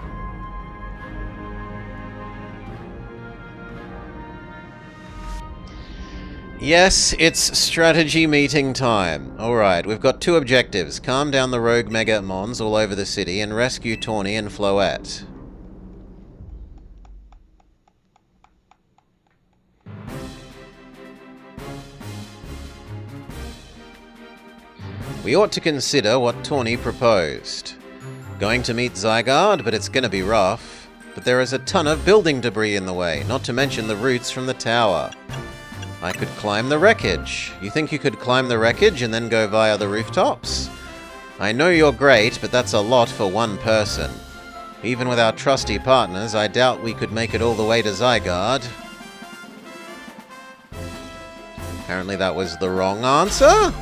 Yes, it's strategy meeting time. Alright, we've got two objectives. Calm down the rogue Mega Mons all over the city and rescue Tawny and Floette. We ought to consider what Tawny proposed. Going to meet Zygarde, but it's gonna be rough. But there is a ton of building debris in the way, not to mention the roots from the tower. I could climb the wreckage. You think you could climb the wreckage and then go via the rooftops? I know you're great, but that's a lot for one person. Even with our trusty partners, I doubt we could make it all the way to Zygarde. Apparently that was the wrong answer?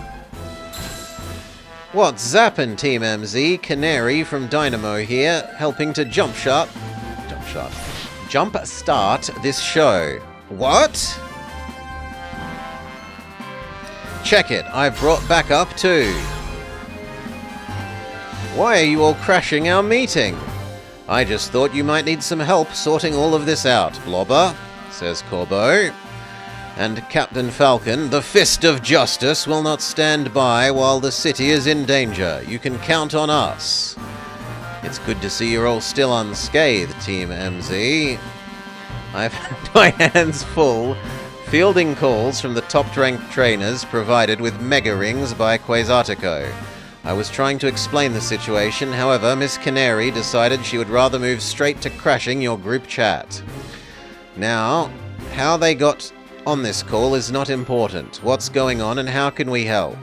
What's zappin', Team MZ? Canary from Dynamo here, helping to jump start this show. What? Check it, I've brought backup too. Why are you all crashing our meeting? I just thought you might need some help sorting all of this out, Blobber, says Corbeau. And Captain Falcon, the Fist of Justice, will not stand by while the city is in danger. You can count on us. It's good to see you're all still unscathed, Team MZ. I've had my hands full fielding calls from the top-ranked trainers provided with mega rings by Quasartico. I was trying to explain the situation, however, Miss Canary decided she would rather move straight to crashing your group chat. Now, how they got on this call is not important. What's going on and how can we help?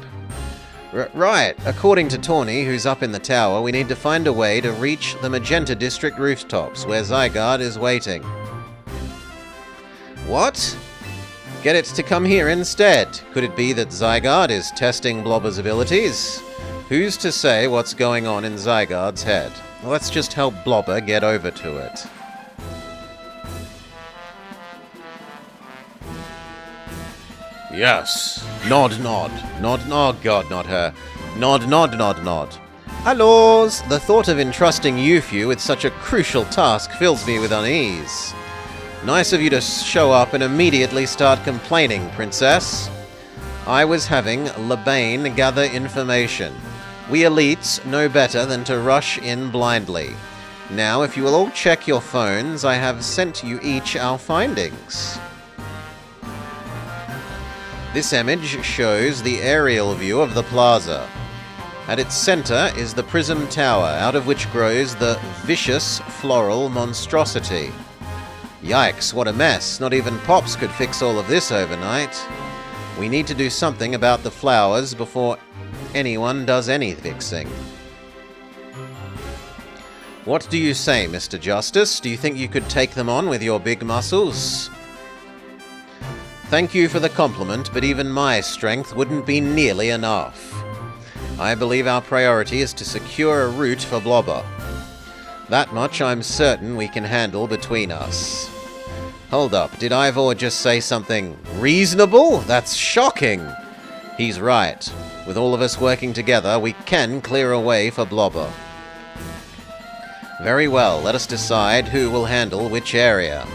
Right, according to Tawny, who's up in the tower, we need to find a way to reach the Magenta District rooftops, where Zygarde is waiting. What? Get it to come here instead. Could it be that Zygarde is testing Blobber's abilities? Who's to say what's going on in Zygarde's head? Let's just help Blobber get over to it. Yes. Nod, nod. Nod, oh god, not her. Nod, nod, nod, nod. Hellos! The thought of entrusting you few with such a crucial task fills me with unease. Nice of you to show up and immediately start complaining, Princess. I was having Labane gather information. We elites know better than to rush in blindly. Now, if you will all check your phones, I have sent you each our findings. This image shows the aerial view of the plaza. At its center is the Prism Tower, out of which grows the vicious floral monstrosity. Yikes, what a mess. Not even Pops could fix all of this overnight. We need to do something about the flowers before anyone does any fixing. What do you say, Mr. Justice? Do you think you could take them on with your big muscles? Thank you for the compliment, but even my strength wouldn't be nearly enough. I believe our priority is to secure a route for Blobber. That much I'm certain we can handle between us. Hold up, did Ivor just say something reasonable? That's shocking! He's right. With all of us working together, we can clear a way for Blobber. Very well, let us decide who will handle which area.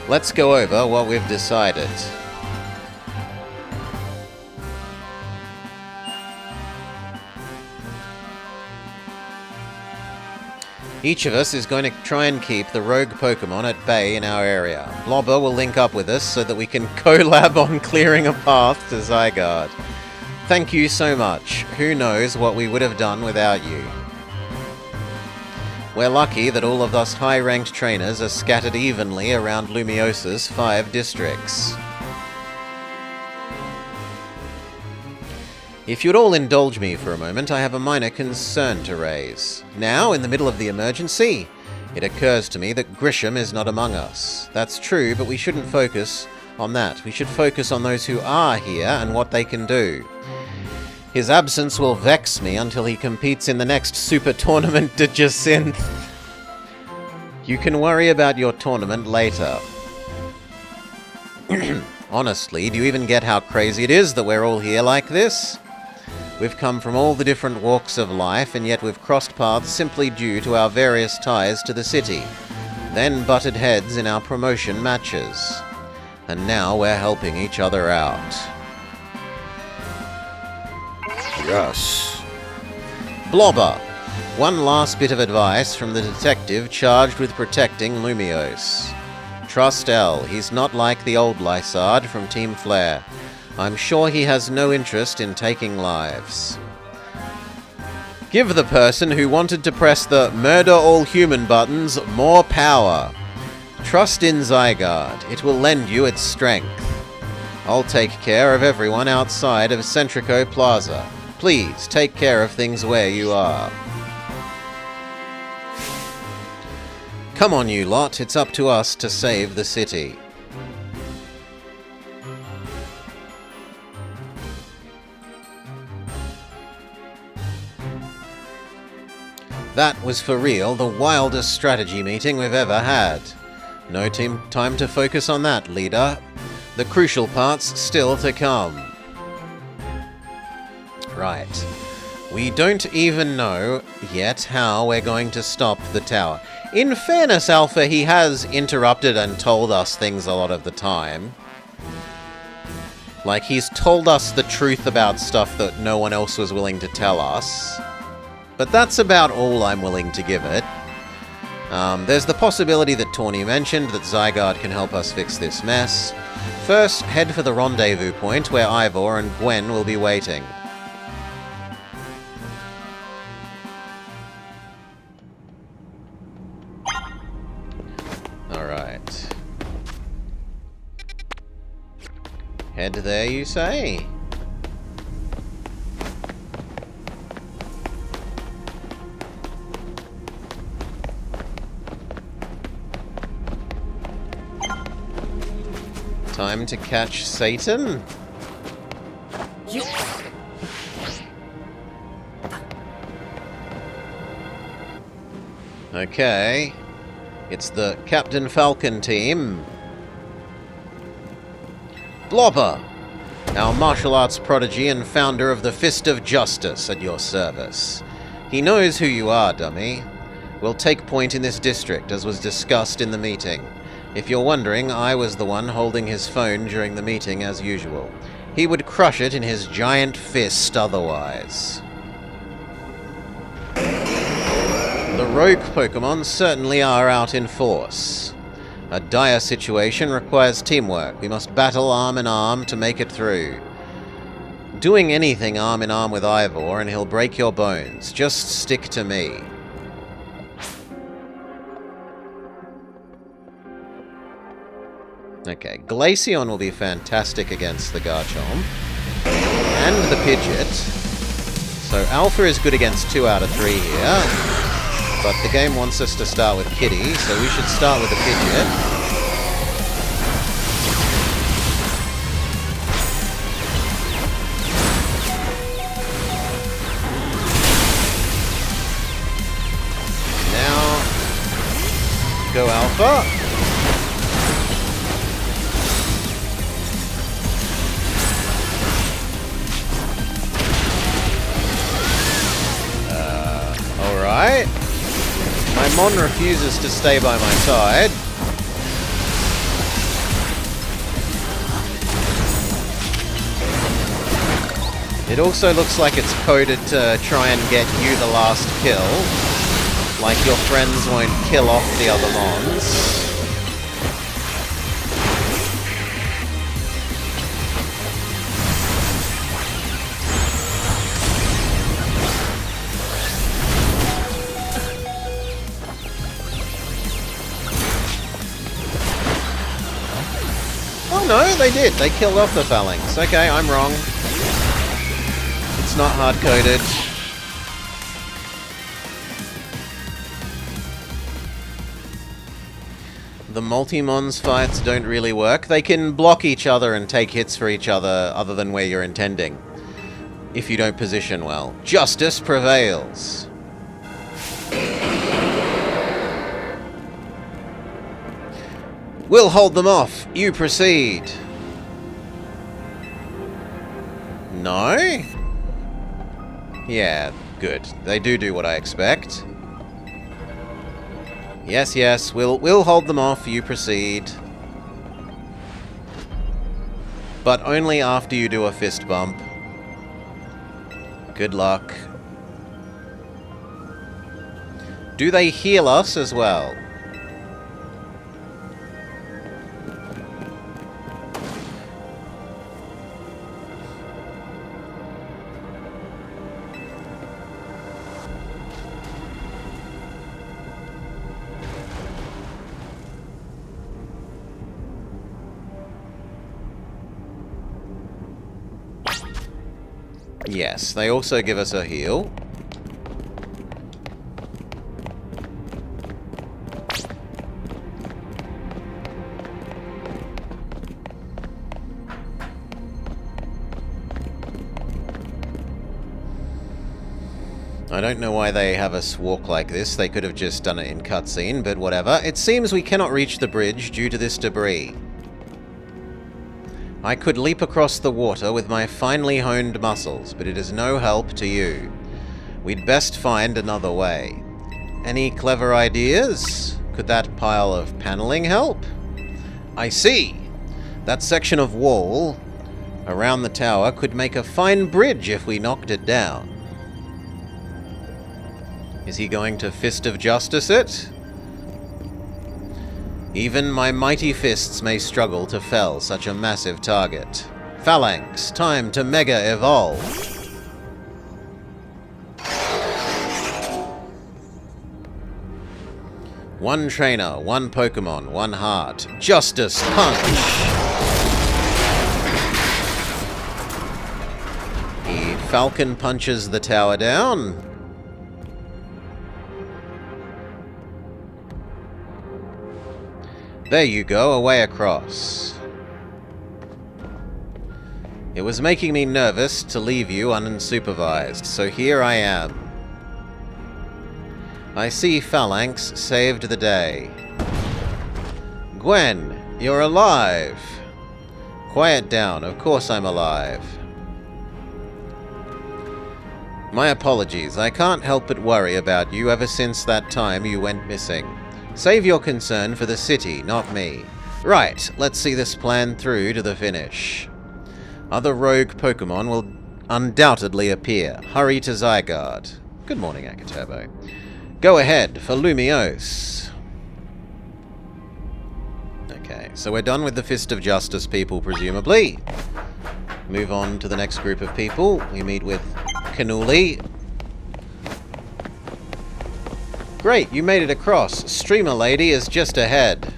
Let's go over what we've decided. Each of us is going to try and keep the rogue Pokemon at bay in our area. Blobber will link up with us so that we can collab on clearing a path to Zygarde. Thank you so much. Who knows what we would have done without you. We're lucky that all of us high-ranked trainers are scattered evenly around Lumiosa's 5 districts. If you'd all indulge me for a moment, I have a minor concern to raise. Now, in the middle of the emergency, it occurs to me that Grisham is not among us. That's true, but we shouldn't focus on that. We should focus on those who are here and what they can do. His absence will vex me until he competes in the next Super Tournament to Jacinth. You can worry about your tournament later. Honestly, do you even get how crazy it is that we're all here like this? We've come from all the different walks of life, and yet we've crossed paths simply due to our various ties to the city, then butted heads in our promotion matches. And now we're helping each other out. Yes. Blobber. One last bit of advice from the detective charged with protecting Lumiose. Trust L. He's not like the old Lysard from Team Flare. I'm sure he has no interest in taking lives. Give the person who wanted to press the murder all human buttons more power. Trust in Zygarde. It will lend you its strength. I'll take care of everyone outside of Centrico Plaza. Please, take care of things where you are. Come on, you lot. It's up to us to save the city. That was for real the wildest strategy meeting we've ever had. No time to focus on that, leader. The crucial part's still to come. Right. We don't even know yet how we're going to stop the tower. In fairness, Alpha, he has interrupted and told us things a lot of the time. Like, he's told us the truth about stuff that no one else was willing to tell us. But that's about all I'm willing to give it. There's the possibility that Tawny mentioned that Zygarde can help us fix this mess. First, head for the rendezvous point where Ivor and Gwen will be waiting. Alright. Head there, you say? Time to catch Satan? You. Okay. It's the Captain Falcon team. Blobber! Our martial arts prodigy and founder of the Fist of Justice at your service. He knows who you are, dummy. We'll take point in this district, as was discussed in the meeting. If you're wondering, I was the one holding his phone during the meeting as usual. He would crush it in his giant fist otherwise. The rogue Pokémon certainly are out in force. A dire situation requires teamwork. We must battle arm in arm to make it through. Doing anything arm in arm with Ivor and he'll break your bones. Just stick to me. Okay, Glaceon will be fantastic against the Garchomp. And the Pidgeot. So Alpha is good against 2 out of 3 here. But the game wants us to start with Kitty, so we should start with the Pidgeot. Now, go Alpha. Alright. My Mon refuses to stay by my side. It also looks like it's coded to try and get you the last kill. Like your friends won't kill off the other Mons. Oh no, they did. They killed off the Phalanx. Okay, I'm wrong. It's not hard-coded. The multi-Mons fights don't really work. They can block each other and take hits for each other than where you're intending. If you don't position well. Justice prevails. We'll hold them off. You proceed. No? Yeah, good. They do what I expect. Yes, yes, we'll hold them off. You proceed. But only after you do a fist bump. Good luck. Do they heal us as well? Yes, they also give us a heal. I don't know why they have us walk like this. They could have just done it in cutscene, but whatever. It seems we cannot reach the bridge due to this debris. I could leap across the water with my finely honed muscles, but it is no help to you. We'd best find another way. Any clever ideas? Could that pile of paneling help? I see! That section of wall... around the tower could make a fine bridge if we knocked it down. Is he going to Fist of Justice it? Even my mighty fists may struggle to fell such a massive target. Phalanx, time to Mega Evolve. One trainer, one Pokemon, one heart. Justice Punch! He Falcon punches the tower down. There you go, away across. It was making me nervous to leave you unsupervised, so here I am. I see Phalanx saved the day. Gwen, you're alive. Quiet down, of course I'm alive. My apologies, I can't help but worry about you ever since that time you went missing. Save your concern for the city, not me. Right, let's see this plan through to the finish. Other rogue Pokemon will undoubtedly appear. Hurry to Zygarde. Good morning, Akaturbo. Go ahead for Lumiose. Okay, so we're done with the Fist of Justice people, presumably. Move on to the next group of people. We meet with Cannuli. Great, you made it across. Streamer Lady is just ahead.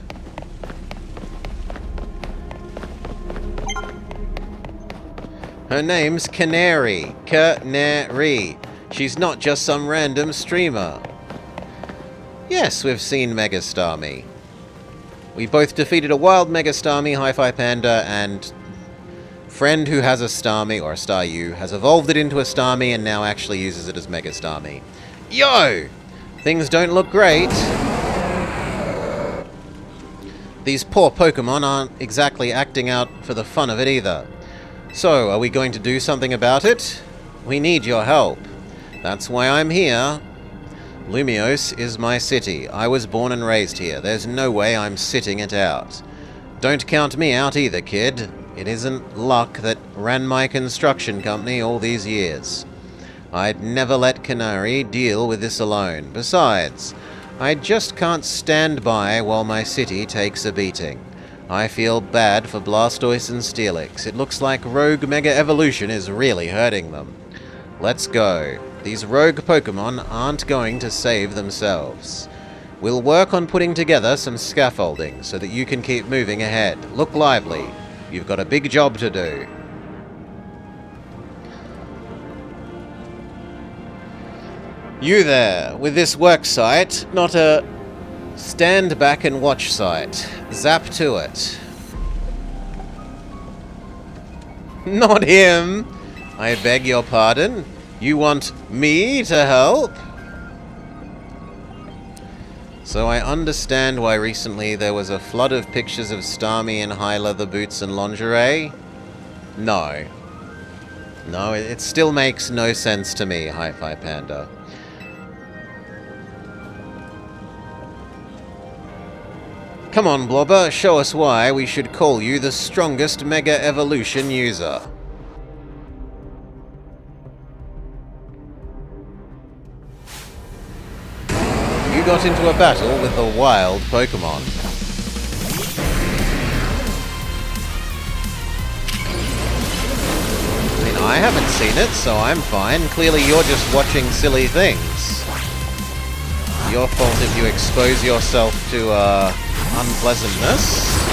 Her name's Canary. Canary. She's not just some random streamer. Yes, we've seen Megastarmie. We both defeated a wild Megastarmie, Hi-Fi Panda, and friend who has a Starmie, or a Staryu, has evolved it into a Starmie and now actually uses it as Megastarmie. Yo! Things don't look great. These poor Pokemon aren't exactly acting out for the fun of it either. So, are we going to do something about it? We need your help. That's why I'm here. Lumiose is my city. I was born and raised here. There's no way I'm sitting it out. Don't count me out either, kid. It isn't luck that ran my construction company all these years. I'd never let Canary deal with this alone. Besides, I just can't stand by while my city takes a beating. I feel bad for Blastoise and Steelix. It looks like Rogue Mega Evolution is really hurting them. Let's go. These rogue Pokemon aren't going to save themselves. We'll work on putting together some scaffolding so that you can keep moving ahead. Look lively. You've got a big job to do. You there, with this work site, not a stand back and watch site. Zap to it. Not him! I beg your pardon? You want me to help? So I understand why recently there was a flood of pictures of Starmie in high leather boots and lingerie? No. No, it still makes no sense to me, Hi-Fi Panda. Come on, Blobber, show us why we should call you the strongest Mega Evolution user. You got into a battle with the wild Pokemon. I mean, I haven't seen it, so I'm fine. Clearly you're just watching silly things. Your fault if you expose yourself to, unpleasantness.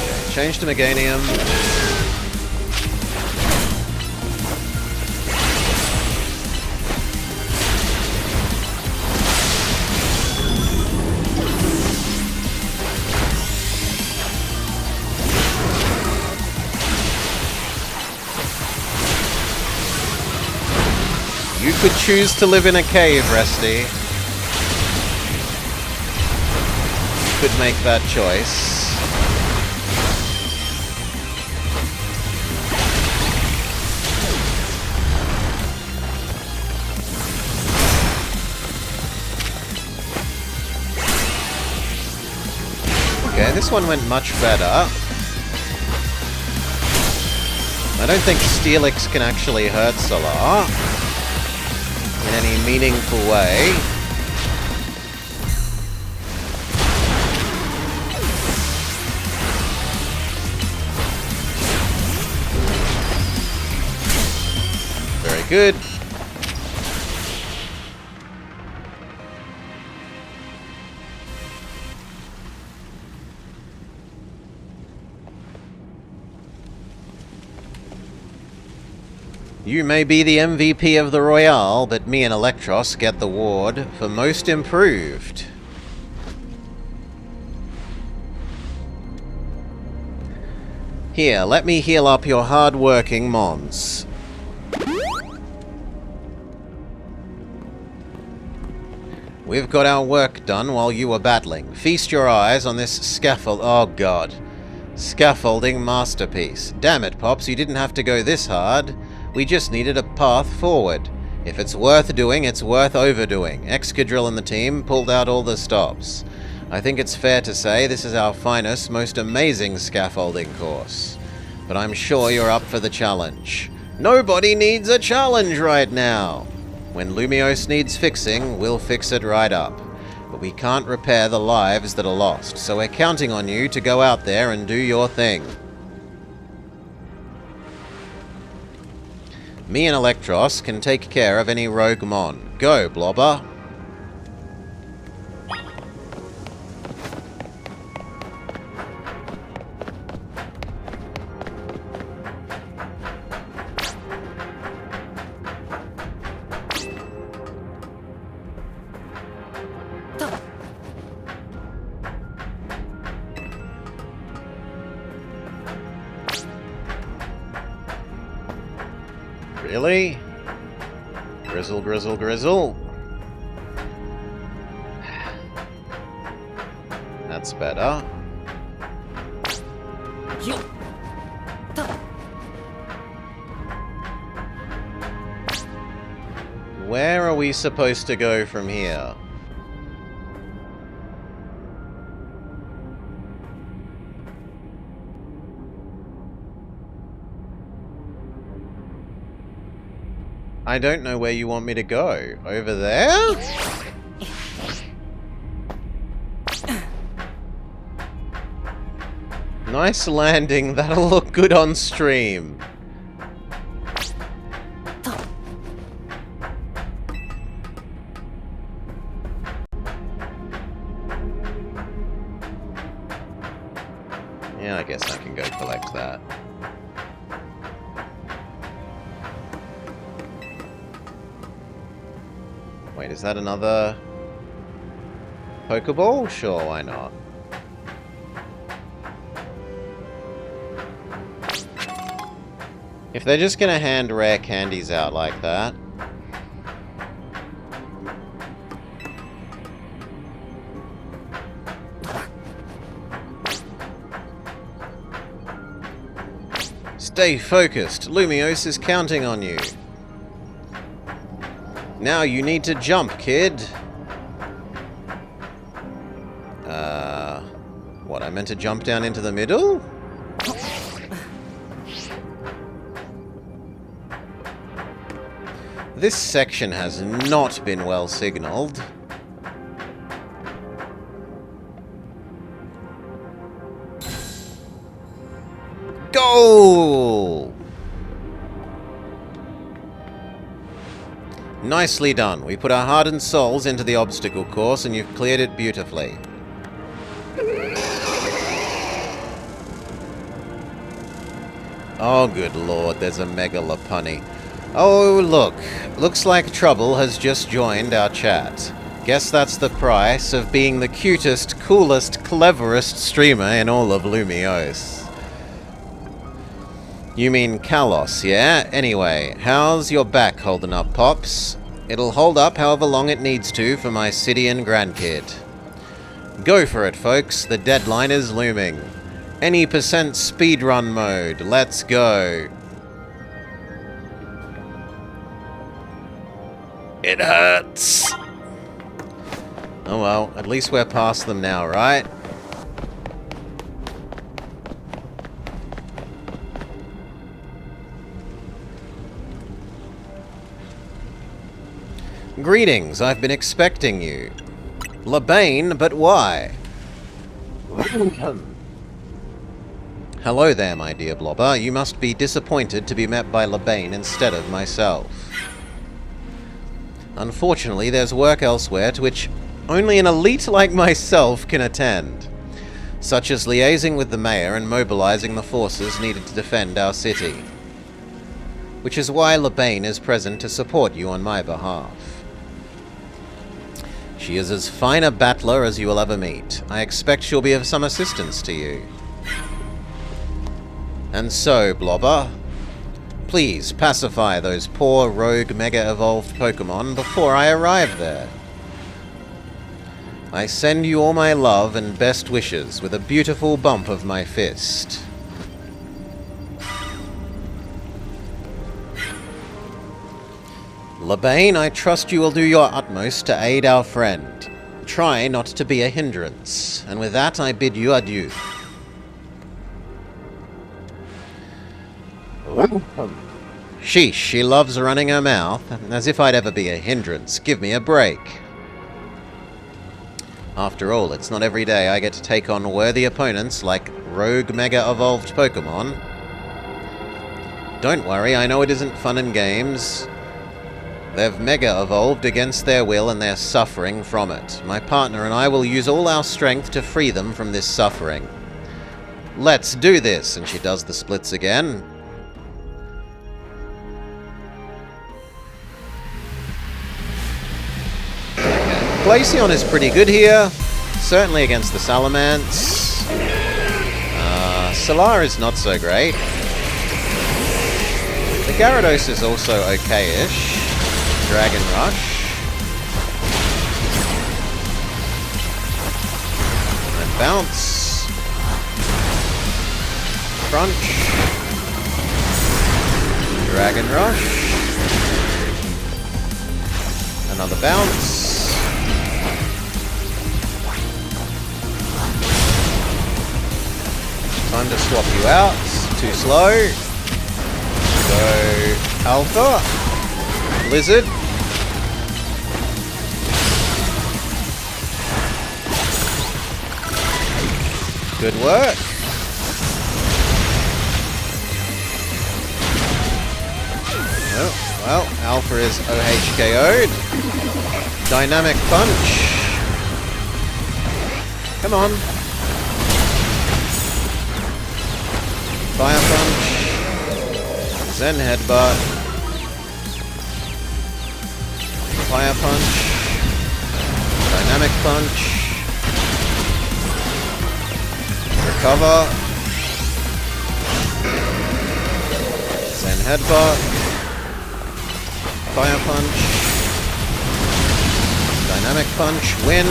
Okay, change to Meganium. You could choose to live in a cave, Resty. You could make that choice. this one went much better. I don't think Steelix can actually hurt Solar in any meaningful way. Very good. You may be the MVP of the Royale, but me and Electros get the award for Most Improved. Here, let me heal up your hard-working mons. We've got our work done while you were battling. Feast your eyes on this scaffold. Oh god. Scaffolding masterpiece. Damn it, Pops, you didn't have to go this hard. We just needed a path forward. If it's worth doing, it's worth overdoing. Excadrill and the team pulled out all the stops. I think it's fair to say this is our finest, most amazing scaffolding course. But I'm sure you're up for the challenge. Nobody needs a challenge right now! When Lumiose needs fixing, we'll fix it right up. But we can't repair the lives that are lost, so we're counting on you to go out there and do your thing. Me and Electros can take care of any rogue mon. Go, Blobber! Really? Grizzle, grizzle, grizzle. That's better. Where are we supposed to go from here? I don't know where you want me to go. Over there? Nice landing. That'll look good on stream. Yeah, I guess I can go collect that. Wait, is that another Pokeball? Sure, why not? If they're just gonna hand rare candies out like that... Stay focused. Lumiose is counting on you. Now you need to jump, kid. What, I meant to jump down into the middle? This section has not been well signaled. Goal! Nicely done. We put our heart and souls into the obstacle course and you've cleared it beautifully. Oh, good lord, there's a Mega Lopunny. Oh, look. Looks like Trouble has just joined our chat. Guess that's the price of being the cutest, coolest, cleverest streamer in all of Lumiose. You mean Kalos, yeah? Anyway, how's your back holding up, Pops? It'll hold up however long it needs to for my Sidian grandkid. Go for it, folks. The deadline is looming. Any percent speedrun mode. Let's go. It hurts. Oh well, at least we're past them now, right? Greetings, I've been expecting you. Labane, but why? Hello there, my dear Blobber. You must be disappointed to be met by Labane instead of myself. Unfortunately, there's work elsewhere to which only an elite like myself can attend, such as liaising with the mayor and mobilizing the forces needed to defend our city. Which is why Labane is present to support you on my behalf. She is as fine a battler as you will ever meet. I expect she'll be of some assistance to you. And so, Blobber, please pacify those poor rogue mega-evolved Pokemon before I arrive there. I send you all my love and best wishes with a beautiful bump of my fist. Labane, I trust you will do your utmost to aid our friend. Try not to be a hindrance. And with that, I bid you adieu. Sheesh, she loves running her mouth. As if I'd ever be a hindrance. Give me a break. After all, it's not every day I get to take on worthy opponents like rogue mega-evolved Pokemon. Don't worry, I know it isn't fun and games. They've mega-evolved against their will and they're suffering from it. My partner and I will use all our strength to free them from this suffering. Let's do this! And she does the splits again. Okay. Glaceon is pretty good here. Certainly against the Salamence. Solar is not so great. The Gyarados is also okay-ish. Dragon Rush. And bounce. Crunch. Dragon Rush. Another bounce. Time to swap you out. Too slow. Go Alpha. Blizzard. Good work. Oh, well, Alpha is OHKO'd. Dynamic Punch. Come on. Fire Punch. Zen Headbutt. Fire Punch. Dynamic Punch. Recover. Zen Headbutt. Fire Punch. Dynamic Punch. Win.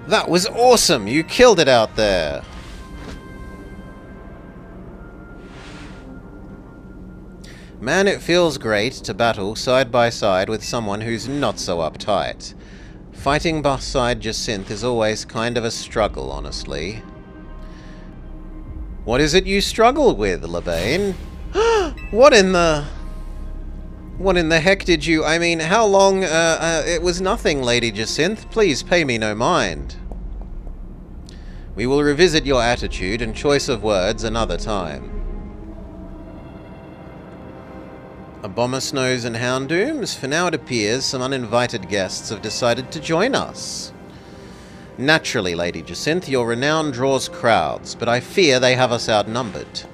That was awesome! You killed it out there! Man, it feels great to battle side by side with someone who's not so uptight. Fighting beside Jacynth is always kind of a struggle, honestly. What is it you struggle with, Labane? What in the... What in the heck did you... I mean, how long... it was nothing, Lady Jacynth. Please pay me no mind. We will revisit your attitude and choice of words another time. Abomasnows and Houndooms? For now it appears some uninvited guests have decided to join us. Naturally, Lady Jacynth, your renown draws crowds, but I fear they have us outnumbered.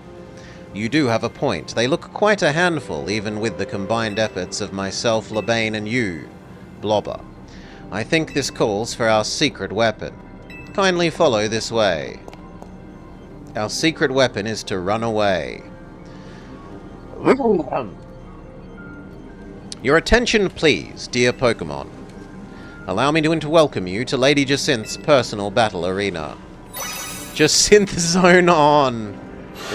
You do have a point. They look quite a handful, even with the combined efforts of myself, Labane, and you, Blobber. I think this calls for our secret weapon. Kindly follow this way. Our secret weapon is to run away. Your attention, please, dear Pokemon. Allow me to welcome you to Lady Jacynth's personal battle arena. Jacynth Zone on!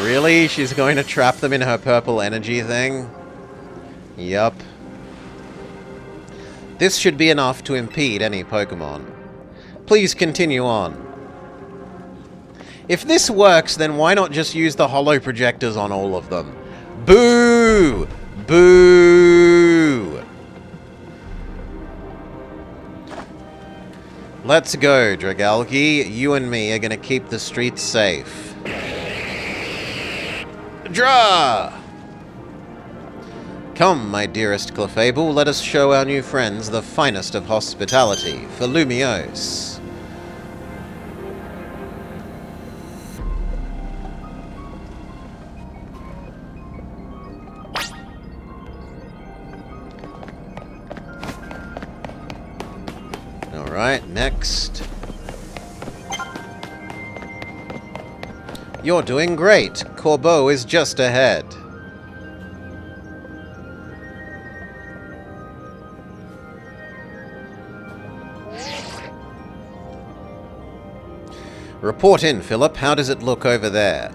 Really? She's going to trap them in her purple energy thing? Yup. This should be enough to impede any Pokemon. Please continue on. If this works, then why not just use the holo projectors on all of them? Boo! Boo! Let's go, Dragalgi. You and me are gonna keep the streets safe. Draw! Come, my dearest Clefable, let us show our new friends the finest of hospitality for Lumiose. Alright, next. You're doing great. Corbeau is just ahead. Report in, Philip. How does it look over there?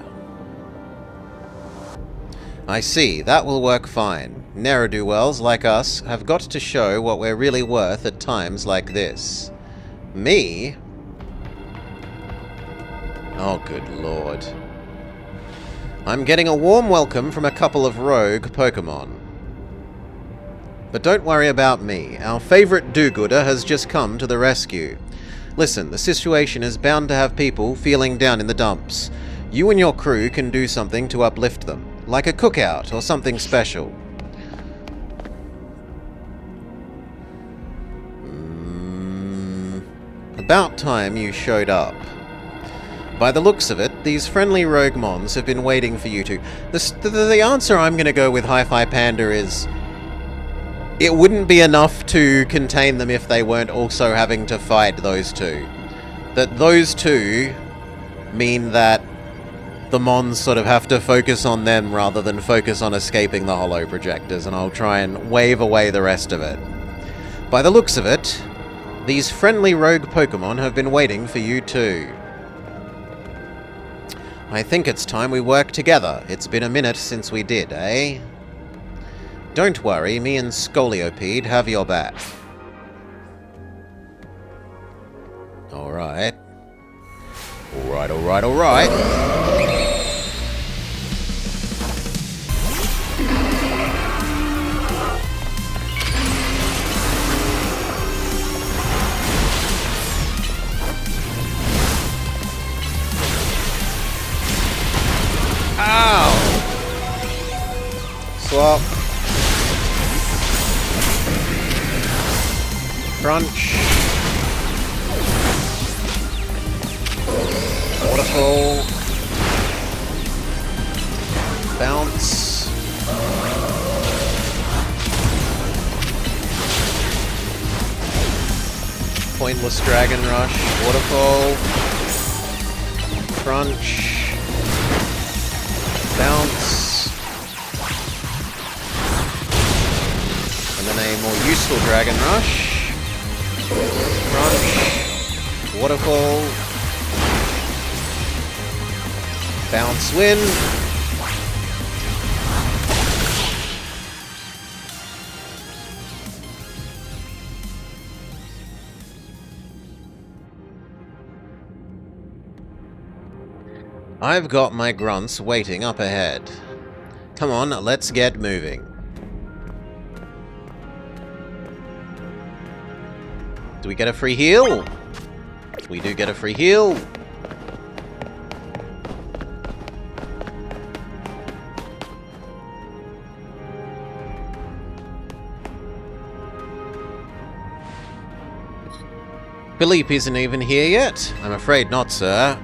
I see. That will work fine. Ne'er-do-wells like us have got to show what we're really worth at times like this. Me? Oh, good lord. I'm getting a warm welcome from a couple of rogue Pokemon. But don't worry about me. Our favorite do-gooder has just come to the rescue. Listen, the situation is bound to have people feeling down in the dumps. You and your crew can do something to uplift them, like a cookout or something special. About time you showed up. By the looks of it, these friendly roguemons have been waiting for you to... The answer I'm going to go with Hi-Fi Panda is... It wouldn't be enough to contain them if they weren't also having to fight those two. That those two mean that the Mons sort of have to focus on them rather than focus on escaping the holo projectors, and I'll try and wave away the rest of it. By the looks of it, these friendly rogue Pokemon have been waiting for you too. I think it's time we work together. It's been a minute since we did, eh? Don't worry, me and Scoliopede have your back. Alright. Alright, alright, alright. Ow! Swap. Crunch. Waterfall. Bounce. Pointless Dragon Rush. Waterfall. Crunch. Bounce. And then a more useful Dragon Rush. Crunch. Waterfall. Bounce win. I've got my grunts waiting up ahead. Come on, let's get moving. Do we get a free heal? We do get a free heal. Philippe isn't even here yet? I'm afraid not, sir.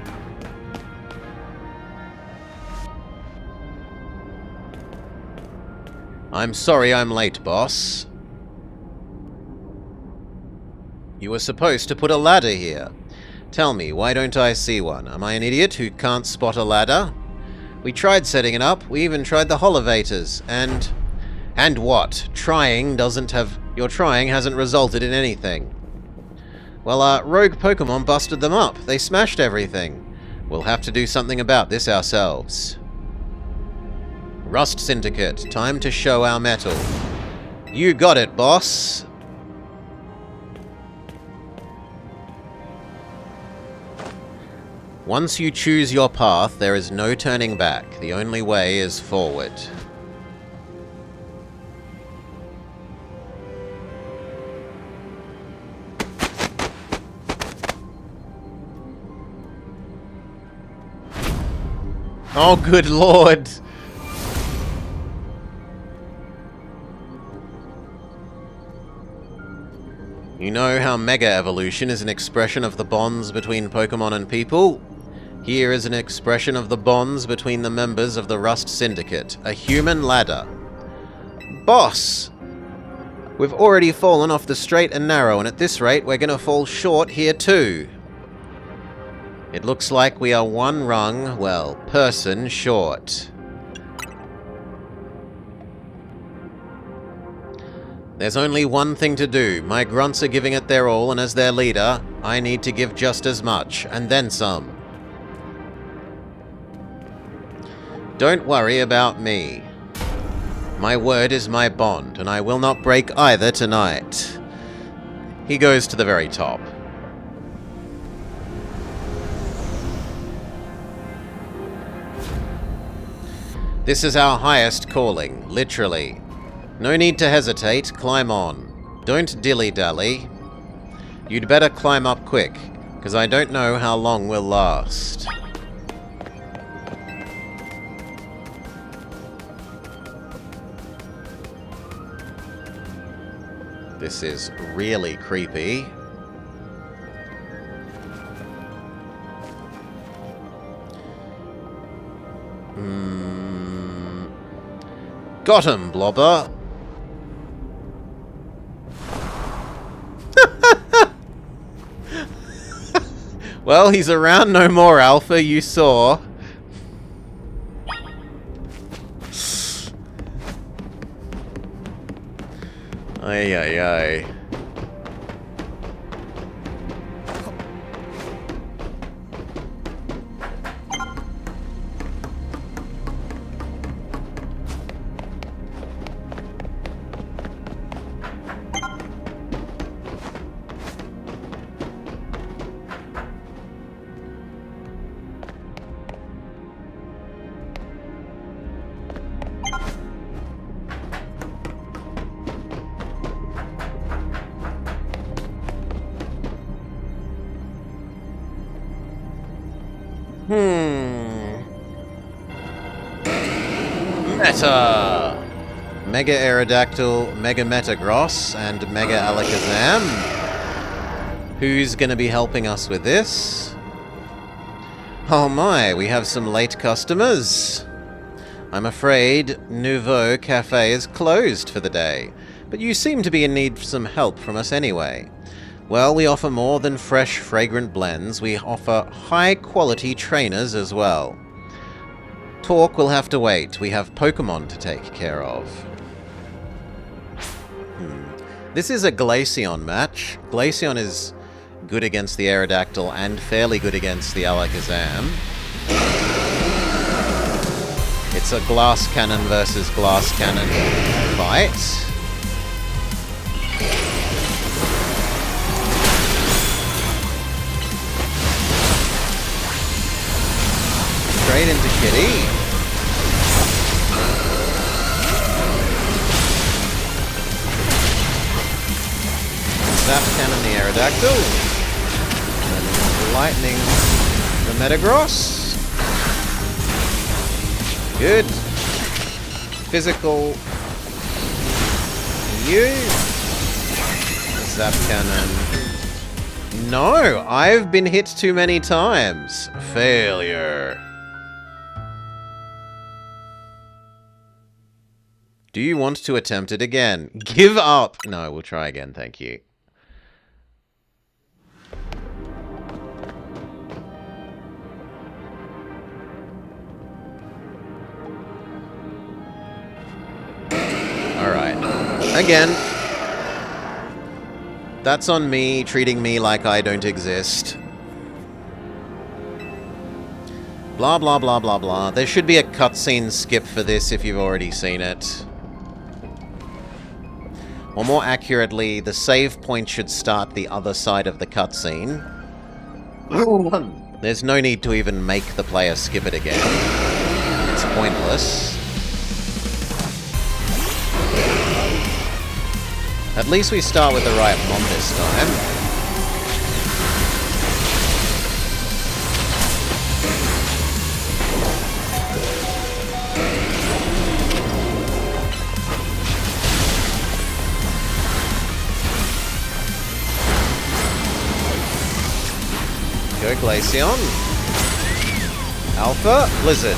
I'm sorry I'm late, boss. You were supposed to put a ladder here. Tell me, why don't I see one? Am I an idiot who can't spot a ladder? We tried setting it up. We even tried the holovators. And what? Your trying hasn't resulted in anything. Well, rogue Pokemon busted them up. They smashed everything. We'll have to do something about this ourselves. Rust Syndicate, time to show our mettle. You got it, boss. Once you choose your path, there is no turning back. The only way is forward. Oh, good lord! You know how Mega Evolution is an expression of the bonds between Pokemon and people? Here is an expression of the bonds between the members of the Rust Syndicate, a human ladder. Boss! We've already fallen off the straight and narrow, and at this rate we're gonna fall short here too. It looks like we are one rung, well, person short. There's only one thing to do. My grunts are giving it their all, and as their leader, I need to give just as much, and then some. Don't worry about me. My word is my bond, and I will not break either tonight. He goes to the very top. This is our highest calling, literally. No need to hesitate, climb on. Don't dilly-dally. You'd better climb up quick, because I don't know how long we'll last. This is really creepy. Got him, Blobber. Well, he's around no more, Alpha, you saw. Ay, ay, ay. Meta! Mega Aerodactyl, Mega Metagross, and Mega Alakazam. Who's gonna be helping us with this? Oh my, we have some late customers. I'm afraid Nouveau Cafe is closed for the day, but you seem to be in need of some help from us anyway. Well, we offer more than fresh, fragrant blends. We offer high-quality trainers as well. Talk will have to wait. We have Pokemon to take care of. This is a Glaceon match. Glaceon is good against the Aerodactyl and fairly good against the Alakazam. It's a Glass Cannon versus Glass Cannon fight. Straight into Kitty. Zap Cannon the Aerodactyl. And Lightning the Metagross. Good. Physical. You. Zap Cannon. No, I've been hit too many times. Failure. Do you want to attempt it again? Give up! No, we'll try again, thank you. Alright. Again. That's on me, treating me like I don't exist. Blah, blah, blah, blah, blah. There should be a cutscene skip for this if you've already seen it. Or more accurately, the save point should start the other side of the cutscene. There's no need to even make the player skip it again. It's pointless. At least we start with the right mod this time. Go Glaceon. Alpha, Blizzard.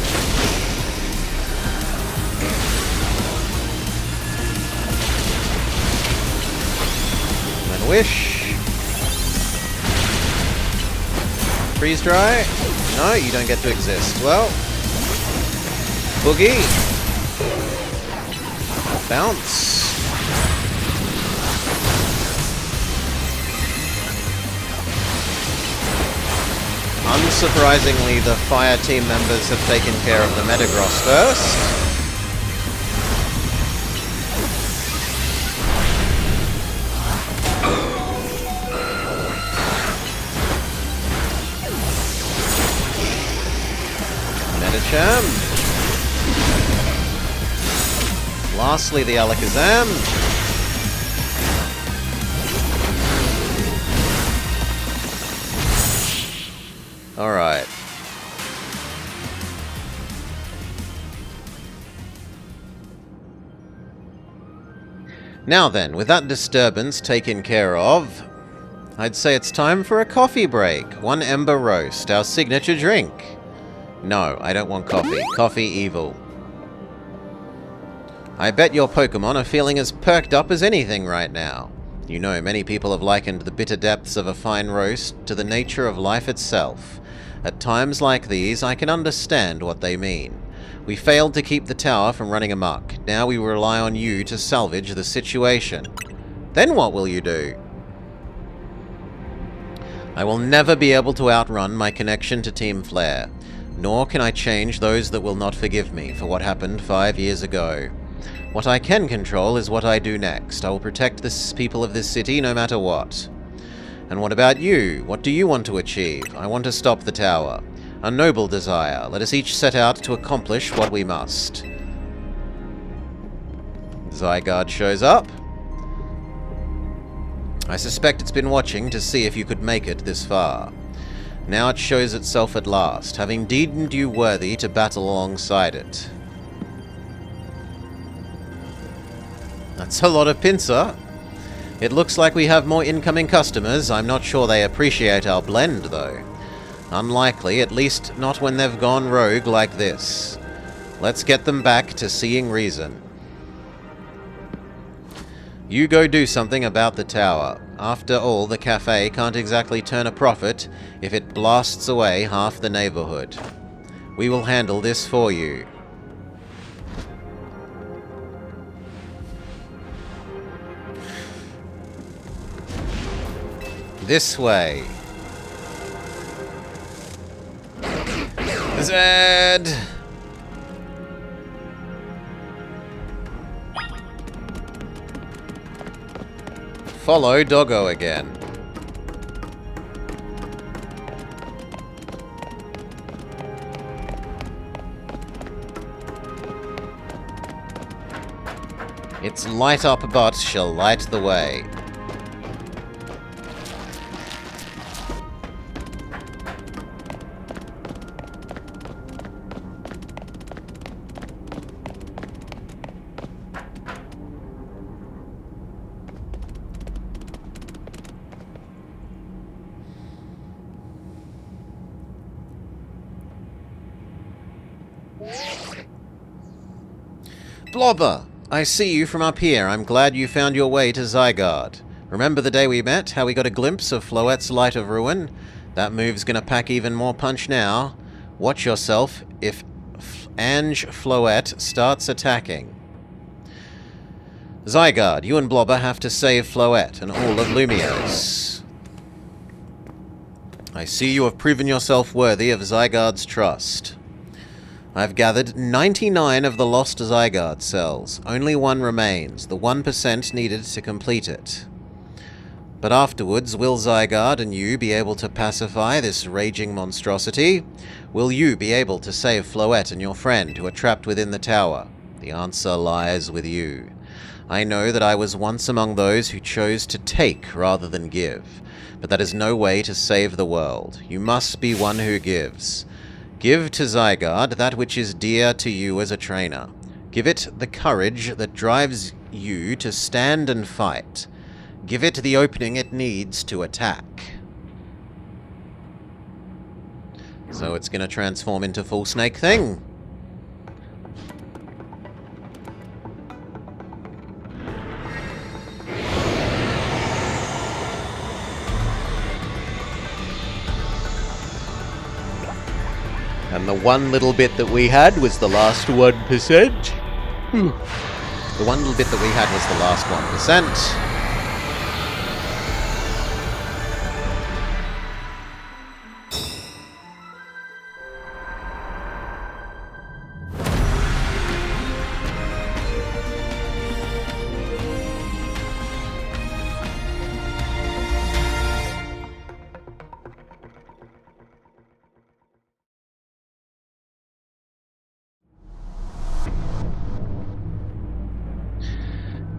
Then Wish. Freeze Dry. No, you don't get to exist. Well. Boogie. Bounce. Unsurprisingly, the fire team members have taken care of the Metagross first. Medicham. Lastly, the Alakazam. Alright. Now then, with that disturbance taken care of, I'd say it's time for a coffee break. One Ember Roast, our signature drink. No, I don't want coffee. Coffee evil. I bet your Pokemon are feeling as perked up as anything right now. You know, many people have likened the bitter depths of a fine roast to the nature of life itself. At times like these, I can understand what they mean. We failed to keep the tower from running amok. Now we rely on you to salvage the situation. Then what will you do? I will never be able to outrun my connection to Team Flare, nor can I change those that will not forgive me for what happened 5 years ago. What I can control is what I do next. I will protect the people of this city no matter what. And what about you? What do you want to achieve? I want to stop the tower. A noble desire. Let us each set out to accomplish what we must. Zygarde shows up. I suspect it's been watching to see if you could make it this far. Now it shows itself at last, having deemed you worthy to battle alongside it. That's a lot of Pinsir. It looks like we have more incoming customers. I'm not sure they appreciate our blend, though. Unlikely, at least not when they've gone rogue like this. Let's get them back to seeing reason. You go do something about the tower. After all, the cafe can't exactly turn a profit if it blasts away half the neighborhood. We will handle this for you. This way. Zed! Follow Doggo again. Its light up butt shall light the way. Blobber! I see you from up here. I'm glad you found your way to Zygarde. Remember the day we met? How we got a glimpse of Floette's Light of Ruin? That move's gonna pack even more punch now. Watch yourself if Ange Floette starts attacking. Zygarde, you and Blobber have to save Floette and all of Lumiose. I see you have proven yourself worthy of Zygarde's trust. I've gathered 99 of the lost Zygarde cells. Only one remains, the 1% needed to complete it. But afterwards, will Zygarde and you be able to pacify this raging monstrosity? Will you be able to save Floette and your friend who are trapped within the tower? The answer lies with you. I know that I was once among those who chose to take rather than give, but that is no way to save the world. You must be one who gives. Give to Zygarde that which is dear to you as a trainer. Give it the courage that drives you to stand and fight. Give it the opening it needs to attack. So it's going to transform into full snake thing. And the one little bit that we had was the last 1%. The one little bit that we had was the last 1%.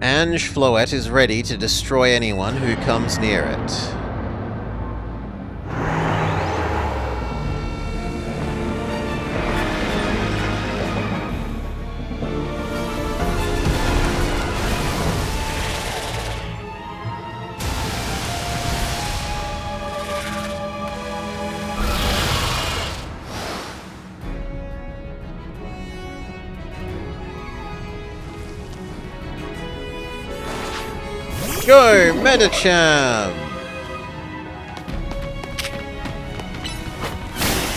Ange Floette is ready to destroy anyone who comes near it. Go, Medicham!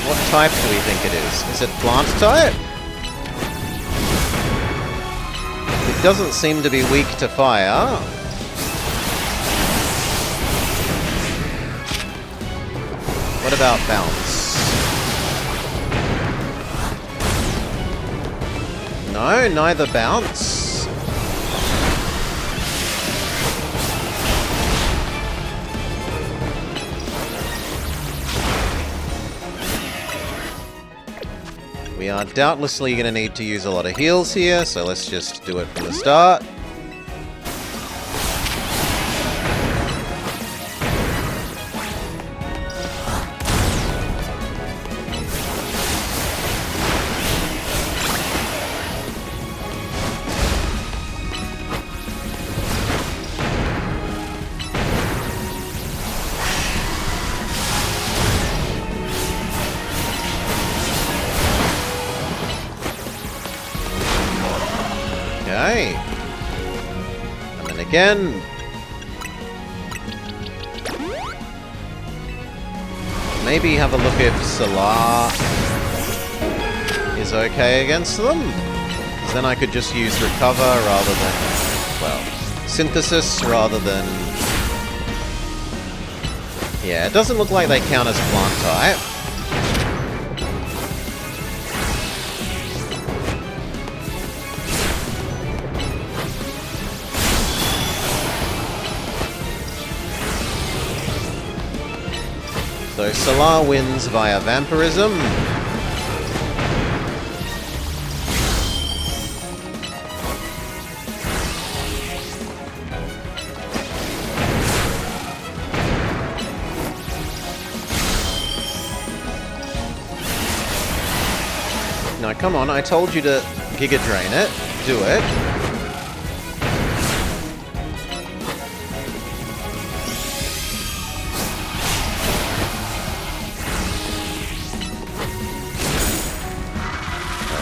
What type do we think it is? Is it plant type? It doesn't seem to be weak to fire. What about bounce? No, neither bounce. We are doubtlessly going to need to use a lot of heals here, so let's just do it from the start. Okay. And then again. Maybe have a look if Solar is okay against them. Because then I could just use Recover rather than, well, Synthesis rather than... Yeah, it doesn't look like they count as plant type. So Solar wins via Vampirism. Now come on, I told you to Giga Drain it. Do it.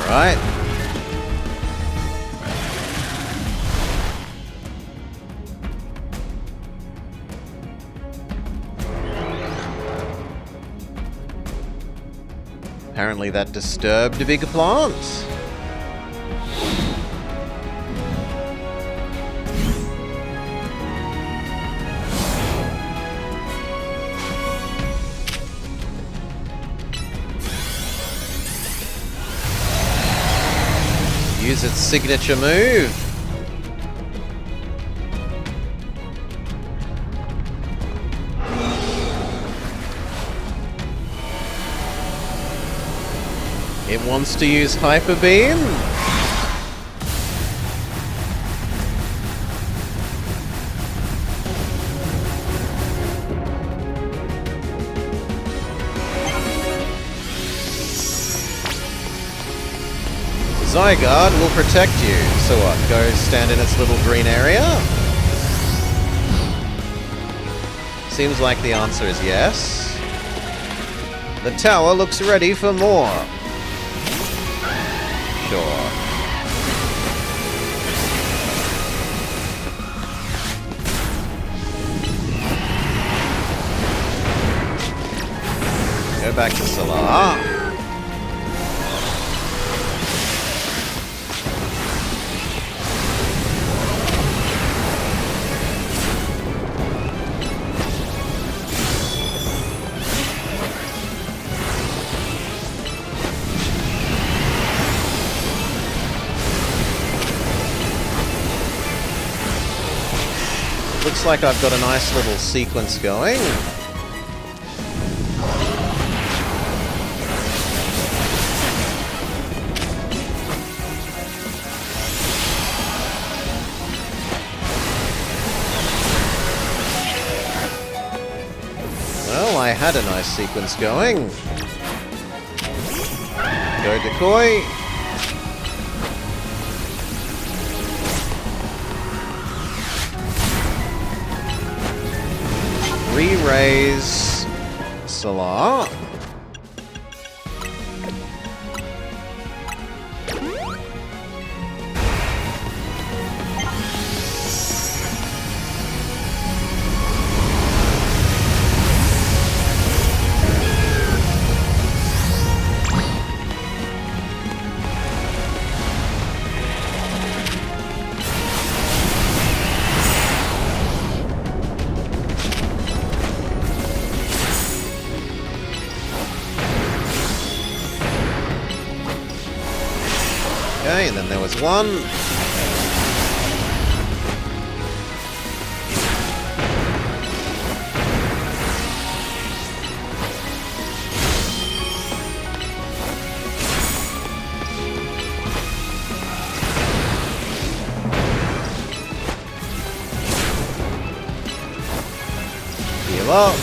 Alright. Apparently that disturbed a big plant. Use its signature move. It wants to use Hyper Beam. Zygarde will protect you. So what? Go stand in its little green area? Seems like the answer is yes. The tower looks ready for more. Sure. Go back to Solar. Looks like I've got a nice little sequence going. Well, I had a nice sequence going. Go Decoy. Re-raise Solar. Okay, and then there was one. Heal up.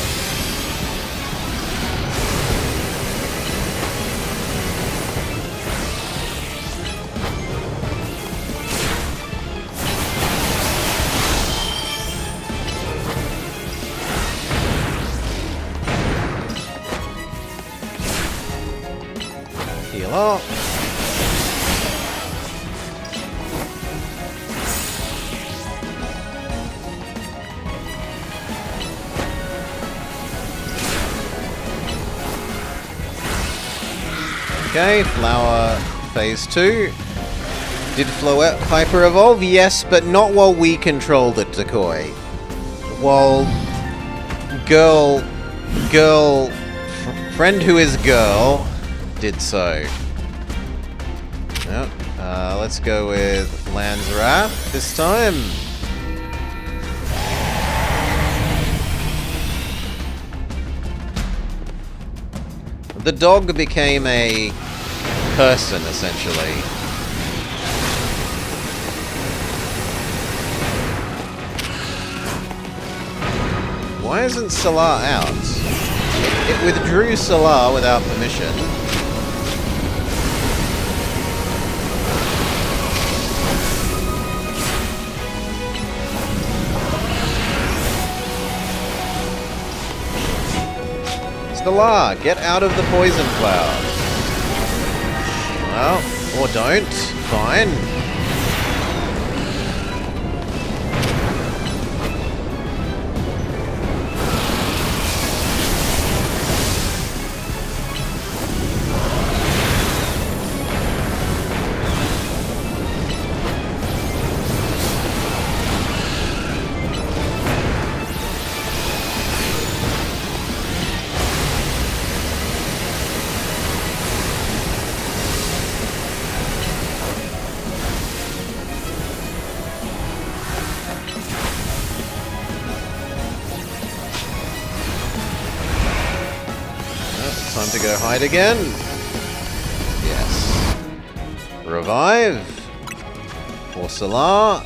Heal up. Okay, Flower Phase 2. Did Floette Hyper Evolve? Yes, but not while we controlled it, Decoy. While friend who is girl did so. Yep. Let's go with Landsrath this time. The dog became a person, essentially. Why isn't Solar out? It withdrew Solar without permission. Solar, get out of the poison cloud. Well, or don't. Fine. Time to go hide again. Revive. Porcelain.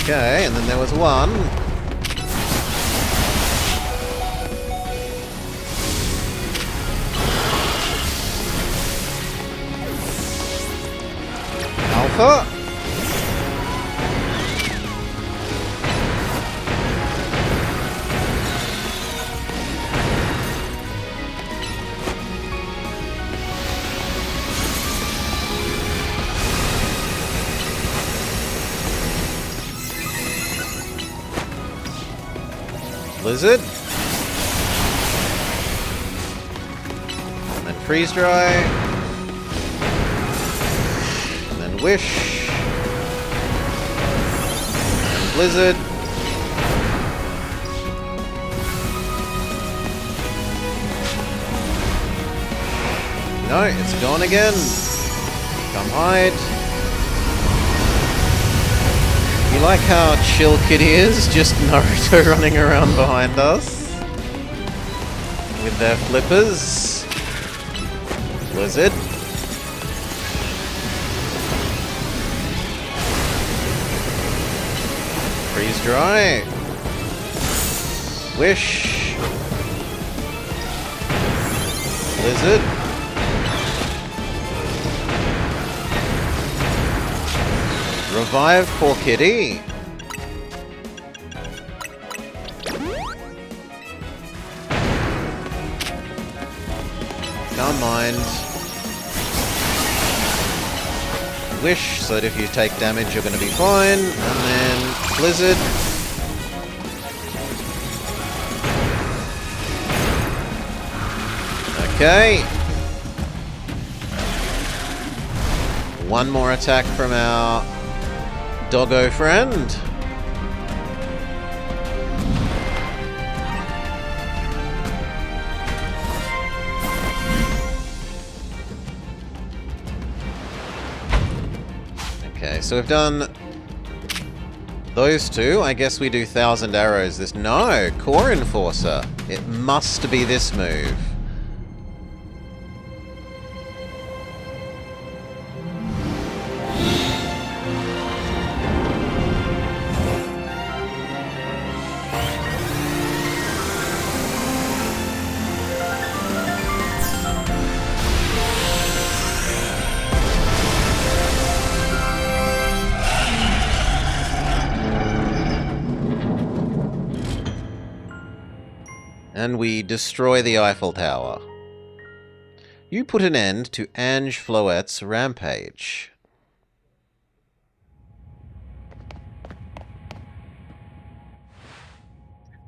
Okay, and then there was one. Alpha. Blizzard. And then freeze dry. And then wish. And blizzard. No, it's gone again. Come hide. You like how chill Kitty is? Just Naruto running around behind us. With their flippers. Blizzard. Freeze dry. Wish. Blizzard. Revive poor kitty. Can't mind. Wish, so that if you take damage you're going to be fine. And then Blizzard. Okay. One more attack from our doggo friend. Okay, so we've done those two. I guess we do 1,000 arrows this... No! Core Enforcer. It must be this move. And we destroy the Eiffel Tower. You put an end to Ange Floette's rampage.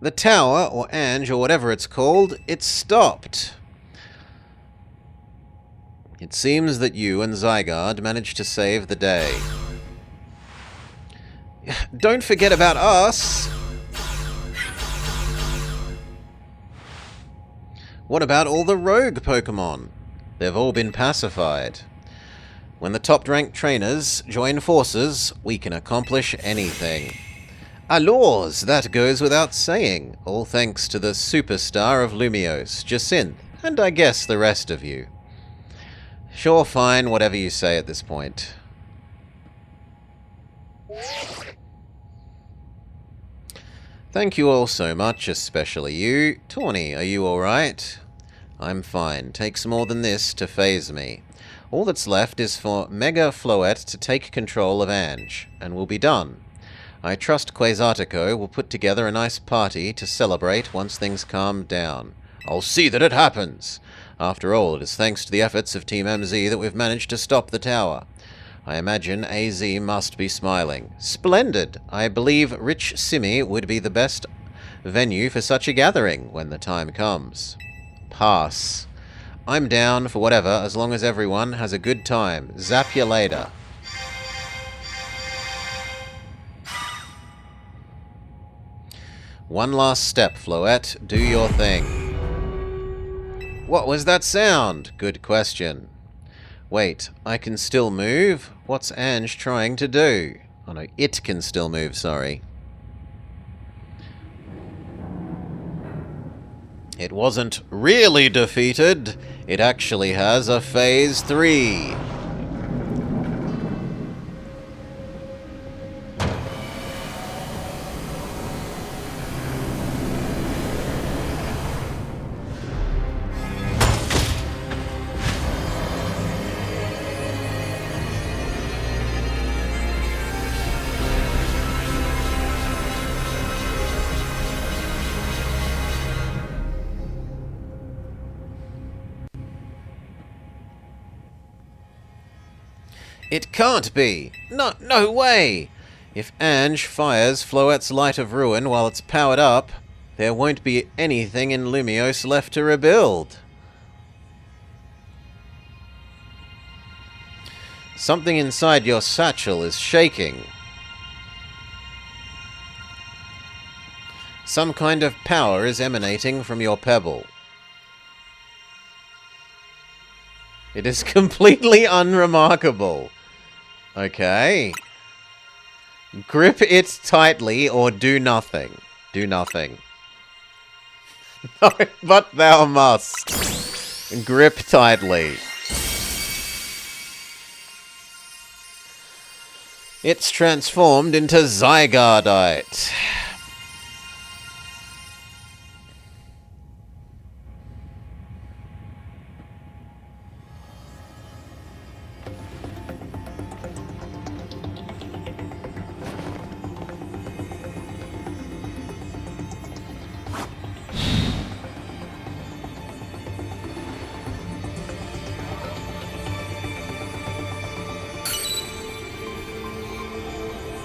The tower, or Ange, or whatever it's called, it stopped. It seems that you and Zygarde managed to save the day. Don't forget about us! What about all the rogue Pokemon? They've all been pacified. When the top-ranked trainers join forces, we can accomplish anything. Alors, that goes without saying, all thanks to the superstar of Lumiose, Jacinthe, and I guess the rest of you. Sure, fine, whatever you say at this point. Thank you all so much, especially you. Tawny, are you alright? I'm fine. Takes more than this to phase me. All that's left is for Mega Floette to take control of Ange, and we'll be done. I trust Quasartico will put together a nice party to celebrate once things calm down. I'll see that it happens! After all, it is thanks to the efforts of Team MZ that we've managed to stop the tower. I imagine AZ must be smiling. Splendid! I believe Rich Simi would be the best venue for such a gathering when the time comes. Pass. I'm down for whatever, as long as everyone has a good time. Zap you later. One last step, Floette. Do your thing. What was that sound? Good question. Wait, I can still move? What's Ange trying to do? Oh no, it can still move, sorry. It wasn't really defeated. It actually has a Phase 3. It can't be! No way! If Ange fires Floette's Light of Ruin while it's powered up, there won't be anything in Lumios left to rebuild. Something inside your satchel is shaking. Some kind of power is emanating from your pebble. It is completely unremarkable. Okay. Grip it tightly or do nothing. Do nothing. No, but thou must. Grip tightly. It's transformed into Zygardite.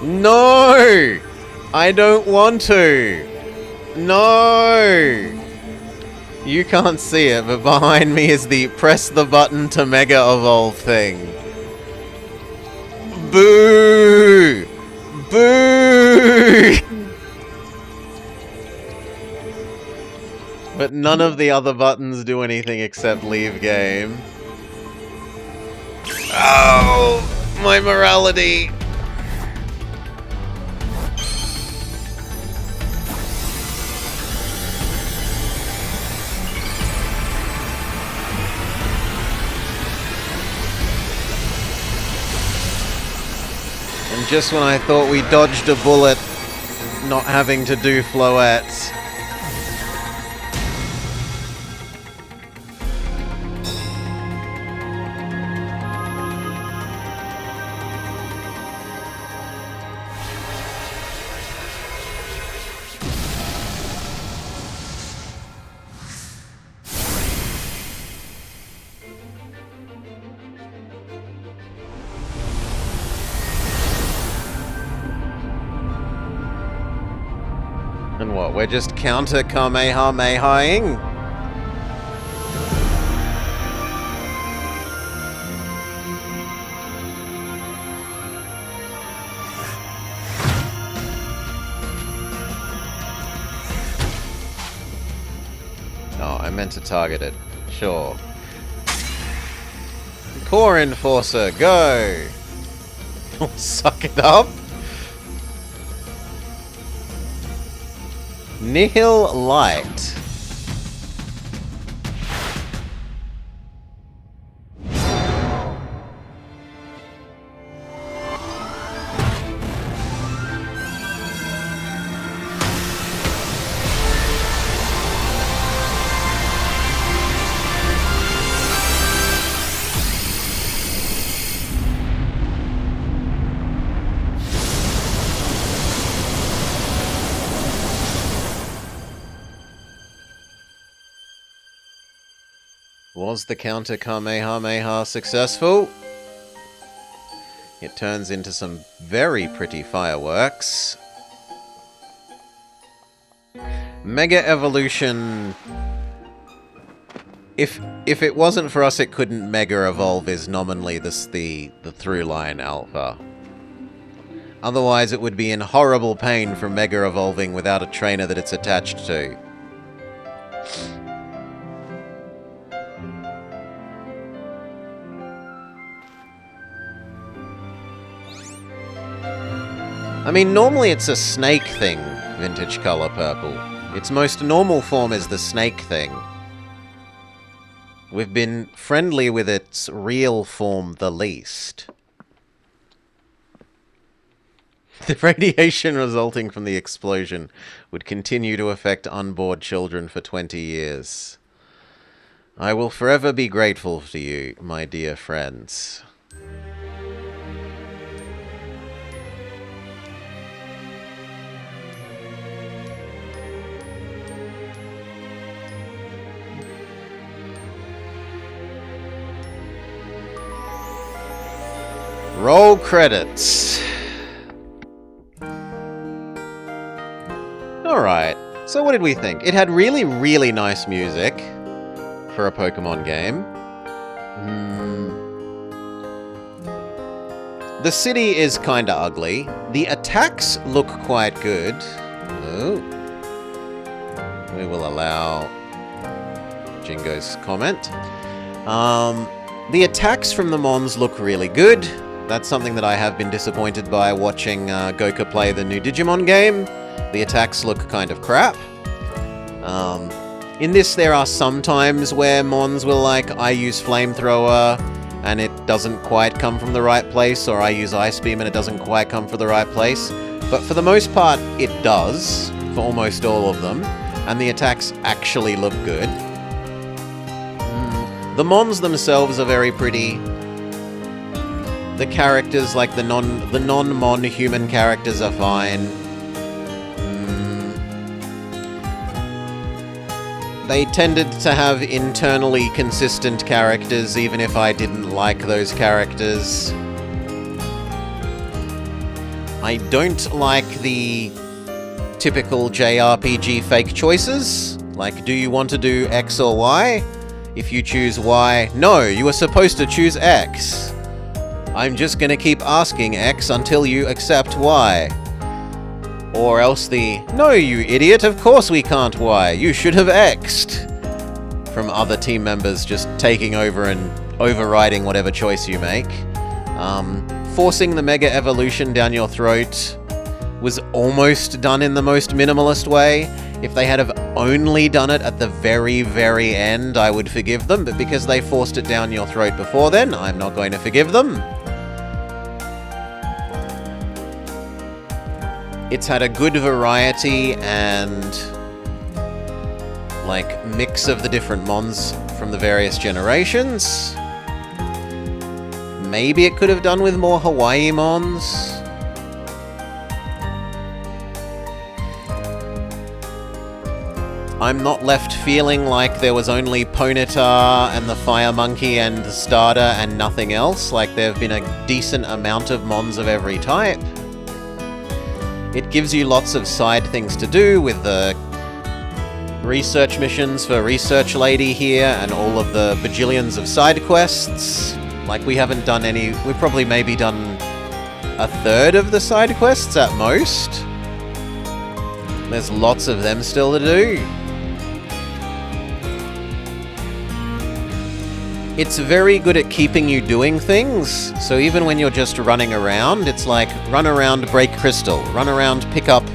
No! I don't want to! No! You can't see it, but behind me is the press the button to Mega Evolve thing. Boo! Boo! But none of the other buttons do anything except leave game. Oh! My morality! And just when I thought we dodged a bullet, not having to do Floette. And what, we're just counter Kamehamehaing? Oh, I meant to target it. Sure. Core Enforcer, go! Suck it up! Nihil Light. Was the counter Kamehameha successful? It turns into some very pretty fireworks. Mega Evolution If it wasn't for us, it couldn't Mega Evolve is nominally the through line alpha. Otherwise, it would be in horrible pain from Mega Evolving without a trainer that it's attached to. I mean, normally it's a snake thing, Vintage Color Purple. Its most normal form is the snake thing. We've been friendly with its real form the least. The radiation resulting from the explosion would continue to affect unborn children for 20 years. I will forever be grateful to you, my dear friends. Roll credits. Alright, so what did we think? It had really, really nice music for a Pokemon game. The city is kinda ugly. The attacks look quite good. Oh. We will allow Jingo's comment. The attacks from the Mons look really good. That's something that I have been disappointed by watching Goka play the new Digimon game. The attacks look kind of crap. In this, there are some times where Mons will I use Flamethrower and it doesn't quite come from the right place, or I use Ice Beam and it doesn't quite come from the right place. But for the most part, it does, for almost all of them, and the attacks actually look good. The Mons themselves are very pretty. The characters, like the non-Mon human characters, are fine. They tended to have internally consistent characters, even if I didn't like those characters. I don't like the typical JRPG fake choices. Like, do you want to do X or Y? If you choose Y, no, you are supposed to choose X. I'm just gonna keep asking X until you accept Y. Or else no, you idiot, of course we can't Y, you should have X'd. From other team members just taking over and overriding whatever choice you make. Forcing the Mega Evolution down your throat was almost done in the most minimalist way. If they had have only done it at the very, very end, I would forgive them, but because they forced it down your throat before then, I'm not going to forgive them. It's had a good variety and mix of the different Mons from the various generations. Maybe it could have done with more Hawaii Mons. I'm not left feeling like there was only Ponyta and the Fire Monkey and the Starter and nothing else. Like, there have been a decent amount of Mons of every type. It gives you lots of side things to do with the research missions for Research Lady here and all of the bajillions of side quests. Like, we haven't done any... We've probably maybe done a third of the side quests at most. There's lots of them still to do. It's very good at keeping you doing things, so even when you're just running around, it's like, run around, break crystal, run around, pick up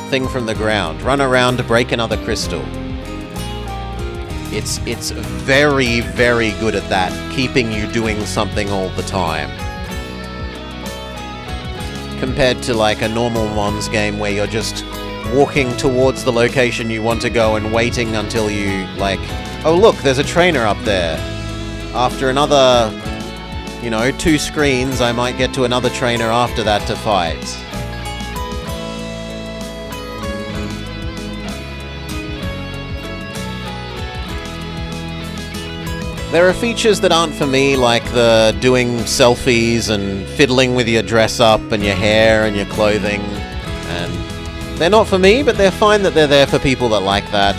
thing from the ground, run around, break another crystal. It's very, very good at that, keeping you doing something all the time. Compared to a normal Mons game where you're just walking towards the location you want to go and waiting until you, oh look, there's a trainer up there. After another, 2 screens, I might get to another trainer after that to fight. There are features that aren't for me, like the doing selfies and fiddling with your dress up and your hair and your clothing. And they're not for me, but they're fine that they're there for people that like that.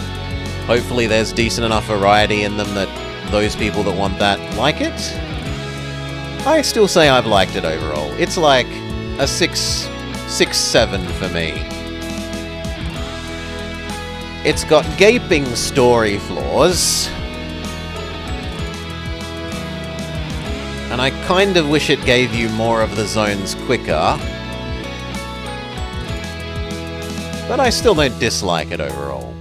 Hopefully there's decent enough variety in them that those people that want that like it. I still say I've liked it overall. It's like a 6-7 for me. It's got gaping story flaws. And I kind of wish it gave you more of the zones quicker. But I still don't dislike it overall.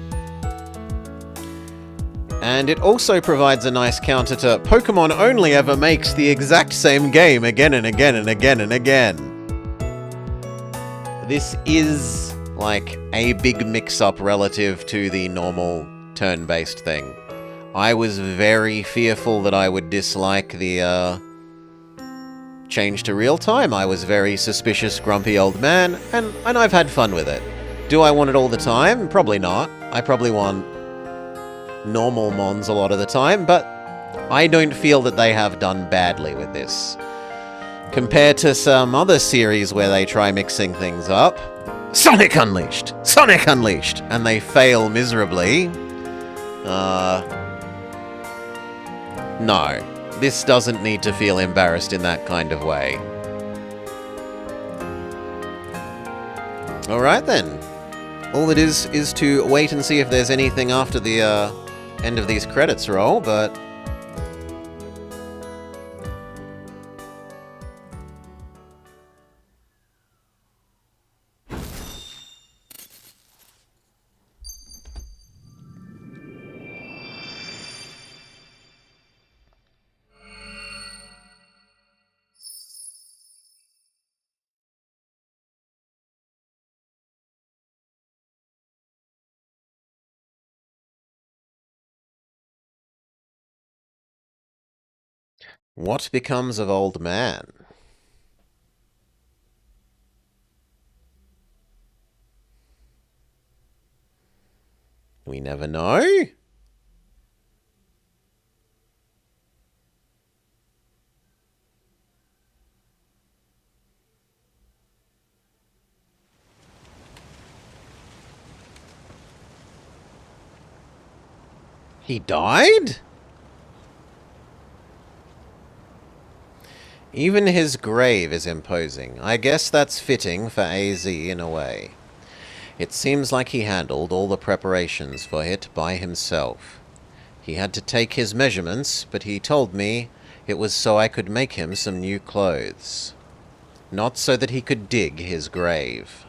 And it also provides a nice counter to Pokemon only ever makes the exact same game again and again and again and again. This is like a big mix-up relative to the normal turn-based thing. I was very fearful that I would dislike the change to real-time. I was very suspicious, grumpy old man, and I've had fun with it. Do I want it all the time? Probably not. I probably want normal mons a lot of the time, but I don't feel that they have done badly with this. Compared to some other series where they try mixing things up. Sonic Unleashed! Sonic Unleashed! And they fail miserably. No. This doesn't need to feel embarrassed in that kind of way. Alright then. All it is to wait and see if there's anything after the end of these credits roll, but... What becomes of Old Man? We never know. He died? Even his grave is imposing. I guess that's fitting for AZ in a way. It seems like he handled all the preparations for it by himself. He had to take his measurements, but he told me it was so I could make him some new clothes. Not so that he could dig his grave.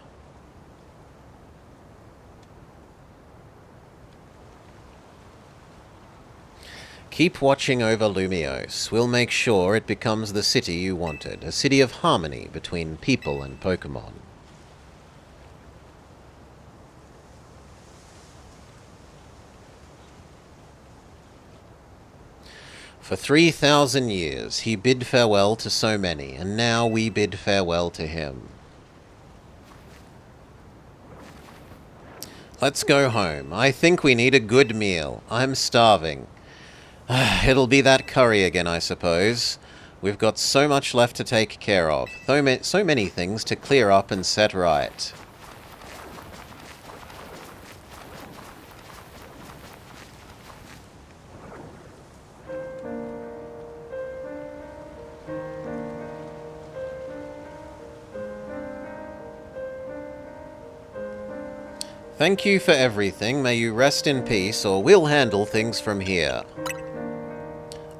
Keep watching over Lumiose. We'll make sure it becomes the city you wanted. A city of harmony between people and Pokemon. For 3,000 years, he bid farewell to so many, and now we bid farewell to him. Let's go home. I think we need a good meal. I'm starving. It'll be that curry again, I suppose. We've got so much left to take care of. So many things to clear up and set right. Thank you for everything. May you rest in peace, or we'll handle things from here.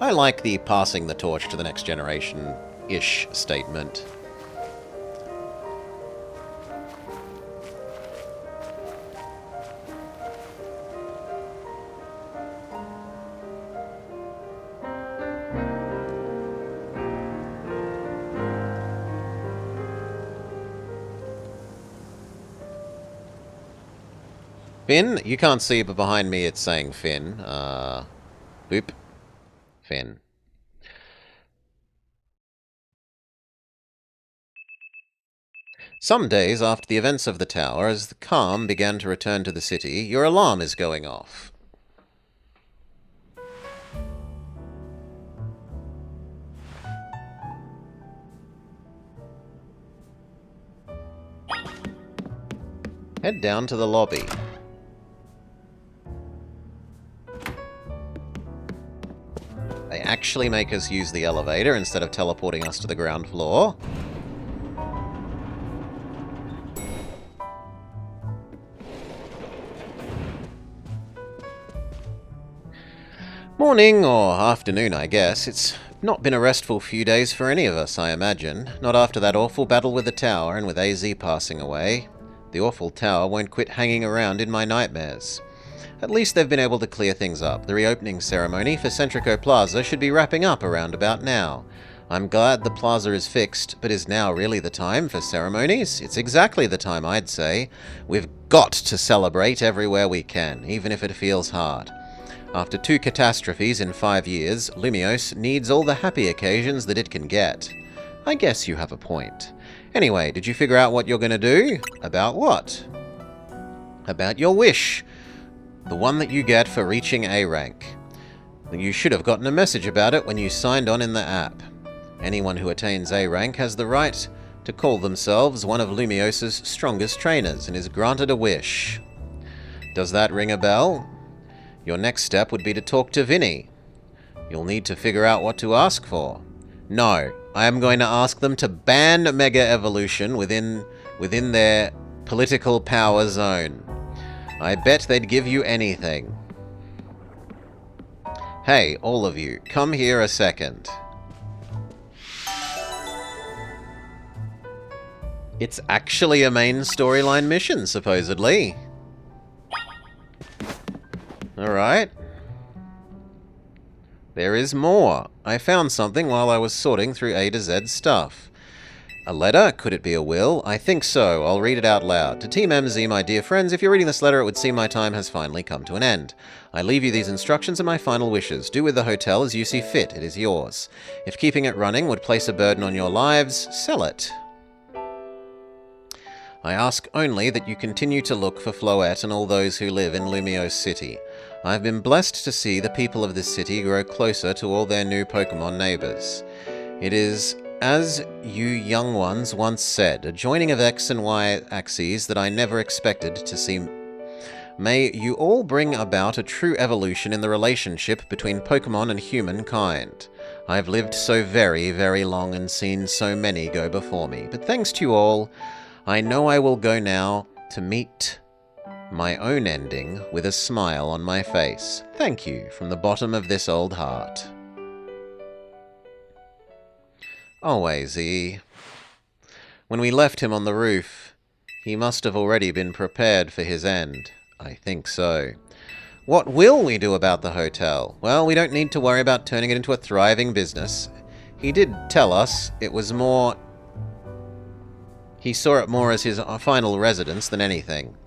I like the passing the torch to the next generation-ish statement. Finn? You can't see, but behind me it's saying Finn. Boop. Finn. Some days after the events of the tower, as the calm began to return to the city, your alarm is going off. Head down to the lobby. actually make us use the elevator instead of teleporting us to the ground floor. Morning or afternoon, I guess. It's not been a restful few days for any of us, I imagine. Not after that awful battle with the tower and with AZ passing away. The awful tower won't quit hanging around in my nightmares. At least they've been able to clear things up. The reopening ceremony for Centrico Plaza should be wrapping up around about now. I'm glad the plaza is fixed, but is now really the time for ceremonies? It's exactly the time, I'd say. We've got to celebrate everywhere we can, even if it feels hard. After 2 catastrophes in 5 years, Lumios needs all the happy occasions that it can get. I guess you have a point. Anyway, did you figure out what you're going to do? About what? About your wish. The one that you get for reaching A rank. You should have gotten a message about it when you signed on in the app. Anyone who attains A rank has the right to call themselves one of Lumios' strongest trainers and is granted a wish. Does that ring a bell? Your next step would be to talk to Vinny. You'll need to figure out what to ask for. No, I am going to ask them to ban Mega Evolution within their political power zone. I bet they'd give you anything. Hey, all of you, come here a second. It's actually a main storyline mission, supposedly. Alright. There is more. I found something while I was sorting through A to Z stuff. A letter? Could it be a will? I think so. I'll read it out loud. To Team MZ, my dear friends, if you're reading this letter, it would seem my time has finally come to an end. I leave you these instructions and my final wishes. Do with the hotel as you see fit. It is yours. If keeping it running would place a burden on your lives, sell it. I ask only that you continue to look for Floette and all those who live in Lumios City. I have been blessed to see the people of this city grow closer to all their new Pokemon neighbors. It is, as you young ones once said, a joining of X and Y axes that I never expected to see. May you all bring about a true evolution in the relationship between Pokemon and humankind. I have lived so very, very long and seen so many go before me, but thanks to you all, I know I will go now to meet my own ending with a smile on my face. Thank you from the bottom of this old heart. Always, when we left him on the roof, he must have already been prepared for his end. I think so. What will we do about the hotel? Well, we don't need to worry about turning it into a thriving business. He did tell us it was more... He saw it more as his final residence than anything.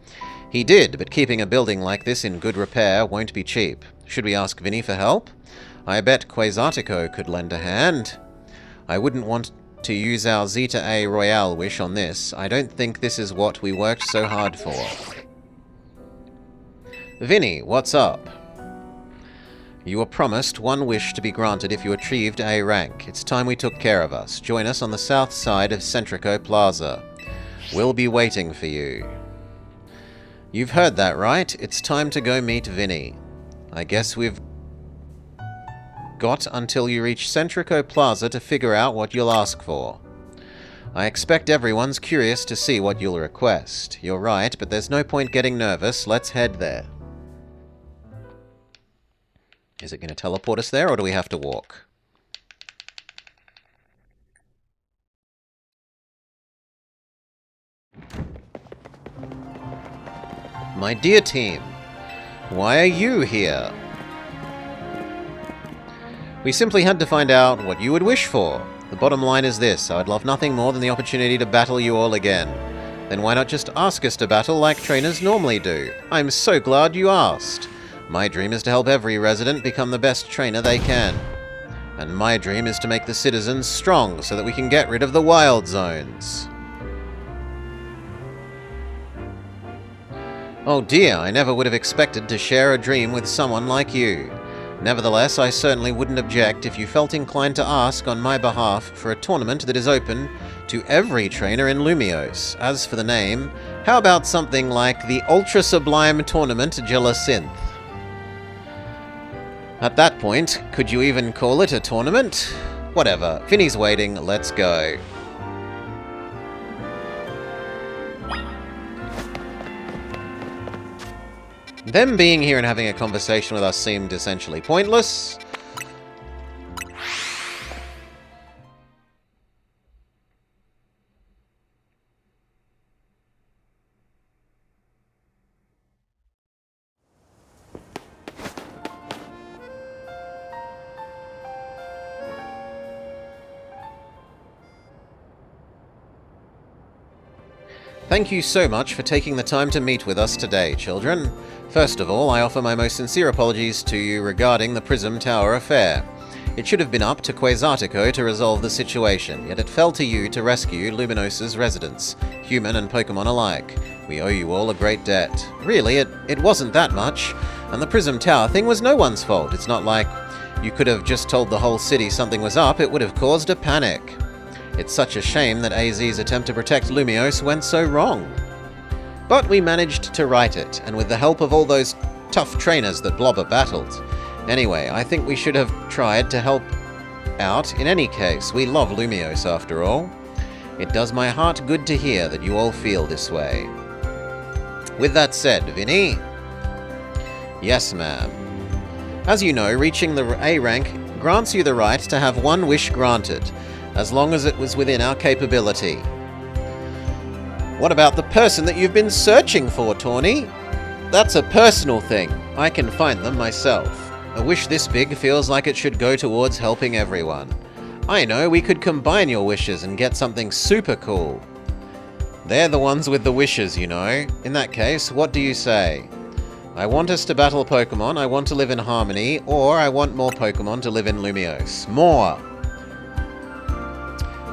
He did, but keeping a building like this in good repair won't be cheap. Should we ask Vinny for help? I bet Quasartico could lend a hand. I wouldn't want to use our Zeta A Royale wish on this. I don't think this is what we worked so hard for. Vinny, what's up? You were promised one wish to be granted if you achieved A rank. It's time we took care of us. Join us on the south side of Centrico Plaza. We'll be waiting for you. You've heard that, right? It's time to go meet Vinny. I guess we've got until you reach Centrico Plaza to figure out what you'll ask for. I expect everyone's curious to see what you'll request. You're right, but there's no point getting nervous. Let's head there. Is it going to teleport us there, or do we have to walk? My dear team, why are you here? We simply had to find out what you would wish for. The bottom line is this: I would love nothing more than the opportunity to battle you all again. Then why not just ask us to battle like trainers normally do? I'm so glad you asked. My dream is to help every resident become the best trainer they can. And my dream is to make the citizens strong so that we can get rid of the wild zones. Oh dear, I never would have expected to share a dream with someone like you. Nevertheless, I certainly wouldn't object if you felt inclined to ask on my behalf for a tournament that is open to every trainer in Lumios. As for the name, how about something like the Ultra Sublime Tournament Gelacinth? At that point, could you even call it a tournament? Whatever. Vinny's waiting, let's go. Them being here and having a conversation with us seemed essentially pointless. Thank you so much for taking the time to meet with us today, children. First of all, I offer my most sincere apologies to you regarding the Prism Tower affair. It should have been up to Quasartico to resolve the situation, yet it fell to you to rescue Luminosa's residents, human and Pokemon alike. We owe you all a great debt. Really, it wasn't that much, and the Prism Tower thing was no one's fault. It's not like you could have just told the whole city something was up, it would have caused a panic. It's such a shame that AZ's attempt to protect Lumiose went so wrong. But we managed to right it, and with the help of all those tough trainers that Blobber battled. Anyway, I think we should have tried to help out in any case. We love Lumiose after all. It does my heart good to hear that you all feel this way. With that said, Vinny? Yes, ma'am. As you know, reaching the A rank grants you the right to have one wish granted, as long as it was within our capability. What about the person that you've been searching for, Tawny? That's a personal thing. I can find them myself. A wish this big feels like it should go towards helping everyone. I know, we could combine your wishes and get something super cool. They're the ones with the wishes, you know. In that case, what do you say? I want us to battle Pokemon, I want to live in harmony, or I want more Pokemon to live in Lumiose. More!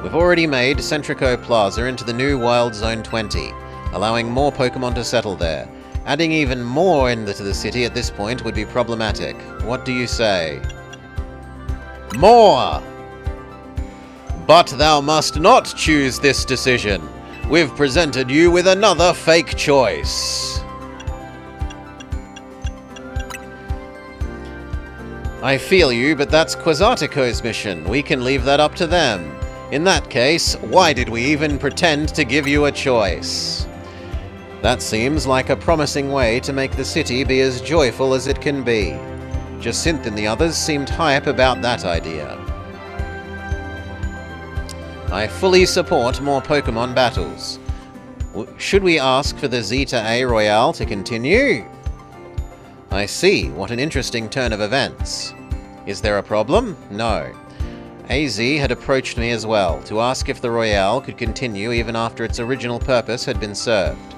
We've already made Centrico Plaza into the new Wild Zone 20, allowing more Pokemon to settle there. Adding even more into the city at this point would be problematic. What do you say? More! But thou must not choose this decision. We've presented you with another fake choice. I feel you, but that's Quasartico's mission. We can leave that up to them. In that case, why did we even pretend to give you a choice? That seems like a promising way to make the city be as joyful as it can be. Jacinthe and the others seemed hype about that idea. I fully support more Pokemon battles. Should we ask for the Zeta A Royale to continue? I see, what an interesting turn of events. Is there a problem? No. AZ had approached me as well, to ask if the Royale could continue even after its original purpose had been served.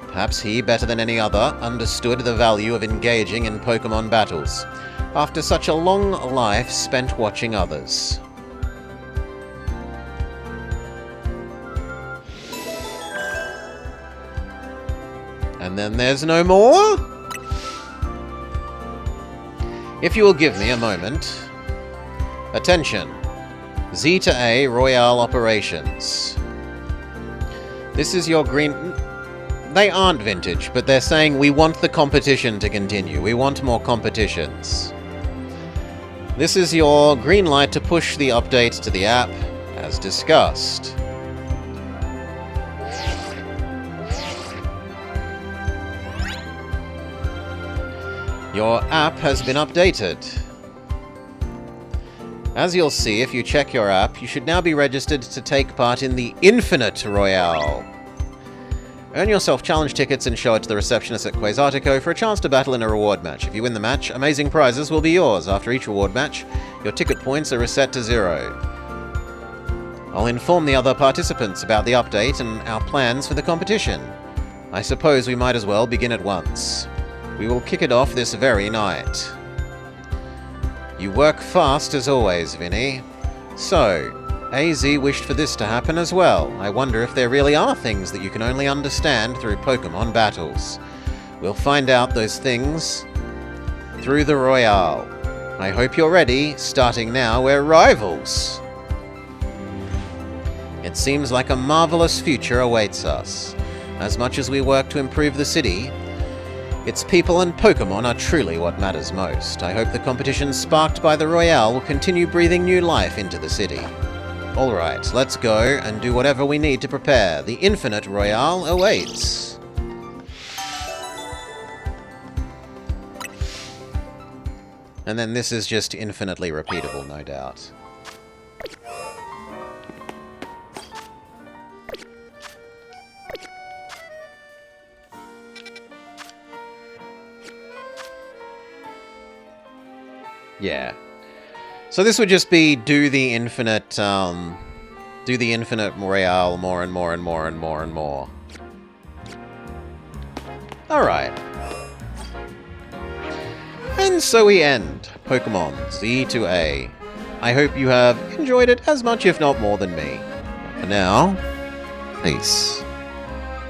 Perhaps he, better than any other, understood the value of engaging in Pokemon battles, after such a long life spent watching others. And then there's no more? If you will give me a moment. Attention. Zeta A Royale Operations. This is your green... They aren't vintage, but they're saying we want the competition to continue. We want more competitions. This is your green light to push the update to the app, as discussed. Your app has been updated. As you'll see, if you check your app, you should now be registered to take part in the Infinite Royale. Earn yourself challenge tickets and show it to the receptionist at Quasartico for a chance to battle in a reward match. If you win the match, amazing prizes will be yours. After each reward match, your ticket points are reset to 0. I'll inform the other participants about the update and our plans for the competition. I suppose we might as well begin at once. We will kick it off this very night. You work fast as always, Vinny. So, AZ wished for this to happen as well. I wonder if there really are things that you can only understand through Pokemon battles. We'll find out those things through the Royale. I hope you're ready. Starting now, we're rivals. It seems like a marvelous future awaits us. As much as we work to improve the city, Its people and Pokemon are truly what matters most. I hope the competition sparked by the Royale will continue breathing new life into the city. Alright, let's go and do whatever we need to prepare. The Infinite Royale awaits. And then this is just infinitely repeatable, no doubt. Yeah. So this would just be do the infinite Royale more and more and more and more and more. Alright. And so we end Pokemon Z to A. I hope you have enjoyed it as much if not more than me. For now, peace.